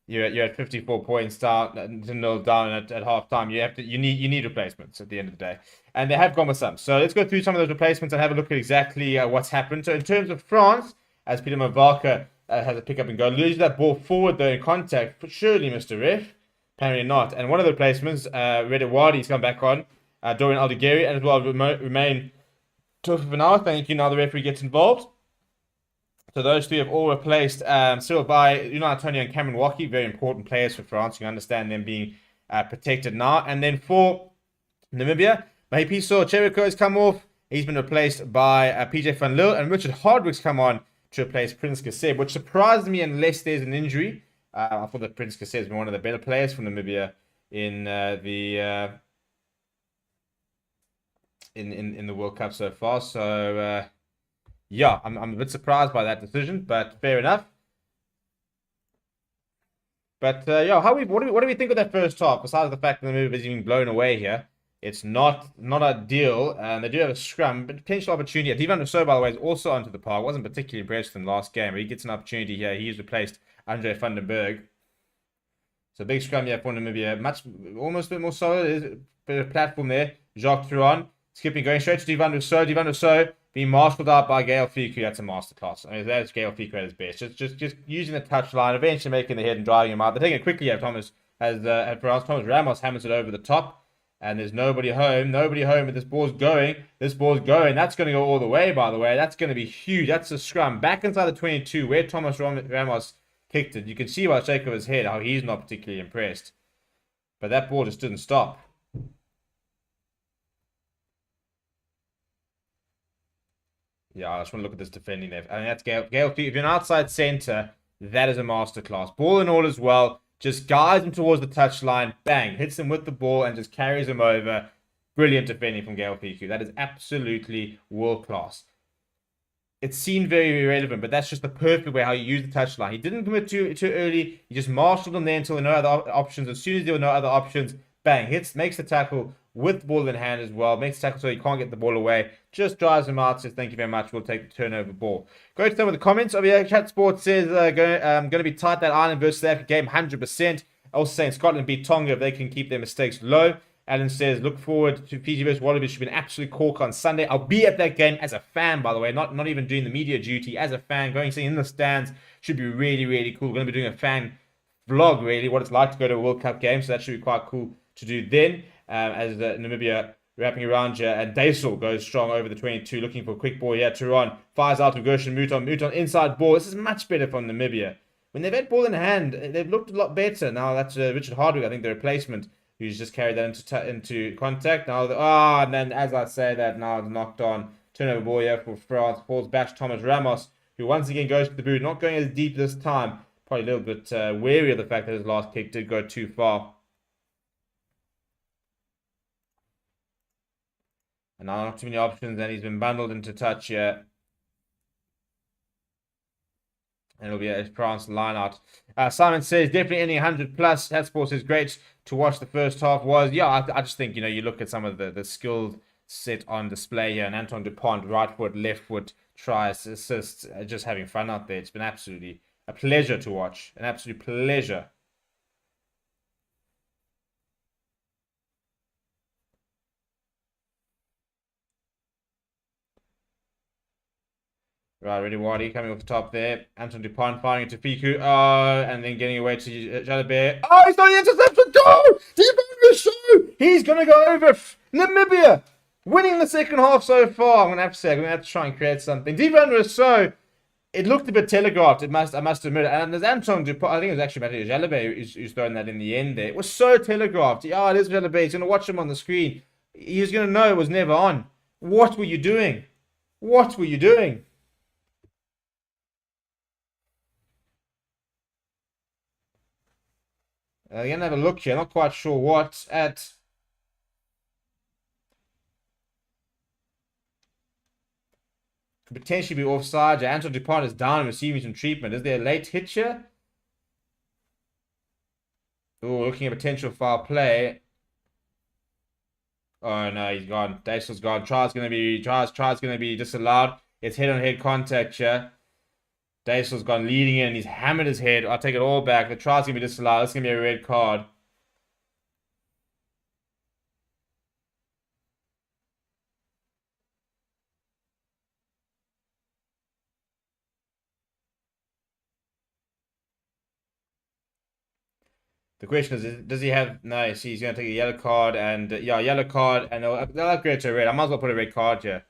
you're at 54 points down, to 0 down at half time. You need replacements at the end of the day, and they have gone with some. So let's go through some of those replacements and have a look at exactly what's happened. So in terms of France, as Peter Mavaka has a pick up and go, lose that ball forward though in contact. But surely, Mr. Ref, apparently not. And one of the replacements, Reda Wadi's come back on, Dorian Aldegheri, and as well remain tough of an hour. Thank you. Now the referee gets involved. So those 3 have all replaced Cyril by Antonio and Cameron Waki, very important players for France. You can understand them being protected now. And then for Namibia, Mahipiso Cheriko has come off. He's been replaced by PJ Van Lille, and Richard Hardwick's come on to replace Prince Kaseb, which surprised me unless there's an injury. I thought that Prince Kaseb has been one of the better players from Namibia in in the World Cup so far. So yeah, I'm a bit surprised by that decision, but fair enough. But yeah, what do we think of that first half? Besides the fact that the move is even blown away here, it's not ideal. They do have a scrum, but potential opportunity. Devon Rousseau, by the way, is also onto the park. Wasn't particularly impressed in the last game, but he gets an opportunity here. He's replaced Andre van den Berg. So big scrum here for Namibia. Almost a bit more solid. Bit of platform there. Jacques Thuron skipping, going straight to Devon Rousseau. Devon Rousseau being marshalled out by Gael Fiku. That's a masterclass. I mean, that's Gael Fiku at his best. Just using the touchline, eventually making the head and driving him out. They're taking it quickly here. Thomas Ramos hammers it over the top. And there's nobody home. But this ball's going. That's going to go all the way, by the way. That's going to be huge. That's a scrum. Back inside the 22, where Thomas Ramos kicked it. You can see by the shake of his head how he's not particularly impressed. But that ball just didn't stop. Yeah, I just want to look at this defending there. I mean, that's Gael. If you're an outside centre, that is a masterclass. Ball and all as well. Just guides him towards the touchline. Bang. Hits him with the ball and just carries him over. Brilliant defending from Gael Fiku. That is absolutely world class. It seemed very irrelevant, but that's just the perfect way how you use the touchline. He didn't commit too early. He just marshaled them there until there were no other options. As soon as there were no other options, bang, makes the tackle with the ball in hand as well. Makes the tackle so he can't get the ball away. Just drives him out, says thank you very much. We'll take the turnover ball. Go to some of the comments over here. Chat Sports says going to be tight, that Ireland versus South Africa game, 100%. Also saying Scotland beat Tonga if they can keep their mistakes low. Alan says, look forward to Fiji versus Wallabies. Should be an absolute cork on Sunday. I'll be at that game as a fan, by the way. Not even doing the media duty. As a fan, going sitting in the stands should be really, really cool. Going to be doing a fan vlog, really, what it's like to go to a World Cup game. So that should be quite cool to do then. As Namibia wrapping around here. And Daisel goes strong over the 22, looking for a quick ball here. Turan fires out to Gershon Mouton. Mouton inside ball. This is much better from Namibia. When they've had ball in hand, they've looked a lot better. Now that's Richard Hardwick, I think, the replacement, who's just carried that into contact. Now, and then as I say that, now it's knocked on. Turnover ball here for France. Falls back to Thomas Ramos, who once again goes to the boot. Not going as deep this time. Probably a little bit wary of the fact that his last kick did go too far. And now not too many options, and he's been bundled into touch here. And it'll be a France line out. Simon says, definitely ending 100 plus. Hatsport says, great to watch the first half was. Yeah, I just think, you look at some of the skilled set on display here. And Antoine Dupont, right foot, left foot, tries, assists, just having fun out there. It's been absolutely a pleasure to watch. An absolute pleasure. Right, Ready Wadi coming off the top there. Antoine Dupont firing it to Fiku. And then getting away to Jalabert. Oh, he's not the interception. Go! Devon Rousseau! He's going to go over Namibia. Winning the second half so far. I'm going to have to say, I'm going to have to try and create something. Devon Rousseau, it looked a bit telegraphed, I must admit. And there's Antoine Dupont. I think it was actually Mathieu Jalabert who's throwing that in the end there. It was so telegraphed. Yeah, it is Jalabert. He's going to watch him on the screen. He's going to know it was never on. What were you doing? What were you doing? We're going to have a look here. Not quite sure what. Could potentially be offside. Antoine Dupont is down and receiving some treatment. Is there a late hit here? Oh, looking at potential foul play. Oh no, he's gone. Daisel's gone. Trial's going to be disallowed. It's head-on-head contact here. Daisel's gone leading in. He's hammered his head. I'll take it all back. The trial's going to be disallowed. It's going to be a red card. The question is, does he have... No, see, he's going to take a yellow card. And, yeah, yellow card. And they'll upgrade to a red. I might as well put a red card here.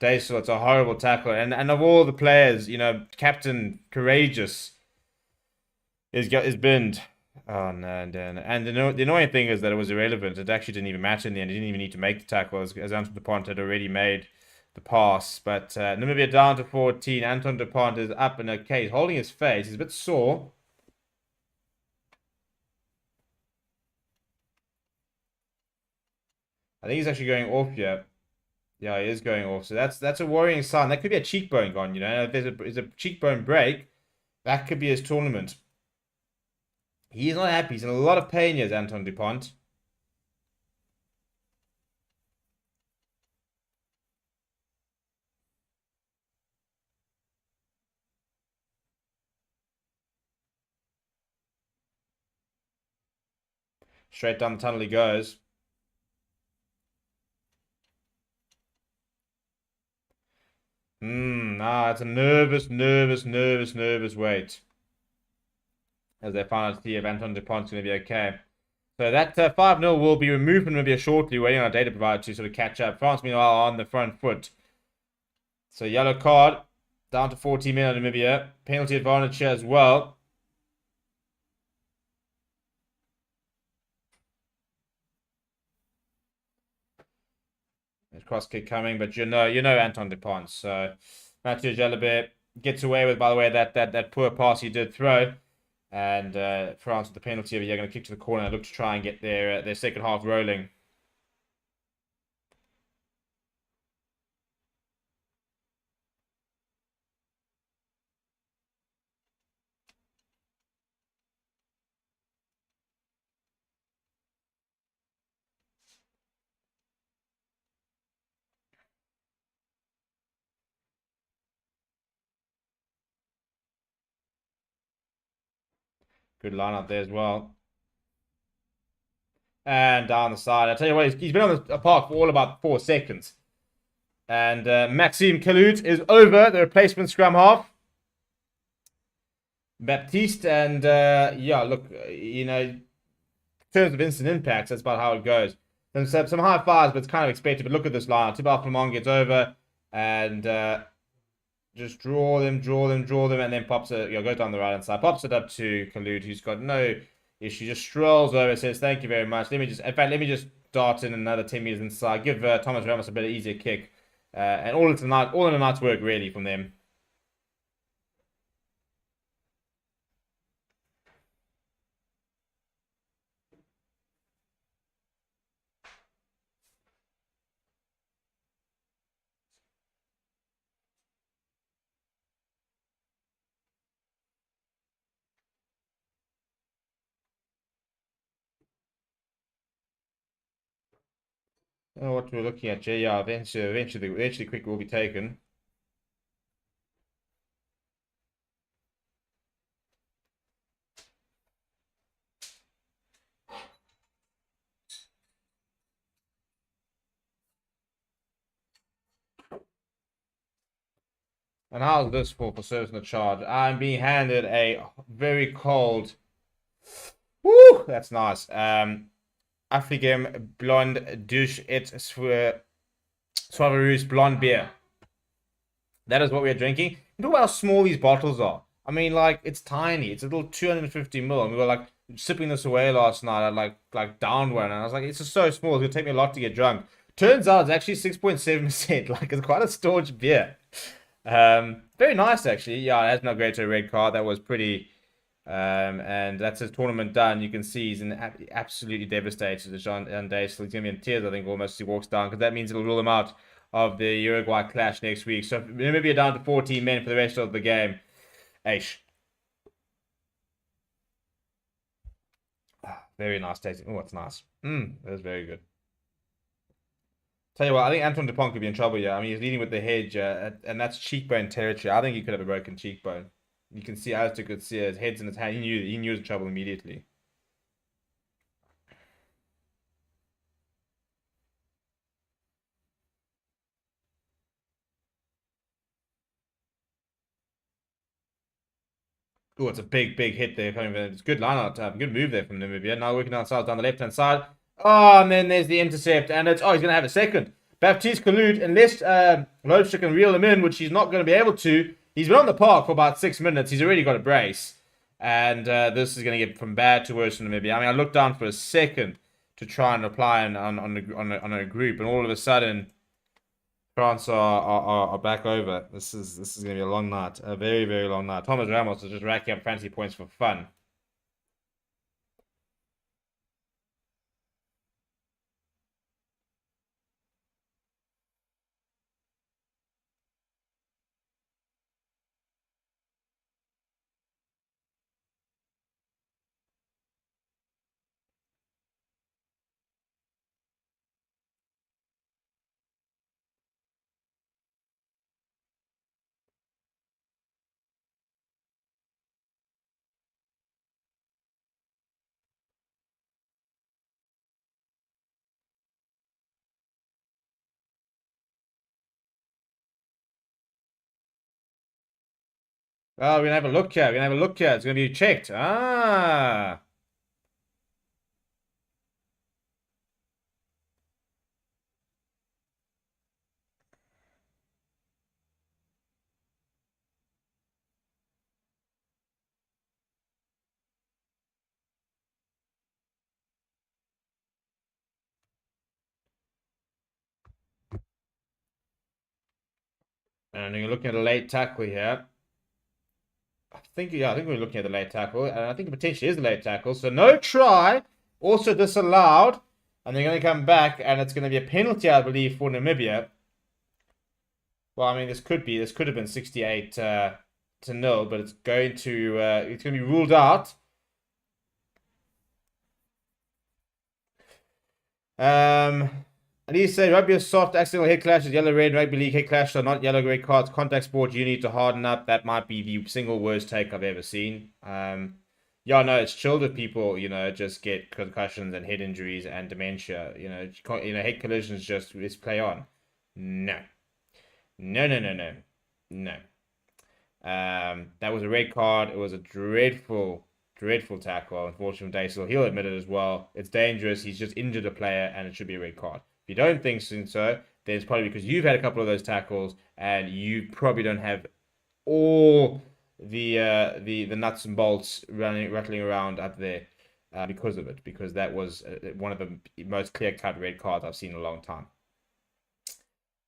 Daisel, it's a horrible tackle. And of all the players, Captain Courageous is binned. Oh, no. And the annoying thing is that it was irrelevant. It actually didn't even matter in the end. He didn't even need to make the tackle as Antoine Dupont had already made the pass. But Namibia down to 14. Antoine Dupont is up and okay. He's holding his face. He's a bit sore. I think he's actually going off here. Yeah, he is going off. So that's a worrying sign. That could be a cheekbone gone, you know. If there's a cheekbone break, that could be his tournament. He's not happy. He's in a lot of pain here, Antoine Dupont. Straight down the tunnel he goes. It's a nervous wait. As they find out to see if Antoine Dupont's going to be okay. So that 5-0 will be removed from Namibia shortly, waiting on our data provider to sort of catch up. France, meanwhile, on the front foot. So yellow card, down to 14 men on Namibia. Penalty advantage here as well. There's cross kick coming, but you know Antoine Dupont. So Mathieu Jalabert gets away with, by the way, that poor pass he did throw. And France with the penalty over here, going to kick to the corner and look to try and get their second half rolling. Good line up there as well. And down the side. I tell you what, he's been on the park for all about 4 seconds. And Maxime Kalut is over, the replacement scrum half. Baptiste and, yeah, look, you know, in terms of instant impacts, that's about how it goes. Some high fives, but it's kind of expected. But look at this line. Thibaut Clement gets over and just draw them, and then pops it, goes down the right hand side, pops it up to Kalut, who's got no issue, just strolls over, says, thank you very much. Let me just dart in another 10 meters inside, give Thomas Ramos a bit of easier kick. And all in a night's work, really, from them. I don't know what we're looking at here. Yeah, eventually quick will be taken. And how's this for service in the charge? I'm being handed a very cold. Woo! That's nice. Afrigem Blonde Douche et Soivereuse Blonde Beer. That is what we're drinking. Look how small these bottles are. I mean, like, it's tiny. It's a little 250 ml. And we were, like, sipping this away last night. I, like down one. And I was like, it's just so small. It's going to take me a lot to get drunk. Turns out it's actually 6.7%. Like, it's quite a staunch beer. Very nice, actually. Yeah, it has no great red card. That was pretty... and that's his tournament done. You can see he's absolutely devastated. Jean Dace, he's going to be in tears, I think, almost as he walks down, because that means it'll rule him out of the Uruguay clash next week. So Namibia down to 14 men for the rest of the game. Aish. Very nice tasting. Oh, it's nice. That was very good. Tell you what, I think Antoine Dupont could be in trouble here. I mean, he's leading with the hedge, and that's cheekbone territory. I think he could have a broken cheekbone. You can see Alistair could see his head's in his hand. He knew his trouble immediately. Oh, it's a big hit there. It's good line out, good move there from Namibia. Now working outside down the left hand side. Oh, and then there's the intercept, and he's gonna have a second. Baptiste Kalut, unless Loebster can reel him in, which he's not going to be able to. He's been on the park for about 6 minutes. He's already got a brace. And this is going to get from bad to worse for Namibia. I mean, I looked down for a second to try and apply on a group. And all of a sudden, France are back over. This is going to be a long night. A very, very long night. Thomas Ramos is just racking up fantasy points for fun. Oh, we're gonna have a look here. We're gonna have a look here. It's gonna be checked. Ah. And you're looking at a late tackle here. I think we're looking at the late tackle, and I think it potentially is the late tackle. So no try, also disallowed, and they're going to come back, and it's going to be a penalty, I believe, for Namibia. Well, I mean, this could have been 68 to 0, but it's going to be ruled out. I need to say, rugby is soft, accidental head clashes, yellow red, rugby league head clashes are not yellow red cards. Contact sport, you need to harden up. That might be the single worst take I've ever seen. Yeah, no, it's chilled if people, just get concussions and head injuries and dementia. Head collisions just play on. No. No. That was a red card. It was a dreadful tackle. Unfortunately, Daisel, he'll admit it as well. It's dangerous. He's just injured a player, and it should be a red card. If you don't think so, then it's probably because you've had a couple of those tackles, and you probably don't have all the nuts and bolts rattling around up there because of it. Because that was one of the most clear-cut red cards I've seen in a long time.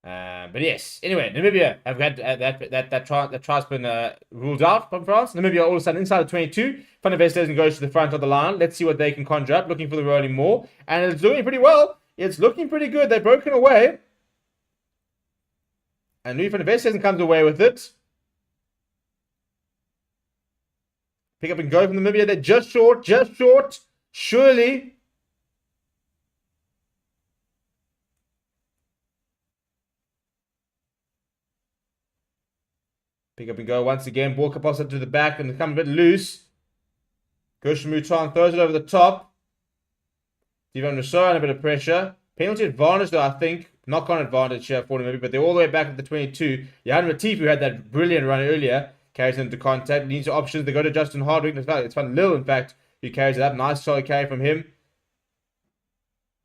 But yes, anyway, Namibia have had that try's been ruled out from France. Namibia all of a sudden inside the 22. Van der Westhuizen goes to the front of the line. Let's see what they can conjure up. Looking for the rolling more, and it's doing pretty well. It's looking pretty good. They've broken away, and Louis van der Westhuizen comes away with it. Pick up and go from Namibia. They're just short. Surely. Pick up and go once again. Ball pops up to the back and come a bit loose. Mutan throws it over the top. Steven Rousseau under a bit of pressure. Penalty advantage though, I think. Knock-on advantage here for Namibia, but they're all the way back at the 22. Johan Retief, who had that brilliant run earlier, carries into contact. Needs options. They go to Justin Hardwick. It's Van Lille, in fact, who carries it up. Nice solid carry from him.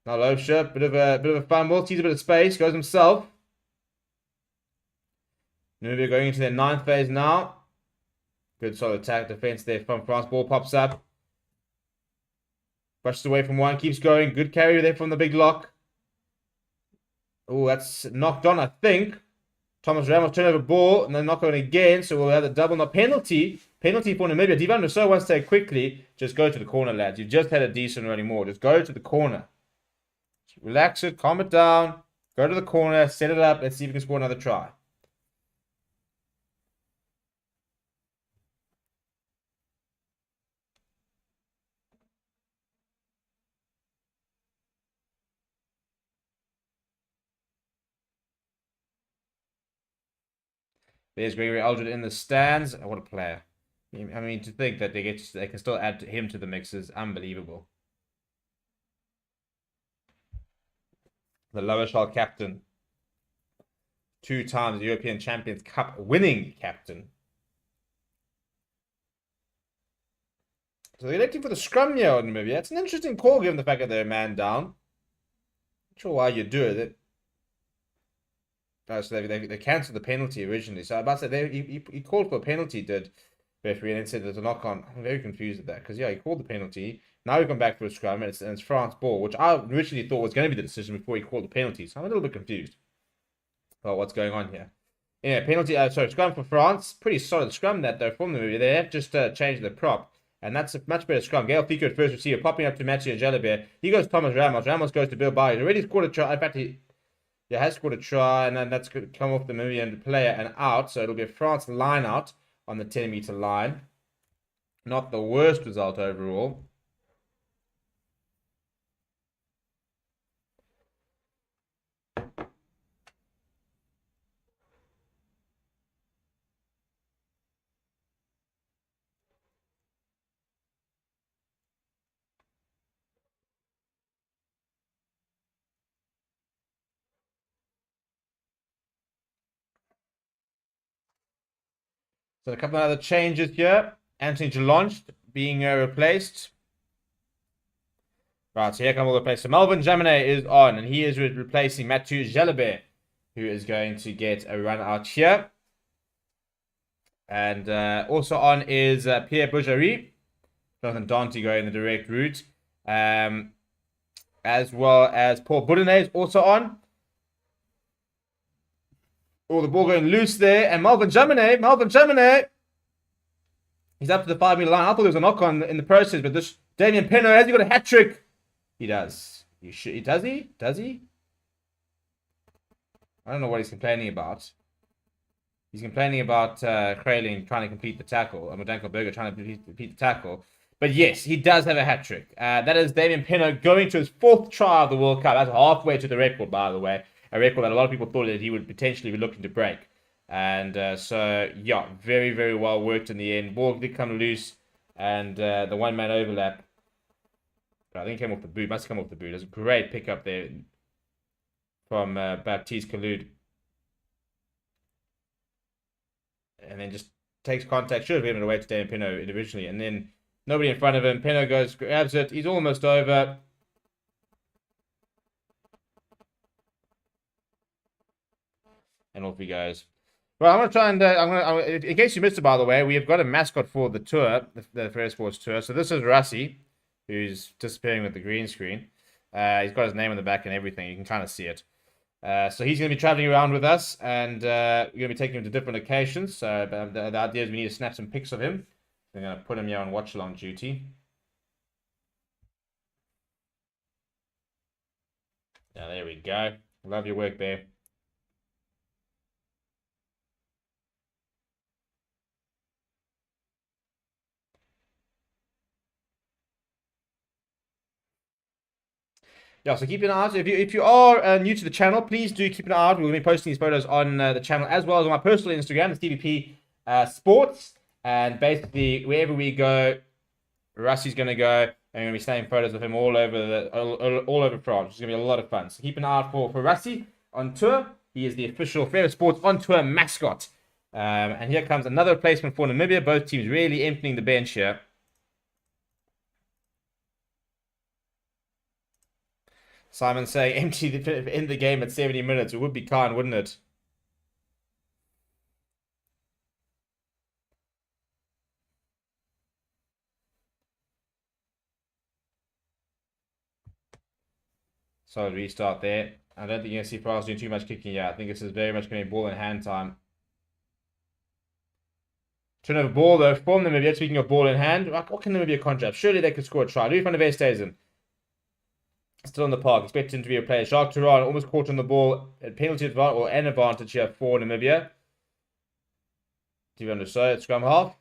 Now Loebscher, bit of a fumble. Sees a bit of space. Goes himself. Namibia going into their 9th phase now. Good solid attack defense there from France. Ball pops up. Brushes away from one. Keeps going. Good carry there from the big lock. Oh, that's knocked on, I think. Thomas Ramos turnover ball. And then knock on again. So we'll have a double knock penalty. Penalty for Namibia. Divan Rousseau wants to say quickly. Just go to the corner, lads. You've just had a decent running more. Just go to the corner. Relax it. Calm it down. Go to the corner. Set it up. Let's see if we can score another try. There's Gregory Aldred in the stands. What a player. I mean, to think that they can still add him to the mix is unbelievable. The Lower Shell captain. 2 times European Champions Cup winning captain. So they're electing for the scrum here on Namibia. It's an interesting call given the fact that they're a man down. Not sure why you do it. So they cancelled the penalty originally. So I'm about to say he called for a penalty, did referee, and then said there's a knock on. I'm very confused at that because he called the penalty. Now we've gone back for a scrum and it's France ball, which I originally thought was going to be the decision before he called the penalty. So I'm a little bit confused about what's going on here. Anyway, penalty. Scrum for France. Pretty solid scrum that though from the movie. They have just changed the prop. And that's a much better scrum. Gail Fico at first receiver, popping up to Mathieu Jalabert. He goes Thomas Ramos. Ramos goes to Bill Bayer. He's already scored a try. In fact, he has scored a try, and then that's going to come off the Namibian player and out. So it'll be a France line out on the 10-meter line. Not the worst result overall. So a couple of other changes here. Anthony Gelonch being replaced. Right, so here come all the players. So Melvin Jaminet is on, and he is replacing Mathieu Jalabert, who is going to get a run out here. And also on is Pierre Boujary. Jonathan Dante going the direct route. As well as Paul Boudinot is also on. Oh, the ball going loose there. And Melvin Jaminet. He's up to the 5-meter line. I thought there was a knock on in the process, but this Damien Pinot, has he got a hat trick? He does. Does he? Does he? I don't know what he's complaining about. He's complaining about Kraling trying to complete the tackle. Danko Berger trying to complete the tackle. But yes, he does have a hat trick. That is Damien Pinot going to his 4th try of the World Cup. That's halfway to the record, by the way. A record that a lot of people thought that he would potentially be looking to break. And so, yeah, very, very well worked in the end. Ball did come loose. And the one-man overlap. I think it came off the boot. Must have come off the boot. It was a great pickup there from Baptiste Kalud. And then just takes contact. Should have given it away to Dan Pinot individually. And then nobody in front of him. Pinot goes, grabs it. He's almost over. And off he goes. Well, I'm going to try and... in case you missed it, by the way, we have got a mascot for the tour, the Fair Sports Tour. So this is Rassi, who's disappearing with the green screen. He's got his name on the back and everything. You can kind of see it. So he's going to be traveling around with us, and we're going to be taking him to different locations. So the idea is we need to snap some pics of him. We're going to put him here on watch-along duty. Yeah, there we go. Love your work, Bear. Yeah, so keep an eye out. If you are new to the channel, please do keep an eye out. We'll be posting these photos on the channel as well as on my personal Instagram, it's DVP Sports. And basically, wherever we go, Rusty's going to go, and we're going to be snapping photos of him all over France. It's going to be a lot of fun. So keep an eye out for Rusty on tour. He is the official Fair Sports on tour mascot. And here comes another replacement for Namibia. Both teams really emptying the bench here. Simon saying, empty end the game at 70 minutes. It would be kind, wouldn't it? Solid restart there. I don't think you're going to see France doing too much kicking yet. I think this is very much going to be ball in hand time. Turnover ball, though, from Namibia. Speaking of ball in hand, what can Namibia conjure up? Surely they could score a try. Louis van der Veer stays in. Still on the park, expecting to be a player. Jacques Turan almost caught on the ball. A penalty advantage, or an advantage here for Namibia. Do you understand? Scrum half.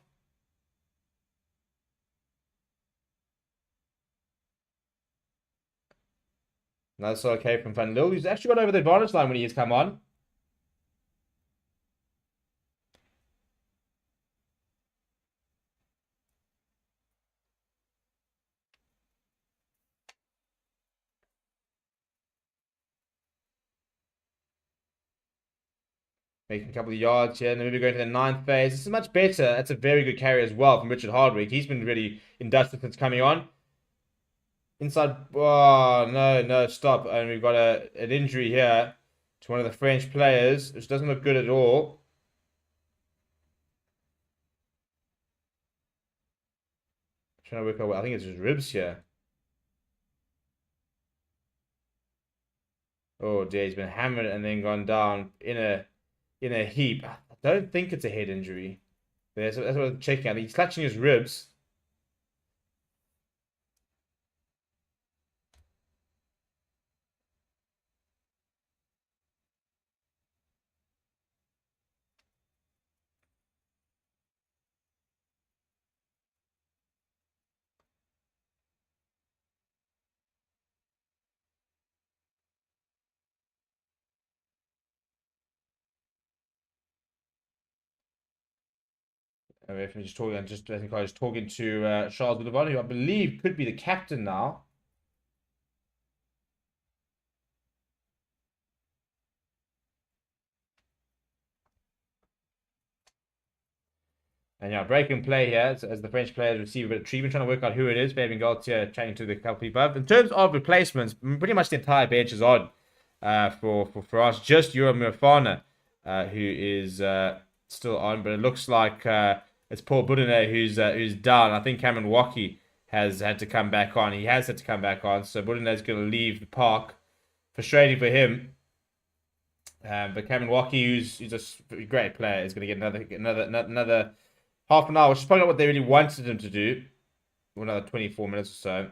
Another solo K from Van Lille, who's actually got over the advantage line when he has come on. Making a couple of yards here. Namibia going to the 9th phase. This is much better. That's a very good carry as well from Richard Hardwick. He's been really industrious since coming on. Inside. Oh, no, stop. And we've got an injury here to one of the French players, which doesn't look good at all. Trying to work out. I think it's his ribs here. Oh dear, he's been hammered and then gone down in a heap. I don't think it's a head injury. That's what I'm checking. I think he's clutching his ribs. If I'm just talking, I think I was talking to Charles Boulevard, who I believe could be the captain now. And yeah, break and play here as the French players receive a bit of treatment, trying to work out who it is. Fabian Galtier chatting to the couple people above. In terms of replacements, pretty much the entire bench is on for us. Just Euro Mufana, who is still on, but it looks like it's Paul Boudinot who's down. I think Cameron Wacky has had to come back on. He has had to come back on, so Boudinot's going to leave the park. Frustrating for him. But Cameron Wacky, who's a great player, is going to get another half an hour, which is probably not what they really wanted him to do. Another 24 minutes or so.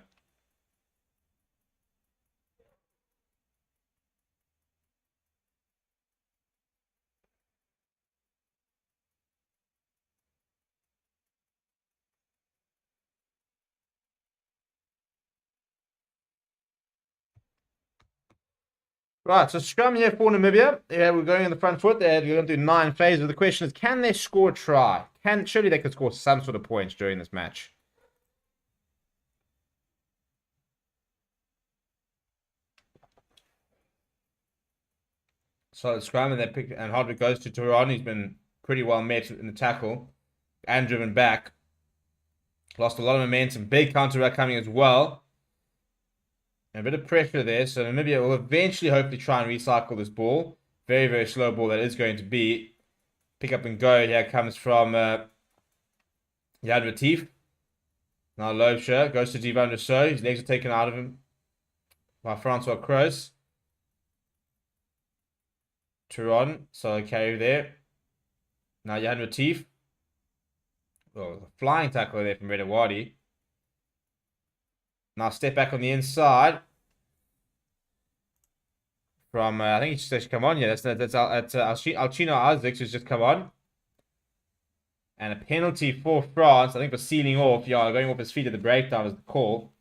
Right, so scrum here for Namibia. Yeah, we're going in the front foot. We're going to do 9 phases. The question is, can they score a try? Surely they could score some sort of points during this match. Solid scrum, and Hardwick goes to Turan. He's been pretty well met in the tackle and driven back. Lost a lot of momentum. Big counter-attack coming as well. And a bit of pressure there. So Namibia will eventually hopefully try and recycle this ball. Very, very slow ball that is going to be. Pick up and go here comes from Yad Retief. Now Loebscher goes to Divan Rousseau. His legs are taken out of him by Francois Kroos. Turan, so carry there. Now Jan Retief. Oh, flying tackle there from Redawadi. Now step back on the inside. From, I think he's just come on. Yeah, that's Alcino Isaacs who's just come on. And a penalty for France, I think for sealing off. Yeah, going off his feet at the breakdown is the call.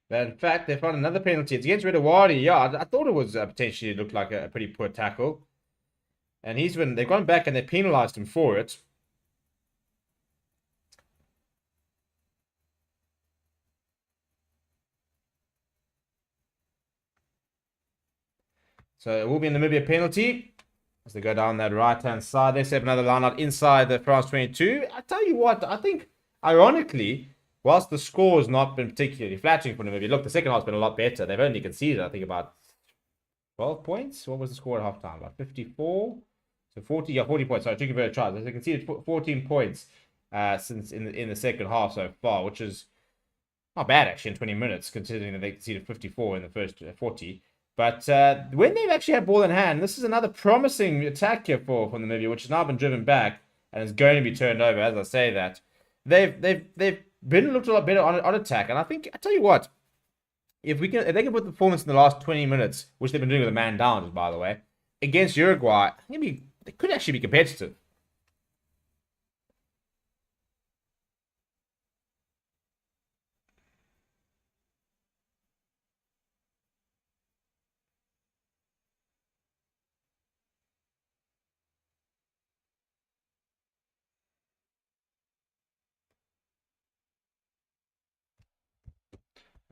But in fact, they found another penalty. It's against Redawadi. Yeah, I thought it was potentially looked like a pretty poor tackle. And they've gone back and they penalized him for it. So it will be a Namibia penalty as they go down that right-hand side. They set another line out inside the France 22. I tell you what, I think, ironically, whilst the score has not been particularly flattering for Namibia, look, the second half's been a lot better. They've only conceded, I think, about 12 points. What was the score at halftime? About 54? So 40 points. Sorry, 2 converted tries. They conceded 14 points since in the second half so far, which is not bad, actually, in 20 minutes, considering that they conceded 54 in the first 40. But when they've actually had ball in hand, this is another promising attack here for Namibia, which has now been driven back and is going to be turned over. As I say that, they've been looked a lot better on attack, and I tell you what, if they can put the performance in the last 20 minutes, which they've been doing with a man down, by the way, against Uruguay, they could actually be competitive.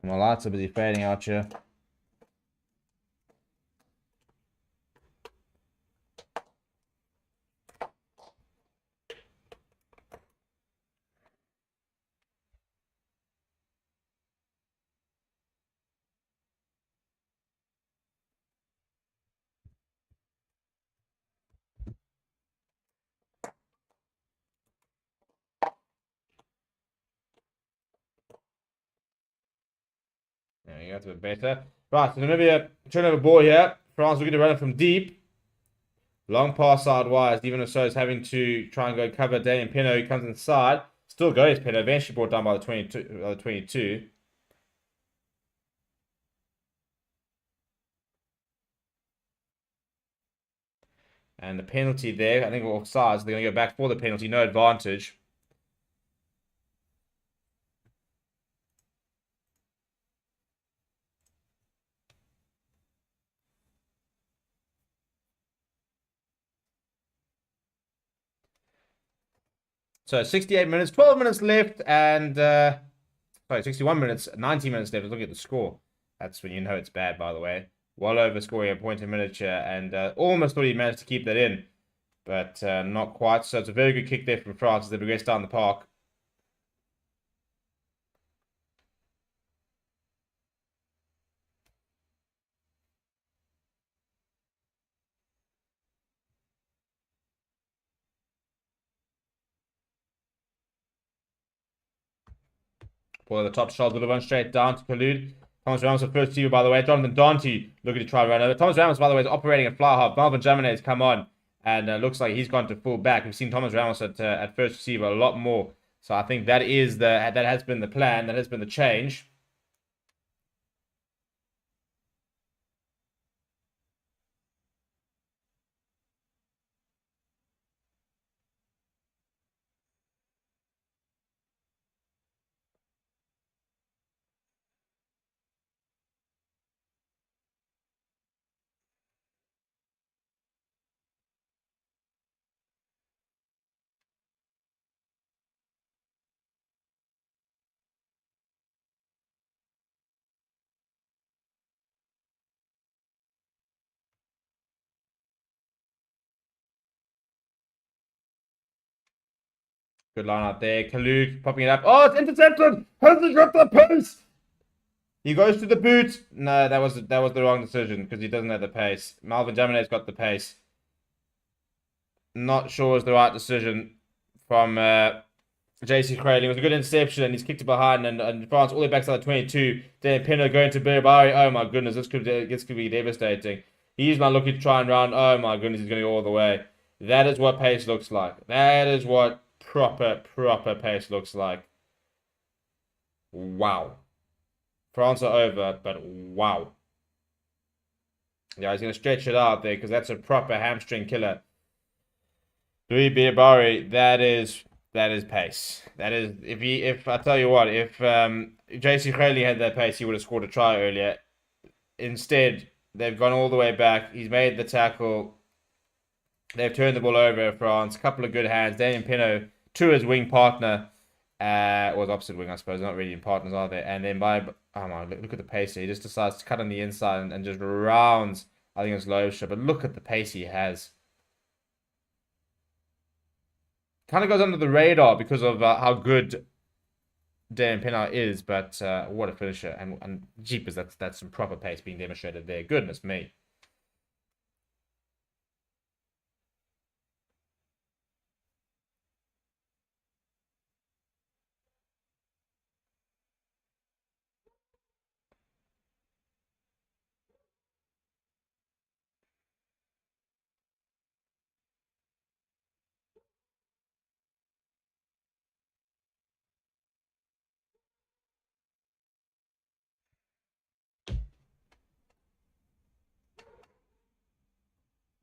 My lights are busy fading out here. There you go, that's a bit better. Right, so Namibia turnover ball here. France looking to run it from deep. Long pass sidewise. Steven Rousseau is having to try and go cover Daniel Pino. He comes inside. Still goes Pino. Eventually brought down by the 22. And the penalty there, I think offsides. They're going to go back for the penalty. No advantage. So 68 minutes, 12 minutes left, and 61 minutes, 90 minutes left. Look at the score. That's when you know it's bad, by the way. Well over scoring a point in miniature, and almost thought he managed to keep that in, but not quite. So it's a very good kick there from France as they progress down the park. Ball at the top, Charles would have run straight down to Kalud. Thomas Ramos at first receiver, by the way. Jonathan Dante looking to try and run over. Thomas Ramos, by the way, is operating at fly half. Melvin Jamine has come on, and looks like he's gone to full back. We've seen Thomas Ramos at first receiver a lot more. So I think that has been the plan. That has been the change. Good line out there. Kaluk popping it up. Oh, it's intercepted! Has he got the pace? He goes to the boot. No, that was the wrong decision because he doesn't have the pace. Melvin Jamine's got the pace. Not sure it's the right decision from JC Currie. It was a good interception, and he's kicked it behind, and France all the way back to the 22. Then Pinner going to Berbari. Oh my goodness, this could be devastating. He's not looking to try and run. Oh my goodness, he's going to go all the way. That is what pace looks like. That is what proper pace looks like. Wow. France are over, but wow. Yeah, he's going to stretch it out there because that's a proper hamstring killer. Louis Berbari, that is pace. That is, if I tell you what, if JC Currie had that pace, he would have scored a try earlier. Instead, they've gone all the way back. He's made the tackle. They've turned the ball over, France. A couple of good hands. Damien Pinot to his wing partner. Was opposite wing, I suppose. Not really in partners, are they? And then oh my, look at the pace here. He just decides to cut on the inside and just rounds, I think it's Loesha. But look at the pace he has. Kind of goes under the radar because of how good Dan Pinot is, but what a finisher. And jeepers, that's some proper pace being demonstrated there. Goodness me.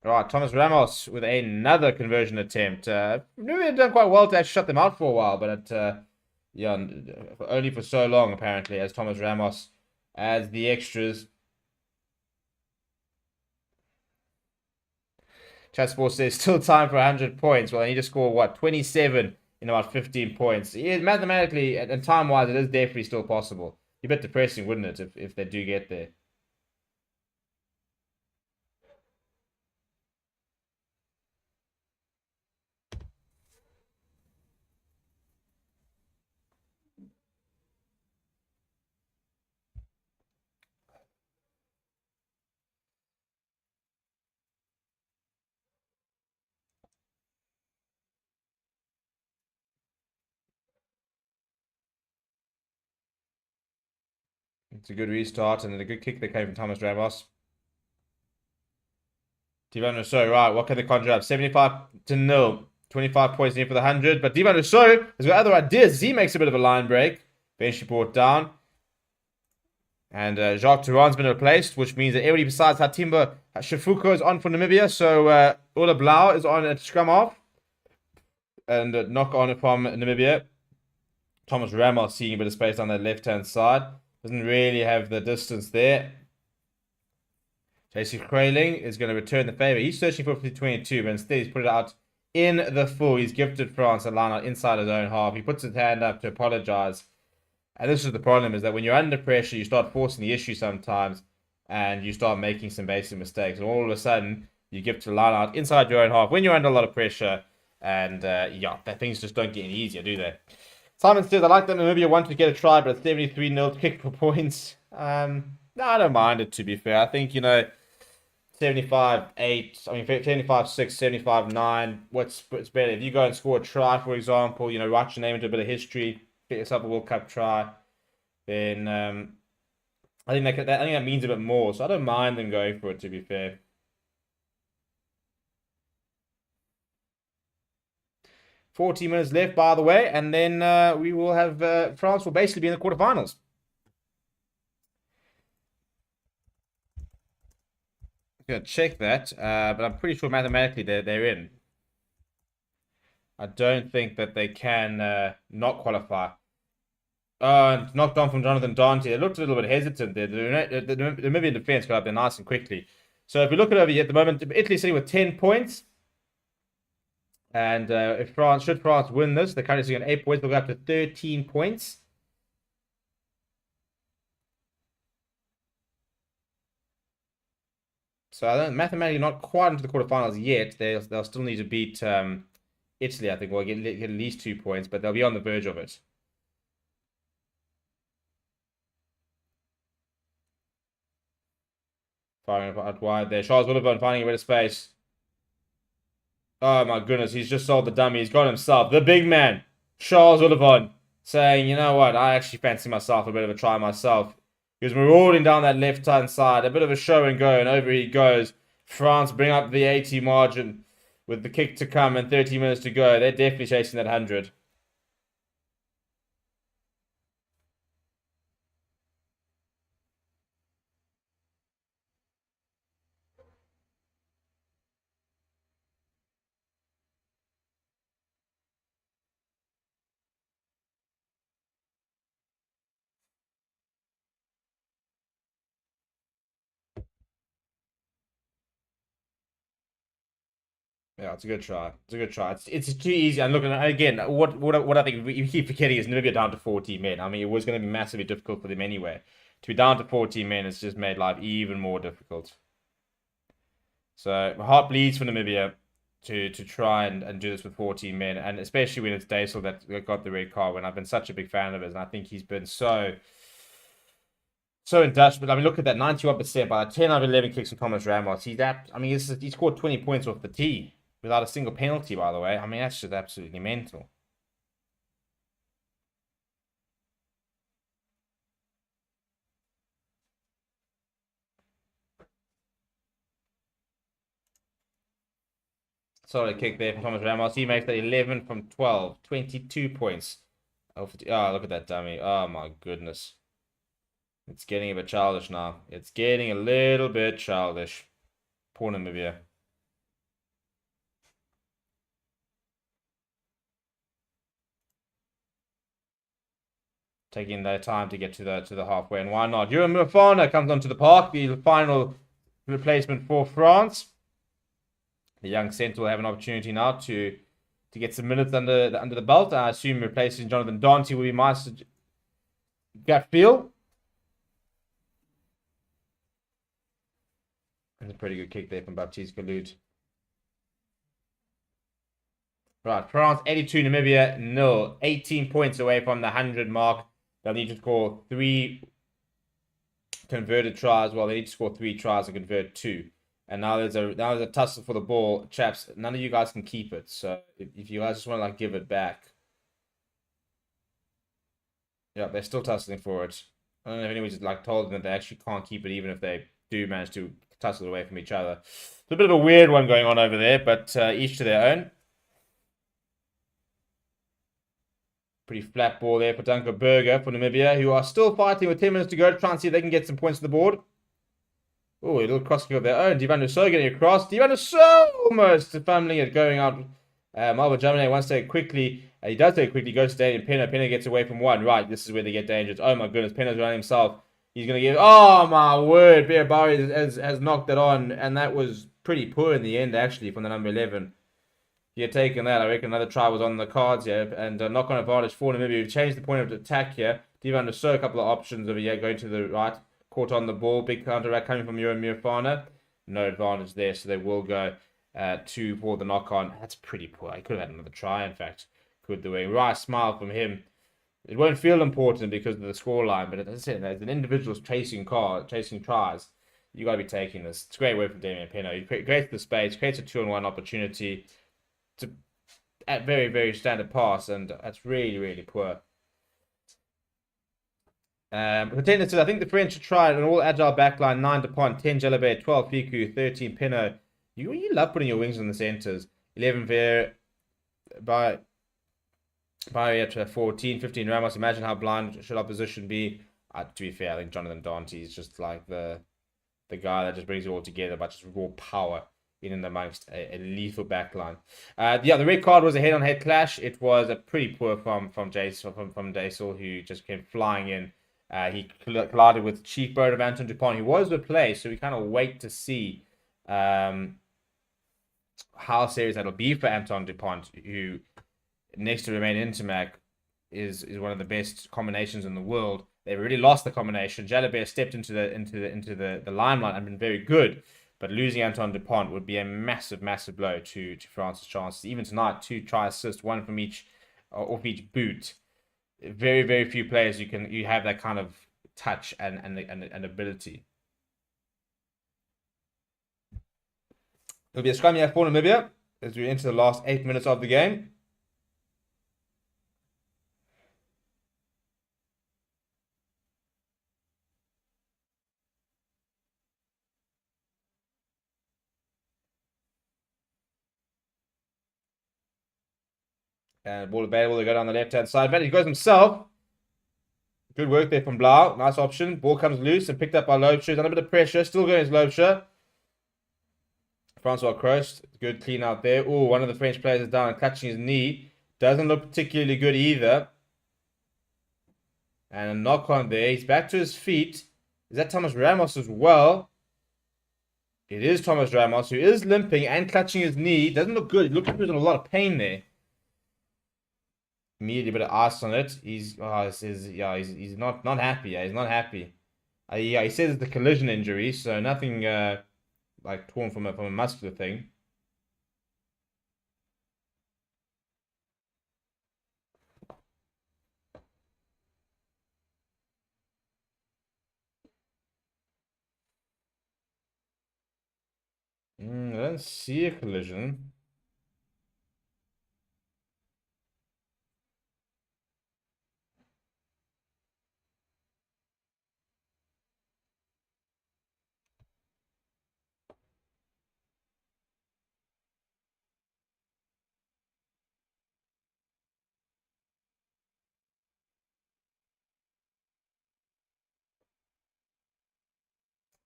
Right, Thomas Ramos with another conversion attempt. Maybe had done quite well to actually shut them out for a while, but yeah, only for so long apparently, as Thomas Ramos adds the extras. Chat Sports says still time for 100 points. Well, they need to score what, 27 in about 15 points. Yeah, mathematically and time-wise, it is definitely still possible. Be a bit depressing, wouldn't it, if they do get there? It's a good restart and a good kick that came from Thomas Ramos. Divan Rousseau, right, what can they conjure up? 75-0. 25 points in for the 100. But Divan Rousseau has got other ideas. He makes a bit of a line break. Eventually brought down. And Jacques Touran's been replaced, which means that everybody besides Hatimba Shifuko is on for Namibia. So Ola Blau is on at scrum off. And knock on from Namibia. Thomas Ramos seeing a bit of space on that left-hand side. Doesn't really have the distance there. JC Crayling is going to return the favor. He's searching for 22, but instead he's put it out in the full. He's gifted France a line out inside his own half. He puts his hand up to apologize. And this is the problem, is that when you're under pressure, you start forcing the issue sometimes, and you start making some basic mistakes. And all of a sudden, you give to the line out inside your own half when you're under a lot of pressure. And things just don't get any easier, do they? Simon says, I like that Namibia wanted to get a try, but it's 73-0 kick for points. No, I don't mind it, to be fair. I think, 75-8, 75-6, 75-9. What's better? If you go and score a try, for example, write your name into a bit of history, get yourself a World Cup try, then I think that means a bit more. So I don't mind them going for it, to be fair. $40 minutes left, by the way, and then we will have France will basically be in the quarterfinals. I'm gonna check that, but I'm pretty sure mathematically they're in. I don't think that they can not qualify. And knocked on from Jonathan Dante. They looked a little bit hesitant there. The Namibian defense got up there nice and quickly. So if we look at over here at the moment, Italy's sitting with 10 points. And should France win this, they're currently sitting on 8 points. They'll go up to 13 points. So I don't mathematically not quite into the quarterfinals yet. They'll still need to beat Italy, I think. Well, get at least 2 points, but they'll be on the verge of it. Firing out wide there. Charles Woodburn finding a bit of space. Oh my goodness, he's just sold the dummy. He's got himself. The big man, Charles Woodburn, saying, you know what, I actually fancy myself a bit of a try myself. He was marauding down that left-hand side. A bit of a show and go, and over he goes. France bring up the 80 margin with the kick to come and 30 minutes to go. They're definitely chasing that 100. Yeah, it's a good try. It's a good try. It's too easy. And look, again, what I think you keep forgetting is Namibia down to 14 men. I mean, it was going to be massively difficult for them anyway. To be down to 14 men has just made life even more difficult. So my heart bleeds for Namibia to try and do this with 14 men, and especially when it's Daisel that got the red card. When I've been such a big fan of his, and I think he's been so in touch. But I mean, look at that, 91% by 10 out of 11 kicks from Thomas Ramos. He scored 20 points off the tee without a single penalty, by the way. I mean, that's just absolutely mental. Solid kick there from Thomas Ramos. He makes that 11 from 12. 22 points. Oh, look at that dummy. Oh, my goodness. It's getting a bit childish now. It's getting a little bit childish. Poor Namibia. Taking their time to get to the halfway, and why not? Ewan Mufana comes onto the park, the final replacement for France. The young centre will have an opportunity now to get some minutes under the belt. I assume replacing Jonathan Dante will be my gut feel. That's a pretty good kick there from Baptiste Galut. Right, France 82, Namibia 0. 18 points away from the 100 mark. They'll need to score 3 converted tries. Well, they need to score 3 tries and convert 2. And now there's a tussle for the ball, chaps. None of you guys can keep it. So if you guys just want to give it back, yeah, they're still tussling for it. I don't know if anyone's told them that they actually can't keep it, even if they do manage to tussle away from each other. It's a bit of a weird one going on over there, but each to their own. Pretty flat ball there for Duncan Berger for Namibia, who are still fighting with 10 minutes to go to try and see if they can get some points on the board. Oh, a little crossing of their own. Divan Rousseau getting across. Divan Rousseau almost fumbling it, going out. Malva Jamine wants to take it quickly. He does take it quickly. Goes to Daniel Penna. Penna gets away from one. Right, this is where they get dangerous. Oh my goodness, Penna's running himself. He's going to give... Oh my word. Bear Barry has knocked it on. And that was pretty poor in the end, actually, from the number 11. he had taken that, I reckon another try was on the cards here, and knock-on advantage for Namibia. We've changed the point of attack here. Devan Rousseau, a couple of options over here, going to the right, caught on the ball, big counter-attack coming from Euro Mirfana. No advantage there, so they will go for the knock-on. That's pretty poor. He could have had another try, in fact. Could the way. Right, smile from him. It won't feel important because of the scoreline, but as I said, as an individual chasing tries, you got to be taking this. It's a great work from Damien Pino. He creates the space, creates a 2-on-1 opportunity at very, very standard pass, and that's really, really poor. Pretenders, I think the French tried an all agile backline: 9 Dupont, 10 Jalabert, 12 Fiku, 13 Pino. You love putting your wings in the centers. 11 Ver by at 14, 15 Ramos. Imagine how blind should opposition be. To be fair, I think Jonathan Dante is just like the guy that just brings it all together by just raw power in and amongst a lethal backline. The red card was a head-on-head clash. It was a pretty poor from Daisel, who just came flying in. He collided with cheekbone of Antoine Dupont. He was replaced, so we kind of wait to see how serious that'll be for Antoine Dupont, who next to Romain Intermac is one of the best combinations in the world. They've already lost the combination. Jalabert stepped into the limelight and been very good, but losing Antoine Dupont would be a massive, massive blow to France's chances. Even tonight, 2 try assists, 1 from each off each boot. Very, very few players you have that kind of touch and ability. It'll be a scrum here for Namibia as we enter the last 8 minutes of the game. And ball available to go down the left-hand side. But he goes himself. Good work there from Blau. Nice option. Ball comes loose and picked up by Loubser. Under a bit of pressure. Still going to Loubser. Francois Crost. Good clean out there. Oh, one of the French players is down and clutching his knee. Doesn't look particularly good either. And a knock on there. He's back to his feet. Is that Thomas Ramos as well? It is Thomas Ramos, who is limping and clutching his knee. Doesn't look good. It looks like he was in a lot of pain there. Immediately a bit of ice on it. He's not happy. Yeah, he's not happy. He says it's the collision injury, so nothing like torn from a muscular thing. I don't see a collision.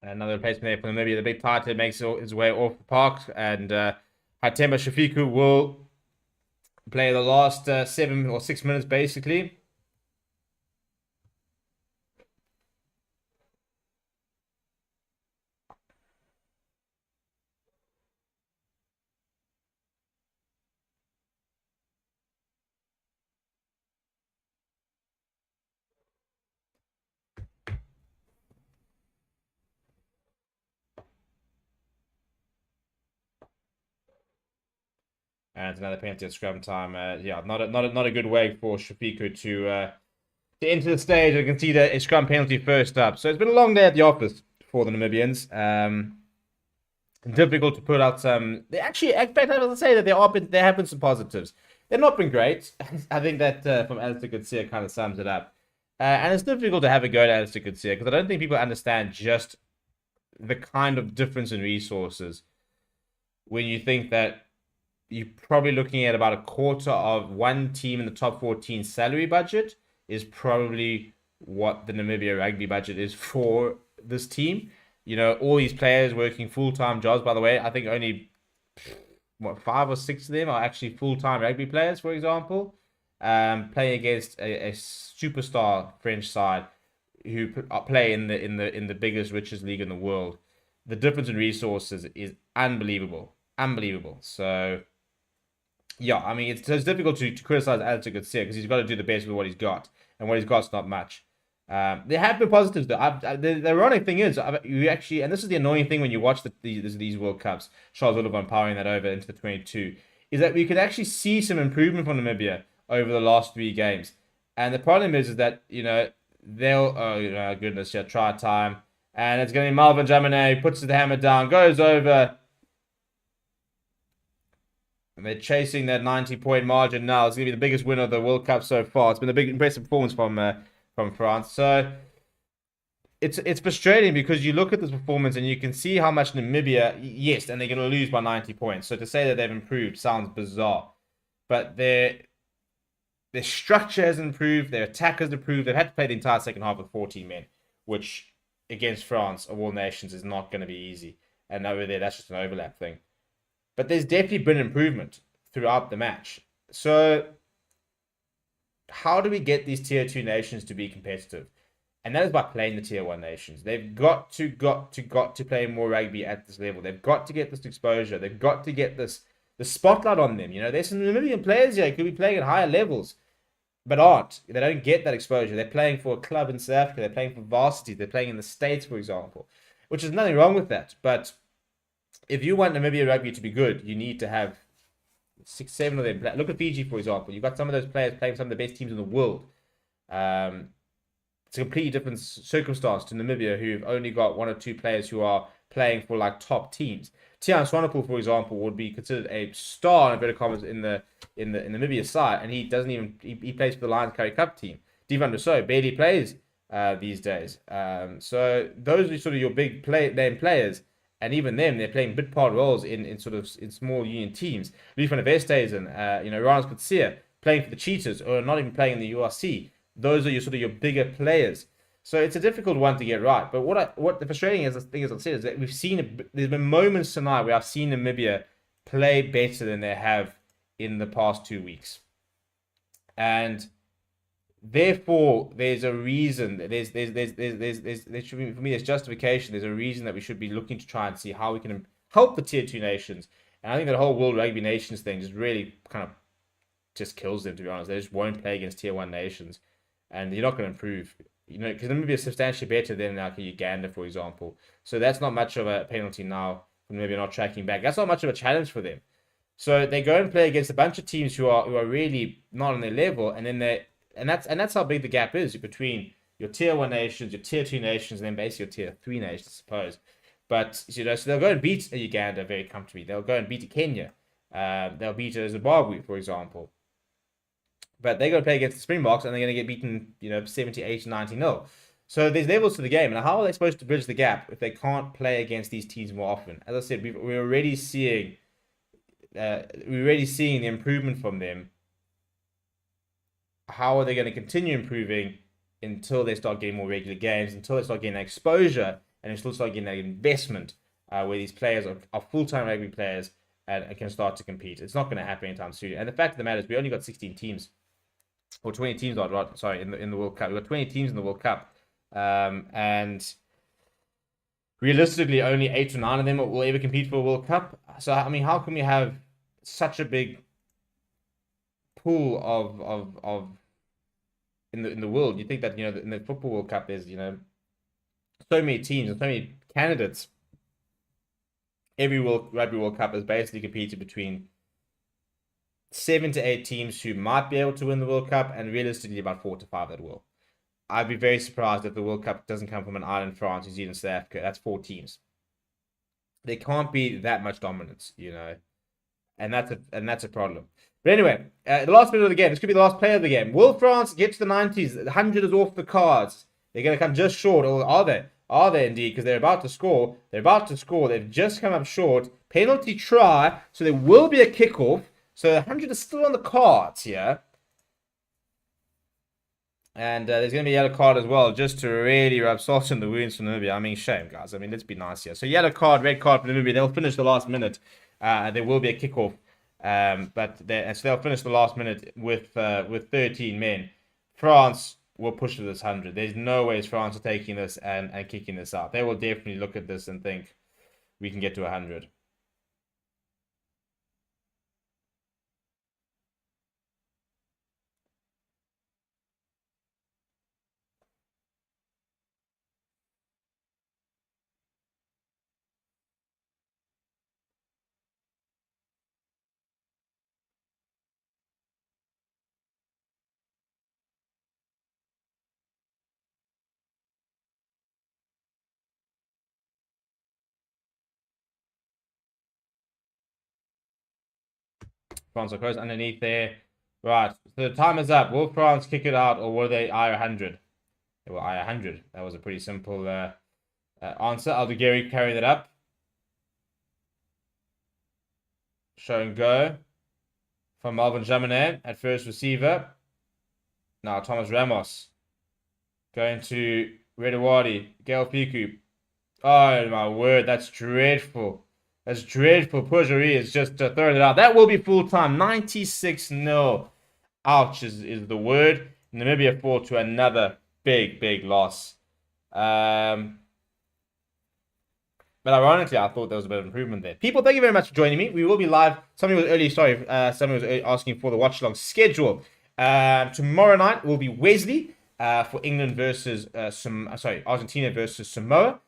Another replacement there for Namibia. The big tighter makes his way off the park, and Hatemba Shafiku will play the last 7 or 6 minutes, basically. And it's another penalty at scrum time. Yeah, not a good way for Shafiku to enter the stage and concede a scrum penalty first up. So it's been a long day at the office for the Namibians. Difficult to put out some. They actually, in fact, I will say that there have been some positives. They've not been great. I think that from Alistair Coetzee kind of sums it up. And it's difficult to have a go at Alistair Coetzee because I don't think people understand just the kind of difference in resources when you think that you're probably looking at about a quarter of one team in the top 14 salary budget is probably what the Namibia rugby budget is for this team. You know, all these players working full-time jobs, by the way. I think only, 5 or 6 of them are actually full-time rugby players, for example. Playing against a superstar French side who play in the biggest, richest league in the world. The difference in resources is unbelievable. Unbelievable. So Yeah, I mean, it's difficult to criticize Alex Garcia because he's got to do the best with what he's got, and what he's got's not much. There have been positives though. The ironic thing is, you actually, and this is the annoying thing when you watch these World Cups, Charles Oliver powering that over into the 22, is that we could actually see some improvement from Namibia over the last 3 games. And the problem is that, goodness, yeah, try time. And it's going to be Malvin Jamine, puts the hammer down, goes over. And they're chasing that 90-point margin now. It's going to be the biggest win of the World Cup so far. It's been a big, impressive performance from France. So it's frustrating because you look at this performance and you can see how much Namibia, yes, and they're going to lose by 90 points. So to say that they've improved sounds bizarre. But their structure has improved. Their attack has improved. They've had to play the entire second half with 14 men, which against France of all nations is not going to be easy. And over there, that's just an overlap thing. But there's definitely been improvement throughout the match. So how do we get these tier 2 nations to be competitive? And that is by playing the tier 1 nations. They've got to play more rugby at this level. They've got to get this exposure. They've got to get the spotlight on them. There's some Namibian players here who could be playing at higher levels, but aren't. They don't get that exposure. They're playing for a club in South Africa. They're playing for Varsity. They're playing in the States, for example, which is nothing wrong with that. But if you want Namibia rugby to be good, you need to have 6, 7 of them. Look at Fiji, for example. You've got some of those players playing some of the best teams in the world. It's a completely different circumstance to Namibia, who've only got 1 or 2 players who are playing for like top teams. Tian Swanepoel, for example, would be considered a star in inverted commas in the Namibia side, and he doesn't even he plays for the Lions Currie Cup team. Devan Rousseau barely plays these days. So those are sort of your big name players. And even them, they're playing bit part roles in small union teams. Louis van der Westhuizen, Rans Kutsia, playing for the Cheetahs, or not even playing in the URC. Those are your bigger players. So it's a difficult one to get right. But what the frustrating thing is, I said, is that there's been moments tonight where I've seen Namibia play better than they have in the past 2 weeks. And therefore, there's a reason. There should be, for me, there's justification. There's a reason that we should be looking to try and see how we can help the tier 2 nations. And I think that whole World Rugby Nations thing just really kind of just kills them, to be honest. They just won't play against tier 1 nations, and you're not going to improve. Because Namibia is substantially better than like Uganda, for example. So that's not much of a penalty now for maybe not tracking back. That's not much of a challenge for them. So they go and play against a bunch of teams who are really not on their level, and then that's how big the gap is between your tier 1 nations, your tier 2 nations, and then basically your tier 3 nations, I suppose. But so they'll go and beat Uganda very comfortably. They'll go and beat Kenya. They'll beat Zimbabwe, for example. But they're going to play against the Springboks, and they're going to get beaten, 70, 80, 90-0. So there's levels to the game, and how are they supposed to bridge the gap if they can't play against these teams more often? As I said, we're already seeing the improvement from them. How are they going to continue improving until they start getting more regular games, until they start getting exposure, and they still start getting that investment where these players are full-time rugby players and can start to compete? It's not going to happen anytime soon. And the fact of the matter is, we only got 16 teams. Or 20 teams, in the World Cup. We've got 20 teams in the World Cup. And realistically, only 8 or 9 of them will ever compete for a World Cup. So, I mean, how can we have such a big pool of in the world? You think that, in the Football World Cup, there's, so many teams and so many candidates. Every Rugby World Cup is basically competed between 7 to 8 teams who might be able to win the World Cup, and realistically about 4 to 5 that will. I'd be very surprised if the World Cup doesn't come from an island, France, New Zealand, South Africa. That's 4 teams. There can't be that much dominance, and that's a problem. But anyway, the last minute of the game. This could be the last play of the game. Will France get to the 90s? The 100 is off the cards. They're going to come just short, or are they? Are they indeed? Because they're about to score. They've just come up short. Penalty try, so there will be a kickoff. So 100 is still on the cards here. And there's going to be a yellow card as well, just to really rub salt in the wounds for Namibia. I mean, shame, guys. I mean, let's be nice here. So yellow card, red card for Namibia. They'll finish the last minute. There will be a kickoff. So they'll finish the last minute with 13 men. France will push to this 100. There's no way France are taking this and kicking this out. They will definitely look at this and think we can get to 100. France are close underneath there. Right, so the time is up. Will France kick it out, or will they I-100? They were I-100. That was a pretty simple answer. Aldegheri carrying it up. Show and go from Melvin Jaminet at first receiver. Now Thomas Ramos going to Redewadi. Gail Piku. Oh my word, that's dreadful. That's dreadful. Currie is just throwing it out. That will be full time. 96-0. Ouch is the word. Namibia fall to another big loss. But ironically, I thought there was a bit of improvement there. People, thank you very much for joining me. We will be live. Somebody was asking for the watch-along schedule. Tomorrow night will be Wesley for England versus Argentina versus Samoa.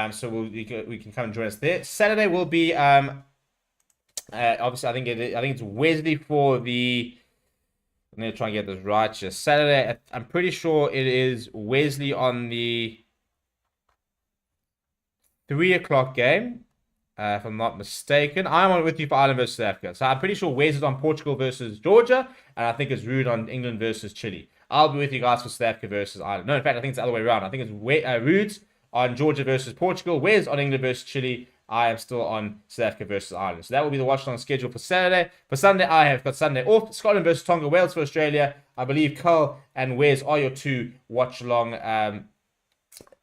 So we can come and join us there. Saturday will be obviously I think it's Wesley for the. I'm gonna try and get this right. Just Saturday. I'm pretty sure it is Wesley on the 3 o'clock game, if I'm not mistaken. I'm on with you for Ireland versus South Africa. So I'm pretty sure Wes is on Portugal versus Georgia, and I think it's Ruud on England versus Chile. I'll be with you guys for South Africa versus Ireland. No, in fact, I think it's the other way around. I think it's Ruud on Georgia versus Portugal, Wes on England versus Chile. I am still on South Africa versus Ireland. So that will be the watch-along schedule for Saturday. For Sunday, I have got Sunday off. Scotland versus Tonga, Wales for Australia. I believe Carl and Wes are your two watch-along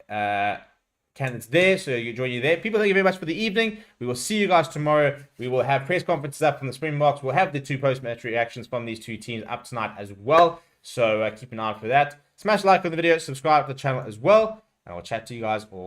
candidates there, so you join you there. People, thank you very much for the evening. We will see you guys tomorrow. We will have press conferences up from the Springboks. We'll have the two post-match reactions from these two teams up tonight as well. So keep an eye out for that. Smash like on the video, subscribe to the channel as well, and I'll chat to you guys all.